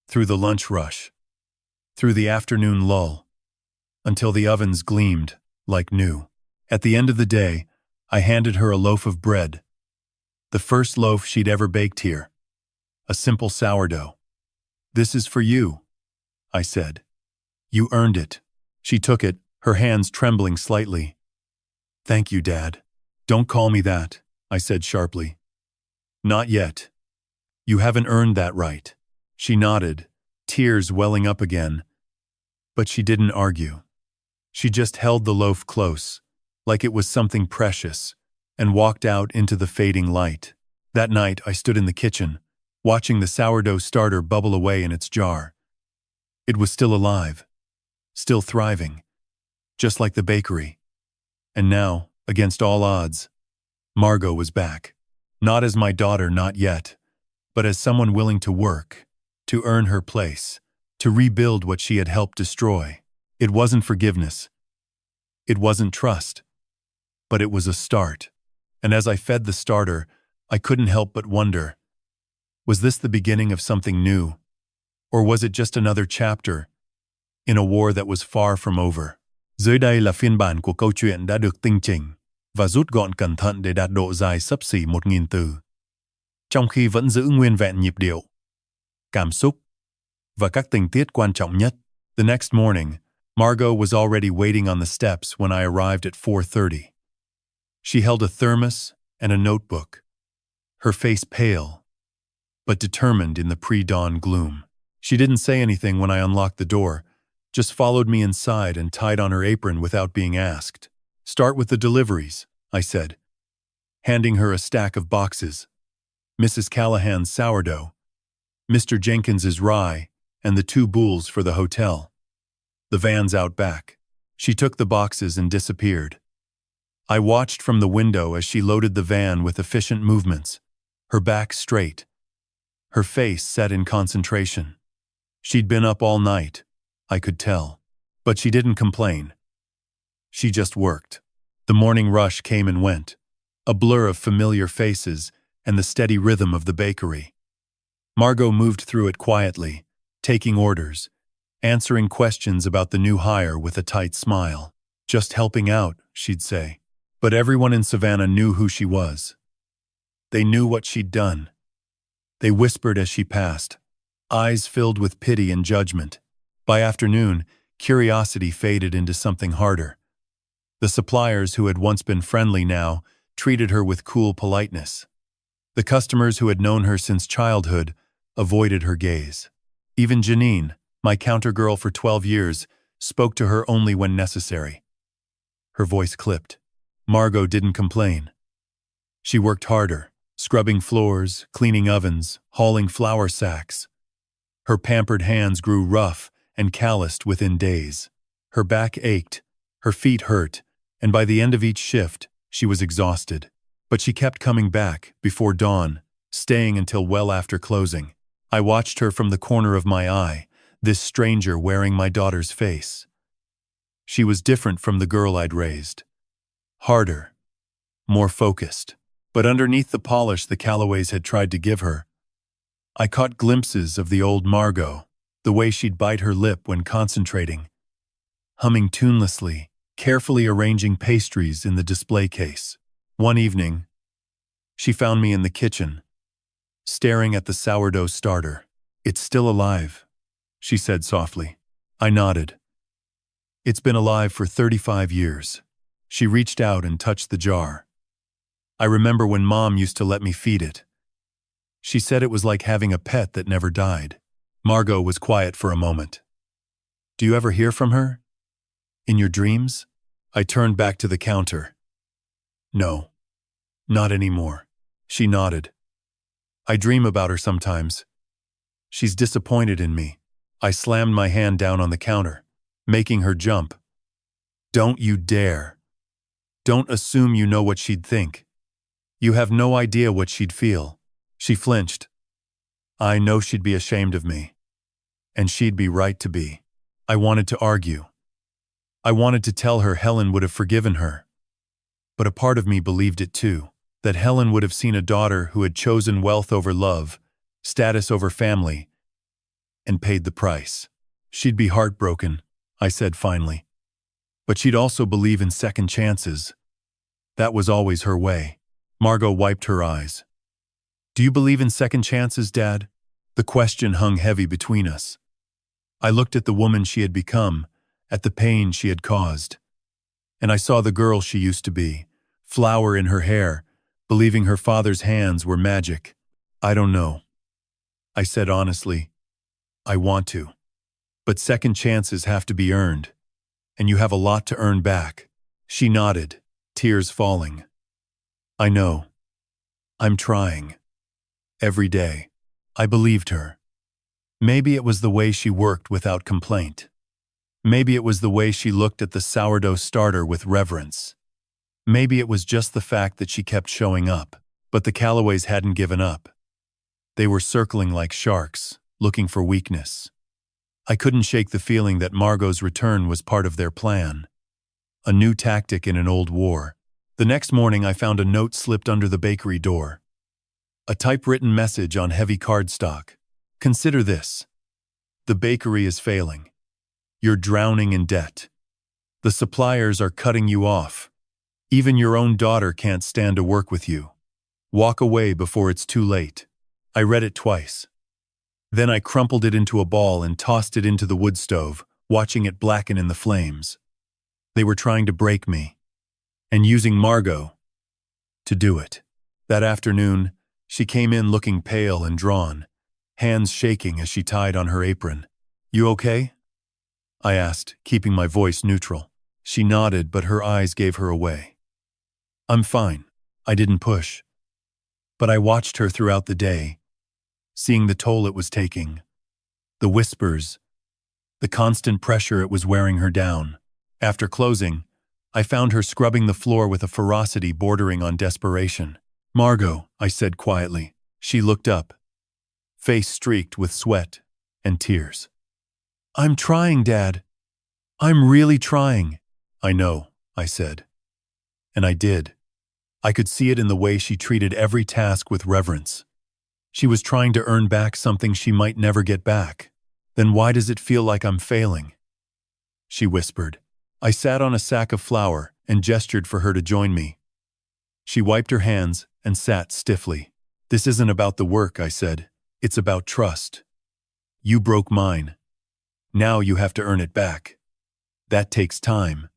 A: through the lunch rush, through the afternoon lull, until the ovens gleamed like new. At the end of the day, I handed her a loaf of bread, the first loaf she'd ever baked here, a simple sourdough. This is for you, I said. You earned it. She took it, her hands trembling slightly. Thank you, Dad. Don't call me that, I said sharply. Not yet. You haven't earned that right. She nodded, tears welling up again. But she didn't argue. She just held the loaf close, like it was something precious, and walked out into the fading light. That night, I stood in the kitchen, watching the sourdough starter bubble away in its jar. It was still alive, still thriving, just like the bakery. And now, against all odds, Margot was back. Not as my daughter, not yet, but as someone willing to work, to earn her place, to rebuild what she had helped destroy. It wasn't forgiveness. It wasn't trust. But it was a start. And as I fed the starter, I couldn't help but wonder, was this the beginning of something new? Or was it just another chapter in a war that was far from over? Dưới đây là phiên bản của câu chuyện đã được tinh chỉnh và rút gọn cẩn thận để đạt độ dài xấp xỉ 1.000 từ. Trong khi vẫn giữ nguyên vẹn nhịp điệu, cảm xúc và các tình tiết quan trọng nhất. The next morning, Margot was already waiting on the steps when I arrived at 4:30. She held a thermos and a notebook, her face pale, but determined in the pre-dawn gloom. She didn't say anything when I unlocked the door, just followed me inside and tied on her apron without being asked. "Start with the deliveries," I said, handing her a stack of boxes. Mrs. Callahan's sourdough, Mr. Jenkins's rye, and the 2 boules for the hotel. The van's out back. She took the boxes and disappeared. I watched from the window as she loaded the van with efficient movements, her back straight, her face set in concentration. She'd been up all night, I could tell, but she didn't complain. She just worked. The morning rush came and went, a blur of familiar faces and the steady rhythm of the bakery. Margot moved through it quietly, taking orders, answering questions about the new hire with a tight smile. "Just helping out," she'd say. But everyone in Savannah knew who she was. They knew what she'd done. They whispered as she passed, eyes filled with pity and judgment. By afternoon, curiosity faded into something harder. The suppliers who had once been friendly now treated her with cool politeness. The customers who had known her since childhood avoided her gaze. Even Janine, my counter-girl for 12 years, spoke to her only when necessary. Her voice clipped. Margot didn't complain. She worked harder, scrubbing floors, cleaning ovens, hauling flour sacks. Her pampered hands grew rough and calloused within days. Her back ached, her feet hurt, and by the end of each shift, she was exhausted. But she kept coming back before dawn, staying until well after closing. I watched her from the corner of my eye, this stranger wearing my daughter's face. She was different from the girl I'd raised. Harder, more focused. But underneath the polish the Callaways had tried to give her, I caught glimpses of the old Margot, the way she'd bite her lip when concentrating, humming tunelessly, carefully arranging pastries in the display case. One evening, she found me in the kitchen, staring at the sourdough starter. "It's still alive," she said softly. I nodded. "It's been alive for 35 years. She reached out and touched the jar. "I remember when Mom used to let me feed it. She said it was like having a pet that never died." Margot was quiet for a moment. "Do you ever hear from her? In your dreams?" I turned back to the counter. "No, not anymore." She nodded. "I dream about her sometimes. She's disappointed in me." I slammed my hand down on the counter, making her jump. "Don't you dare. Don't assume you know what she'd think. You have no idea what she'd feel." She flinched. "I know she'd be ashamed of me. And she'd be right to be." I wanted to argue. I wanted to tell her Helen would have forgiven her. But a part of me believed it too, that Helen would have seen a daughter who had chosen wealth over love, status over family, and paid the price. "She'd be heartbroken," I said finally. "But she'd also believe in second chances. That was always her way." Margot wiped her eyes. "Do you believe in second chances, Dad?" The question hung heavy between us. I looked at the woman she had become, at the pain she had caused. And I saw the girl she used to be, flower in her hair, believing her father's hands were magic. "I don't know," I said honestly. "I want to. But second chances have to be earned. And you have a lot to earn back." She nodded, tears falling. "I know. I'm trying. Every day." I believed her. Maybe it was the way she worked without complaint. Maybe it was the way she looked at the sourdough starter with reverence. Maybe it was just the fact that she kept showing up. But the Callaways hadn't given up. They were circling like sharks, looking for weakness. I couldn't shake the feeling that Margot's return was part of their plan. A new tactic in an old war. The next morning I found a note slipped under the bakery door. A typewritten message on heavy cardstock. "Consider this. The bakery is failing. You're drowning in debt. The suppliers are cutting you off. Even your own daughter can't stand to work with you. Walk away before it's too late." I read it twice. Then I crumpled it into a ball and tossed it into the wood stove, watching it blacken in the flames. They were trying to break me, and using Margot to do it. That afternoon, She came in looking pale and drawn, hands shaking as she tied on her apron. "You okay?" I asked, keeping my voice neutral. She nodded, but her eyes gave her away. "I'm fine." I didn't push. But I watched her throughout the day, seeing the toll it was taking. The whispers, the constant pressure it was wearing her down. After closing, I found her scrubbing the floor with a ferocity bordering on desperation. "Margot," I said quietly. She looked up, face streaked with sweat and tears. "I'm trying, Dad. I'm really trying." "I know," I said. And I did. I could see it in the way she treated every task with reverence. She was trying to earn back something she might never get back. "Then why does it feel like I'm failing?" she whispered. I sat on a sack of flour and gestured for her to join me. She wiped her hands and sat stiffly. "This isn't about the work," I said. "It's about trust. You broke mine. Now you have to earn it back. That takes time.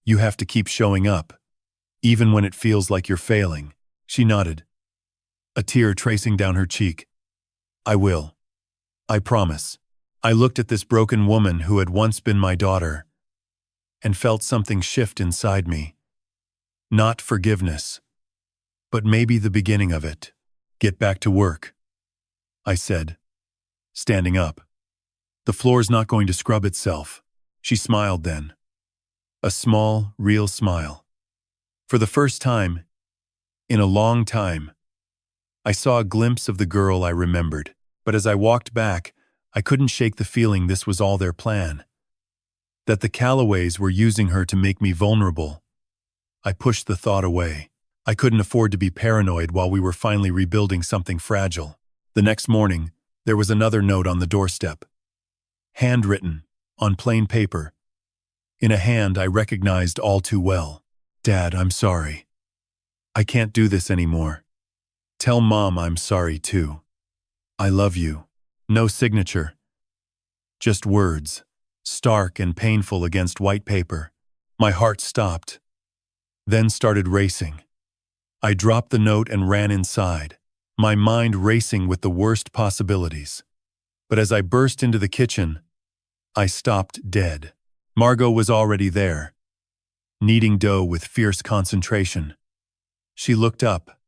A: You have to keep showing up, even when it feels like you're failing." She nodded, a tear tracing down her cheek. "I will. I promise." I looked at this broken woman who had once been my daughter and felt something shift inside me. Not forgiveness, but maybe the beginning of it. "Get back to work," I said, standing up. "The floor's not going to scrub itself." She smiled then. A small, real smile. For the first time, in a long time, I saw a glimpse of the girl I remembered. But as I walked back, I couldn't shake the feeling this was all their plan. That the Callaways were using her to make me vulnerable. I pushed the thought away. I couldn't afford to be paranoid while we were finally rebuilding something fragile. The next morning, there was another note on the doorstep. Handwritten, on plain paper. In a hand I recognized all too well. "Dad, I'm sorry. I can't do this anymore. Tell Mom I'm sorry too. I love you." No signature. Just words, stark and painful against white paper. My heart stopped, then started racing. I dropped the note and ran inside, my mind racing with the worst possibilities. But as I burst into the kitchen, I stopped dead. Margot was already there, kneading dough with fierce concentration. She looked up,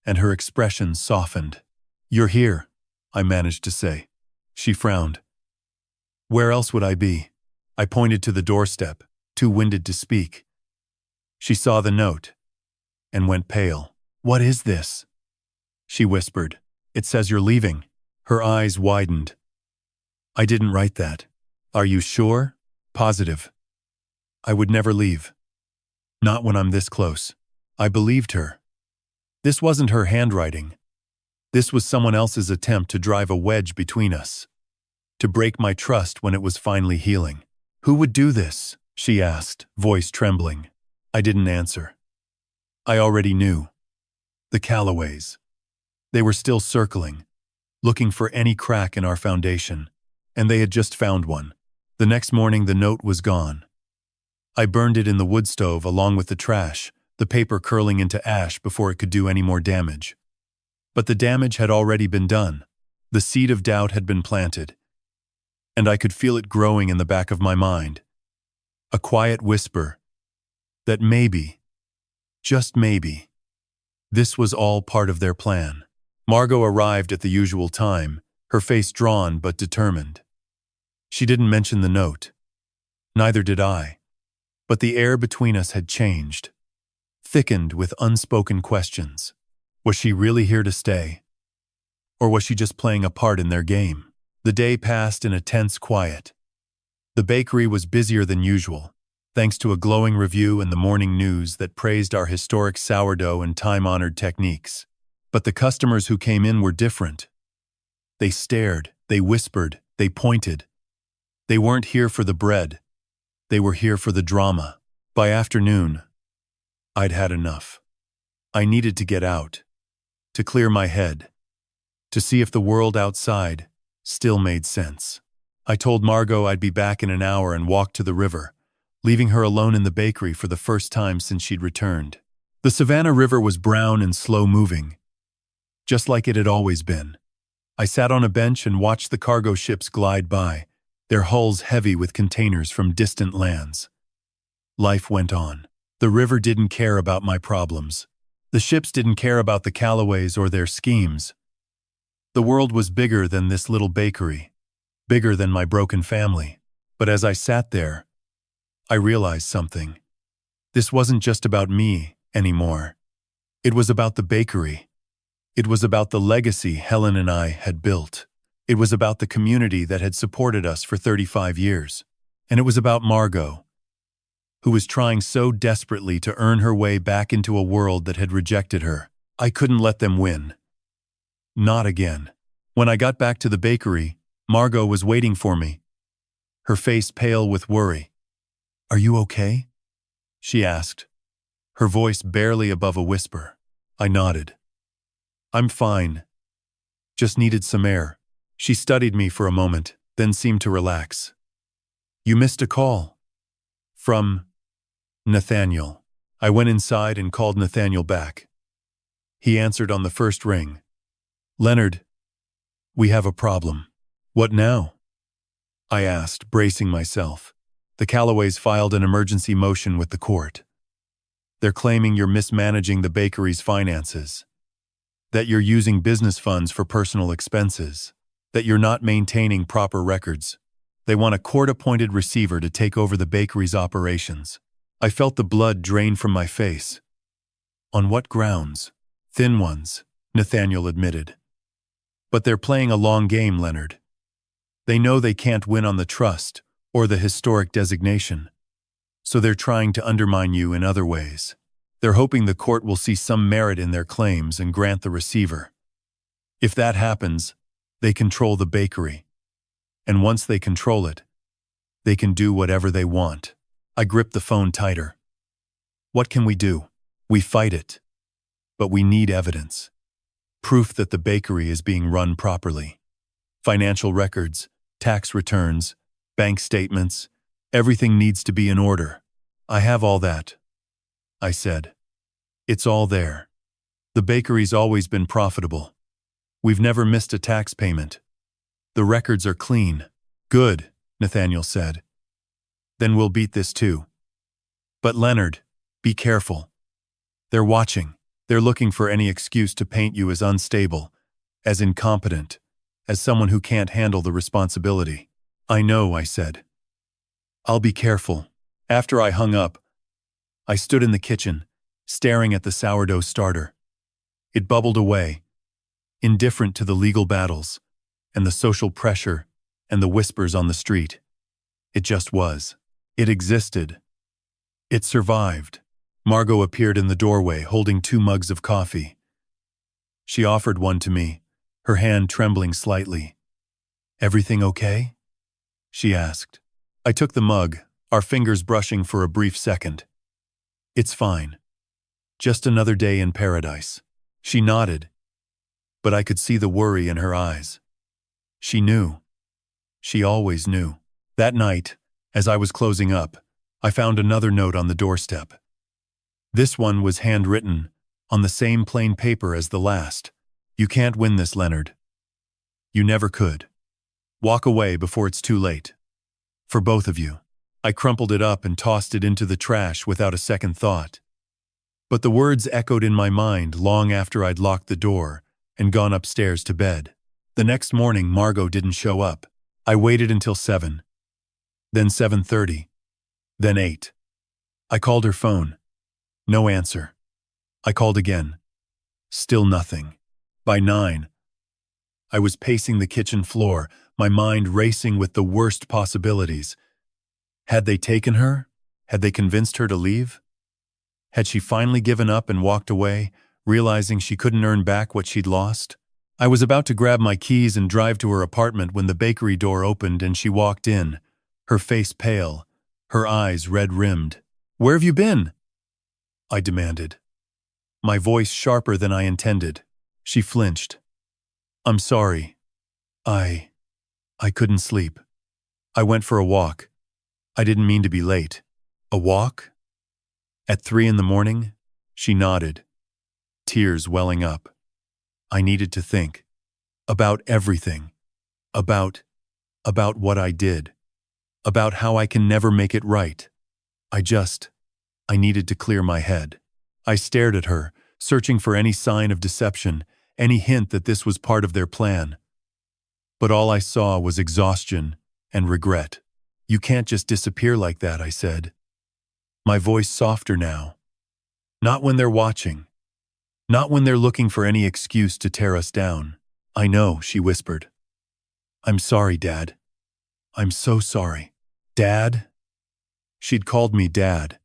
A: and her expression softened. "You're here," I managed to say. She frowned. "Where else would I be?" I pointed to the doorstep, too winded to speak. She saw the note and went pale. "What is this?" she whispered. "It says you're leaving." Her eyes widened. "I didn't write that." "Are you sure?" "Positive. I would never leave. Not when I'm this close." I believed her. This wasn't her handwriting. This was someone else's attempt to drive a wedge between us, to break my trust when it was finally healing. "Who would do this?" she asked, voice trembling. I didn't answer. I already knew. The Callaways. They were still circling, looking for any crack in our foundation, and they had just found one. The next morning the note was gone. I burned it in the wood stove along with the trash, the paper curling into ash before it could do any more damage. But the damage had already been done. The seed of doubt had been planted, and I could feel it growing in the back of my mind. A quiet whisper that maybe, just maybe, this was all part of their plan. Margot arrived at the usual time, her face drawn but determined. She didn't mention the note. Neither did I. But the air between us had changed, thickened with unspoken questions. Was she really here to stay? Or was she just playing a part in their game? The day passed in a tense quiet. The bakery was busier than usual, thanks to a glowing review in the morning news that praised our historic sourdough and time-honored techniques. But the customers who came in were different. They stared, they whispered, they pointed. They weren't here for the bread. They were here for the drama. By afternoon, I'd had enough. I needed to get out, to clear my head, to see if the world outside still made sense. I told Margot I'd be back in an hour and walked to the river, leaving her alone in the bakery for the first time since she'd returned. The Savannah River was brown and slow-moving, just like it had always been. I sat on a bench and watched the cargo ships glide by, their hulls heavy with containers from distant lands. Life went on. The river didn't care about my problems. The ships didn't care about the Callaways or their schemes. The world was bigger than this little bakery, bigger than my broken family. But as I sat there, I realized something. This wasn't just about me anymore. It was about the bakery. It was about the legacy Helen and I had built. It was about the community that had supported us for 35 years. And it was about Margot, who was trying so desperately to earn her way back into a world that had rejected her. I couldn't let them win. Not again. When I got back to the bakery, Margot was waiting for me, her face pale with worry. "Are you okay?" she asked, her voice barely above a whisper. I nodded. "I'm fine. Just needed some air." She studied me for a moment, then seemed to relax. "You missed a call." "From Nathaniel." I went inside and called Nathaniel back. He answered on the first ring. "Leonard, we have a problem." "What now?" I asked, bracing myself. "The Callaways filed an emergency motion with the court. They're claiming you're mismanaging the bakery's finances, that you're using business funds for personal expenses, that you're not maintaining proper records. They want a court-appointed receiver to take over the bakery's operations." I felt the blood drain from my face. "On what grounds?" "Thin ones," Nathaniel admitted. "But they're playing a long game, Leonard. They know they can't win on the trust or the historic designation, so they're trying to undermine you in other ways. They're hoping the court will see some merit in their claims and grant the receiver. If that happens, they control the bakery. And once they control it, they can do whatever they want." I gripped the phone tighter. "What can we do?" "We fight it. But we need evidence. Proof that the bakery is being run properly. Financial records, tax returns, bank statements, everything needs to be in order." "I have all that," I said. "It's all there. The bakery's always been profitable. We've never missed a tax payment. The records are clean." "Good," Nathaniel said. "Then we'll beat this too. But Leonard, be careful. They're watching. They're looking for any excuse to paint you as unstable, as incompetent, as someone who can't handle the responsibility." "I know," I said. "I'll be careful." After I hung up, I stood in the kitchen, staring at the sourdough starter. It bubbled away, indifferent to the legal battles, and the social pressure, and the whispers on the street. It just was. It existed. It survived. Margot appeared in the doorway, holding 2 mugs of coffee. She offered one to me, her hand trembling slightly. "Everything okay?" she asked. I took the mug, our fingers brushing for a brief second. "It's fine. Just another day in paradise." She nodded, but I could see the worry in her eyes. She knew. She always knew. That night, as I was closing up, I found another note on the doorstep. This one was handwritten, on the same plain paper as the last. "You can't win this, Leonard. You never could. Walk away before it's too late. For both of you." I crumpled it up and tossed it into the trash without a second thought. But the words echoed in my mind long after I'd locked the door and gone upstairs to bed. The next morning, Margot didn't show up. I waited until 7. Then 7:30. Then 8. I called her phone. No answer. I called again. Still nothing. By 9, I was pacing the kitchen floor, my mind racing with the worst possibilities. Had they taken her? Had they convinced her to leave? Had she finally given up and walked away, realizing she couldn't earn back what she'd lost? I was about to grab my keys and drive to her apartment when the bakery door opened and she walked in, her face pale, her eyes red-rimmed. "Where have you been?" I demanded, my voice sharper than I intended. She flinched. "I'm sorry. I couldn't sleep. I went for a walk. I didn't mean to be late." "A walk? At 3 in the morning?" She nodded, tears welling up. I needed to think. About everything. About what I did. About how I can never make it right. I needed to clear my head. I stared at her, searching for any sign of deception, any hint that this was part of their plan. But all I saw was exhaustion and regret. You can't just disappear like that, I said. My voice softer now. Not when they're watching. Not when they're looking for any excuse to tear us down. I know, she whispered. I'm sorry, Dad. I'm so sorry. Dad? She'd called me Dad.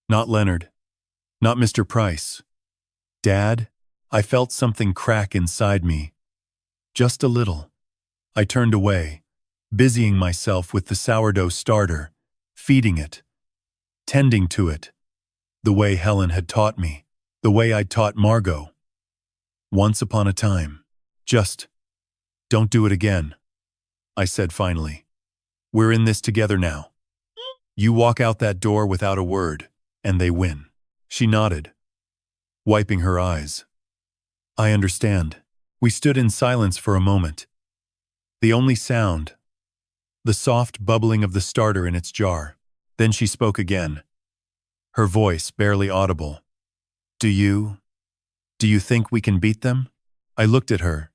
A: Not Leonard. Not Mr. Price. Dad? I felt something crack inside me. Just a little. I turned away, busying myself with the sourdough starter, feeding it, tending to it, the way Helen had taught me, the way I'd taught Margot. Once upon a time. Just don't do it again, I said finally. We're in this together now. You walk out that door without a word, and they win. She nodded, wiping her eyes. I understand. We stood in silence for a moment. The only sound, the soft bubbling of the starter in its jar. Then she spoke again, her voice barely audible. Do you think we can beat them? I looked at her,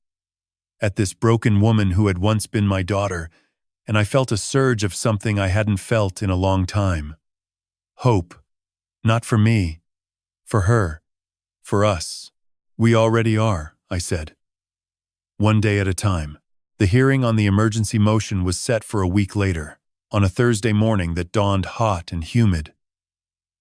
A: at this broken woman who had once been my daughter, and I felt a surge of something I hadn't felt in a long time. Hope. Not for me. For her. For us. We already are, I said. One day at a time. The hearing on the emergency motion was set for a week later, on a Thursday morning that dawned hot and humid.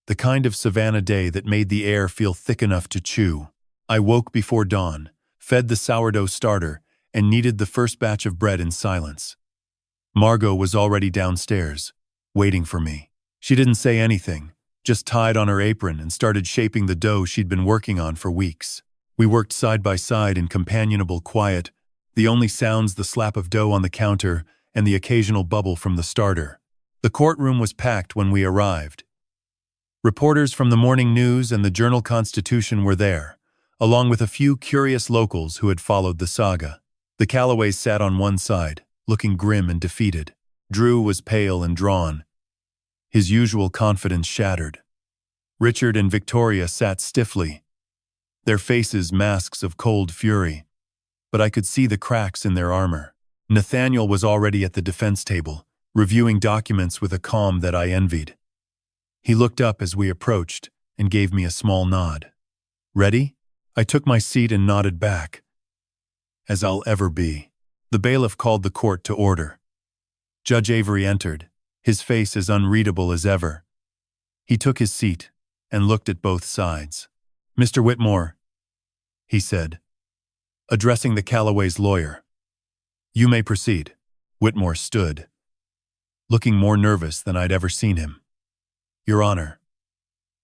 A: The kind of Savannah day that made the air feel thick enough to chew. I woke before dawn, fed the sourdough starter, and kneaded the first batch of bread in silence. Margot was already downstairs, waiting for me. She didn't say anything, just tied on her apron and started shaping the dough she'd been working on for weeks. We worked side by side in companionable quiet, the only sounds the slap of dough on the counter and the occasional bubble from the starter. The courtroom was packed when we arrived. Reporters from the Morning News and the Journal-Constitution were there, along with a few curious locals who had followed the saga. The Callaways sat on one side, looking grim and defeated. Drew was pale and drawn, his usual confidence shattered. Richard and Victoria sat stiffly, their faces masks of cold fury, but I could see the cracks in their armor. Nathaniel was already at the defense table, reviewing documents with a calm that I envied. He looked up as we approached and gave me a small nod. Ready? I took my seat and nodded back. As I'll ever be. The bailiff called the court to order. Judge Avery entered, his face as unreadable as ever. He took his seat and looked at both sides. Mr. Whitmore, he said, addressing the Callaways' lawyer. You may proceed. Whitmore stood, looking more nervous than I'd ever seen him. Your Honor,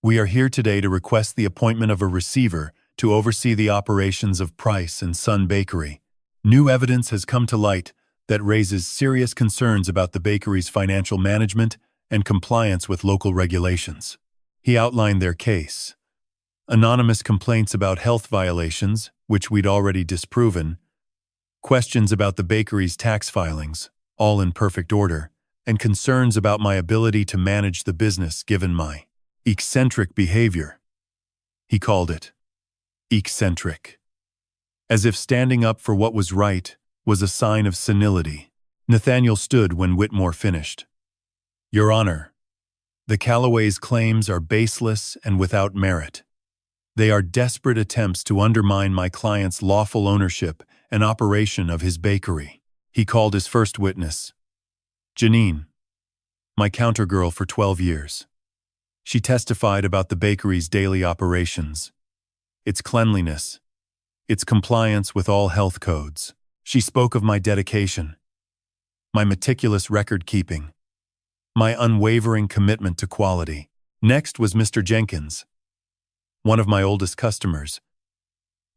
A: we are here today to request the appointment of a receiver to oversee the operations of Price and Son Bakery. New evidence has come to light that raises serious concerns about the bakery's financial management and compliance with local regulations. He outlined their case. Anonymous complaints about health violations, which we'd already disproven, questions about the bakery's tax filings, all in perfect order, and concerns about my ability to manage the business given my eccentric behavior. He called it eccentric. As if standing up for what was right was a sign of senility. Nathaniel stood when Whitmore finished. Your Honor, the Callaways' claims are baseless and without merit. They are desperate attempts to undermine my client's lawful ownership and operation of his bakery. He called his first witness, Janine, my countergirl for 12 years. She testified about the bakery's daily operations, its cleanliness, its compliance with all health codes. She spoke of my dedication, my meticulous record-keeping, my unwavering commitment to quality. Next was Mr. Jenkins, one of my oldest customers,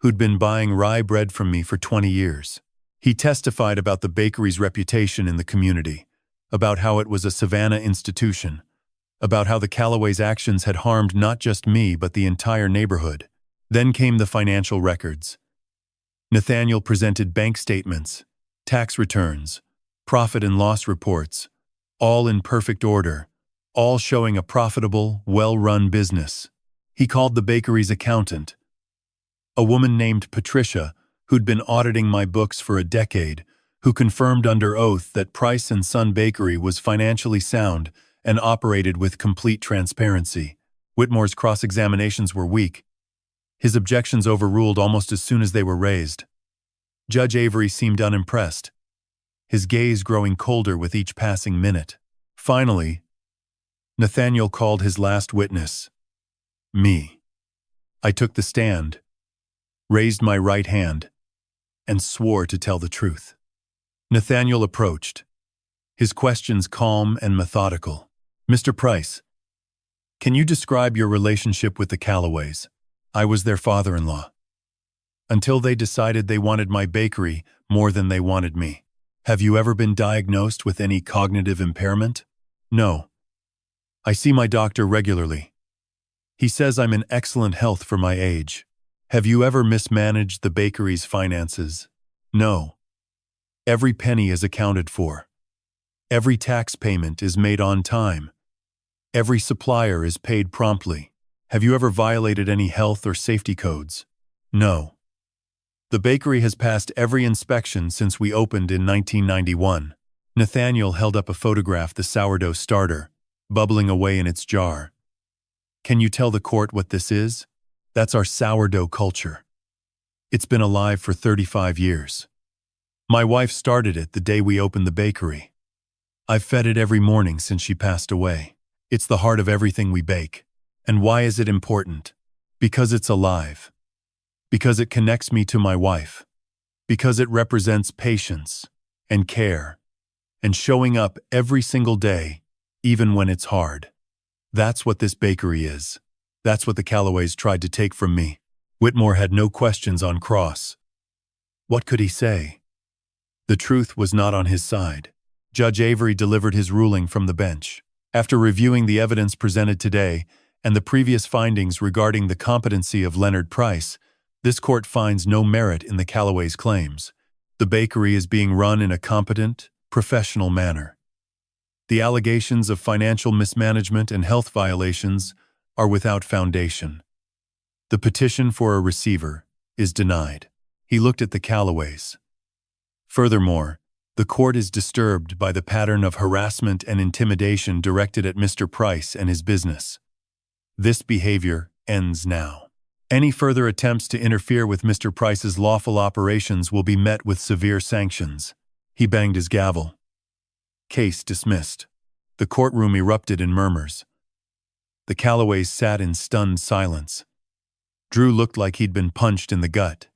A: who'd been buying rye bread from me for 20 years. He testified about the bakery's reputation in the community, about how it was a Savannah institution, about how the Callaways' actions had harmed not just me but the entire neighborhood. Then came the financial records. Nathaniel presented bank statements, tax returns, profit and loss reports, all in perfect order, all showing a profitable, well-run business. He called the bakery's accountant, a woman named Patricia, who'd been auditing my books for a decade, who confirmed under oath that Price & Son Bakery was financially sound and operated with complete transparency. Whitmore's cross-examinations were weak. His objections overruled almost as soon as they were raised. Judge Avery seemed unimpressed, his gaze growing colder with each passing minute. Finally, Nathaniel called his last witness, me. I took the stand, raised my right hand, and swore to tell the truth. Nathaniel approached, his questions calm and methodical. Mr. Price, can you describe your relationship with the Callaways? I was their father-in-law. Until they decided they wanted my bakery more than they wanted me. Have you ever been diagnosed with any cognitive impairment? No. I see my doctor regularly. He says I'm in excellent health for my age. Have you ever mismanaged the bakery's finances? No. Every penny is accounted for. Every tax payment is made on time. Every supplier is paid promptly. Have you ever violated any health or safety codes? No. The bakery has passed every inspection since we opened in 1991. Nathaniel held up a photograph, the sourdough starter, bubbling away in its jar. Can you tell the court what this is? That's our sourdough culture. It's been alive for 35 years. My wife started it the day we opened the bakery. I've fed it every morning since she passed away. It's the heart of everything we bake. And why is it important? Because it's alive. Because it connects me to my wife. Because it represents patience and care and showing up every single day, even when it's hard. That's what this bakery is. That's what the Callaways tried to take from me. Whitmore had no questions on cross. What could he say? The truth was not on his side. Judge Avery delivered his ruling from the bench. After reviewing the evidence presented today and the previous findings regarding the competency of Leonard Price, this court finds no merit in the Callaways' claims. The bakery is being run in a competent, professional manner. The allegations of financial mismanagement and health violations are without foundation. The petition for a receiver is denied. He looked at the Callaways. Furthermore, the court is disturbed by the pattern of harassment and intimidation directed at Mr. Price and his business. This behavior ends now. Any further attempts to interfere with Mr. Price's lawful operations will be met with severe sanctions. He banged his gavel. Case dismissed. The courtroom erupted in murmurs. The Callaways sat in stunned silence. Drew looked like he'd been punched in the gut.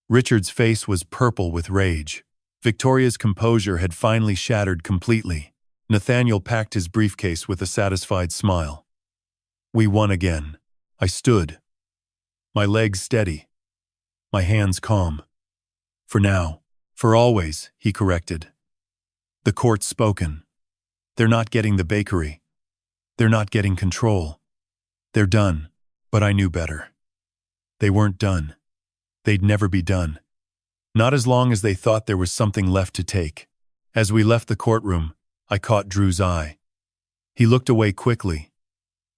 A: Richard's face was purple with rage. Victoria's composure had finally shattered completely. Nathaniel packed his briefcase with a satisfied smile. We won again. I stood. My legs steady. My hands calm. For now. For always, he corrected. The court's spoken. They're not getting the bakery. They're not getting control. They're done. But I knew better. They weren't done. They'd never be done. Not as long as they thought there was something left to take. As we left the courtroom, I caught Drew's eye. He looked away quickly,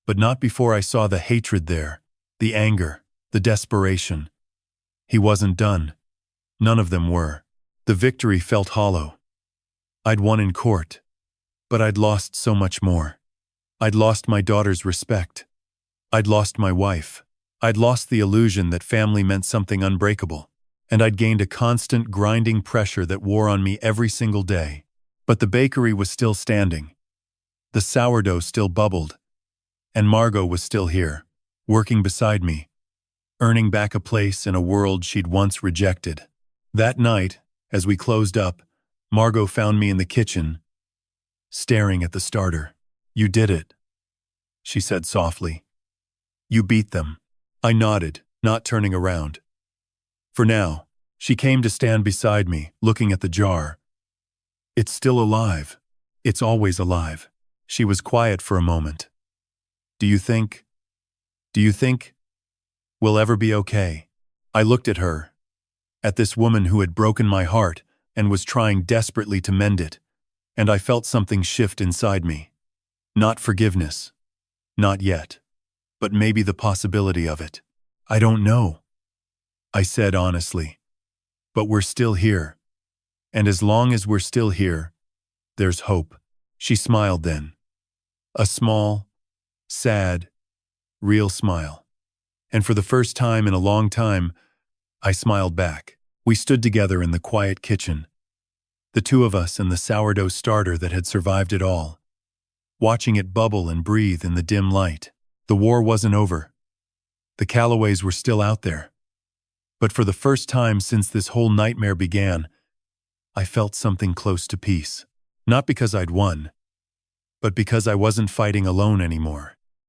A: but not before I saw the hatred there, the anger, the desperation. He wasn't done. None of them were. The victory felt hollow. I'd won in court, but I'd lost so much more. I'd lost my daughter's respect. I'd lost my wife. I'd lost the illusion that family meant something unbreakable. And I'd gained a constant grinding pressure that wore on me every single day. But the bakery was still standing. The sourdough still bubbled. And Margot was still here, working beside me, earning back a place in a world she'd once rejected. That night, as we closed up, Margot found me in the kitchen, staring at the starter. You did it, she said softly. You beat them. I nodded, not turning around. For now, she came to stand beside me, looking at the jar. It's still alive. It's always alive. She was quiet for a moment. Do you think we'll ever be okay? I looked at her, at this woman who had broken my heart and was trying desperately to mend it, and I felt something shift inside me. Not forgiveness. Not yet. But maybe the possibility of it. I don't know, I said honestly. But we're still here. And as long as we're still here, there's hope. She smiled then. A small, sad, real smile. And for the first time in a long time, I smiled back. We stood together in the quiet kitchen, the two of us and the sourdough starter that had survived it all, watching it bubble and breathe in the dim light. The war wasn't over. The Callaways were still out there. But for the first time since this whole nightmare began, I felt something close to peace. Not because I'd won, but because I wasn't fighting alone anymore.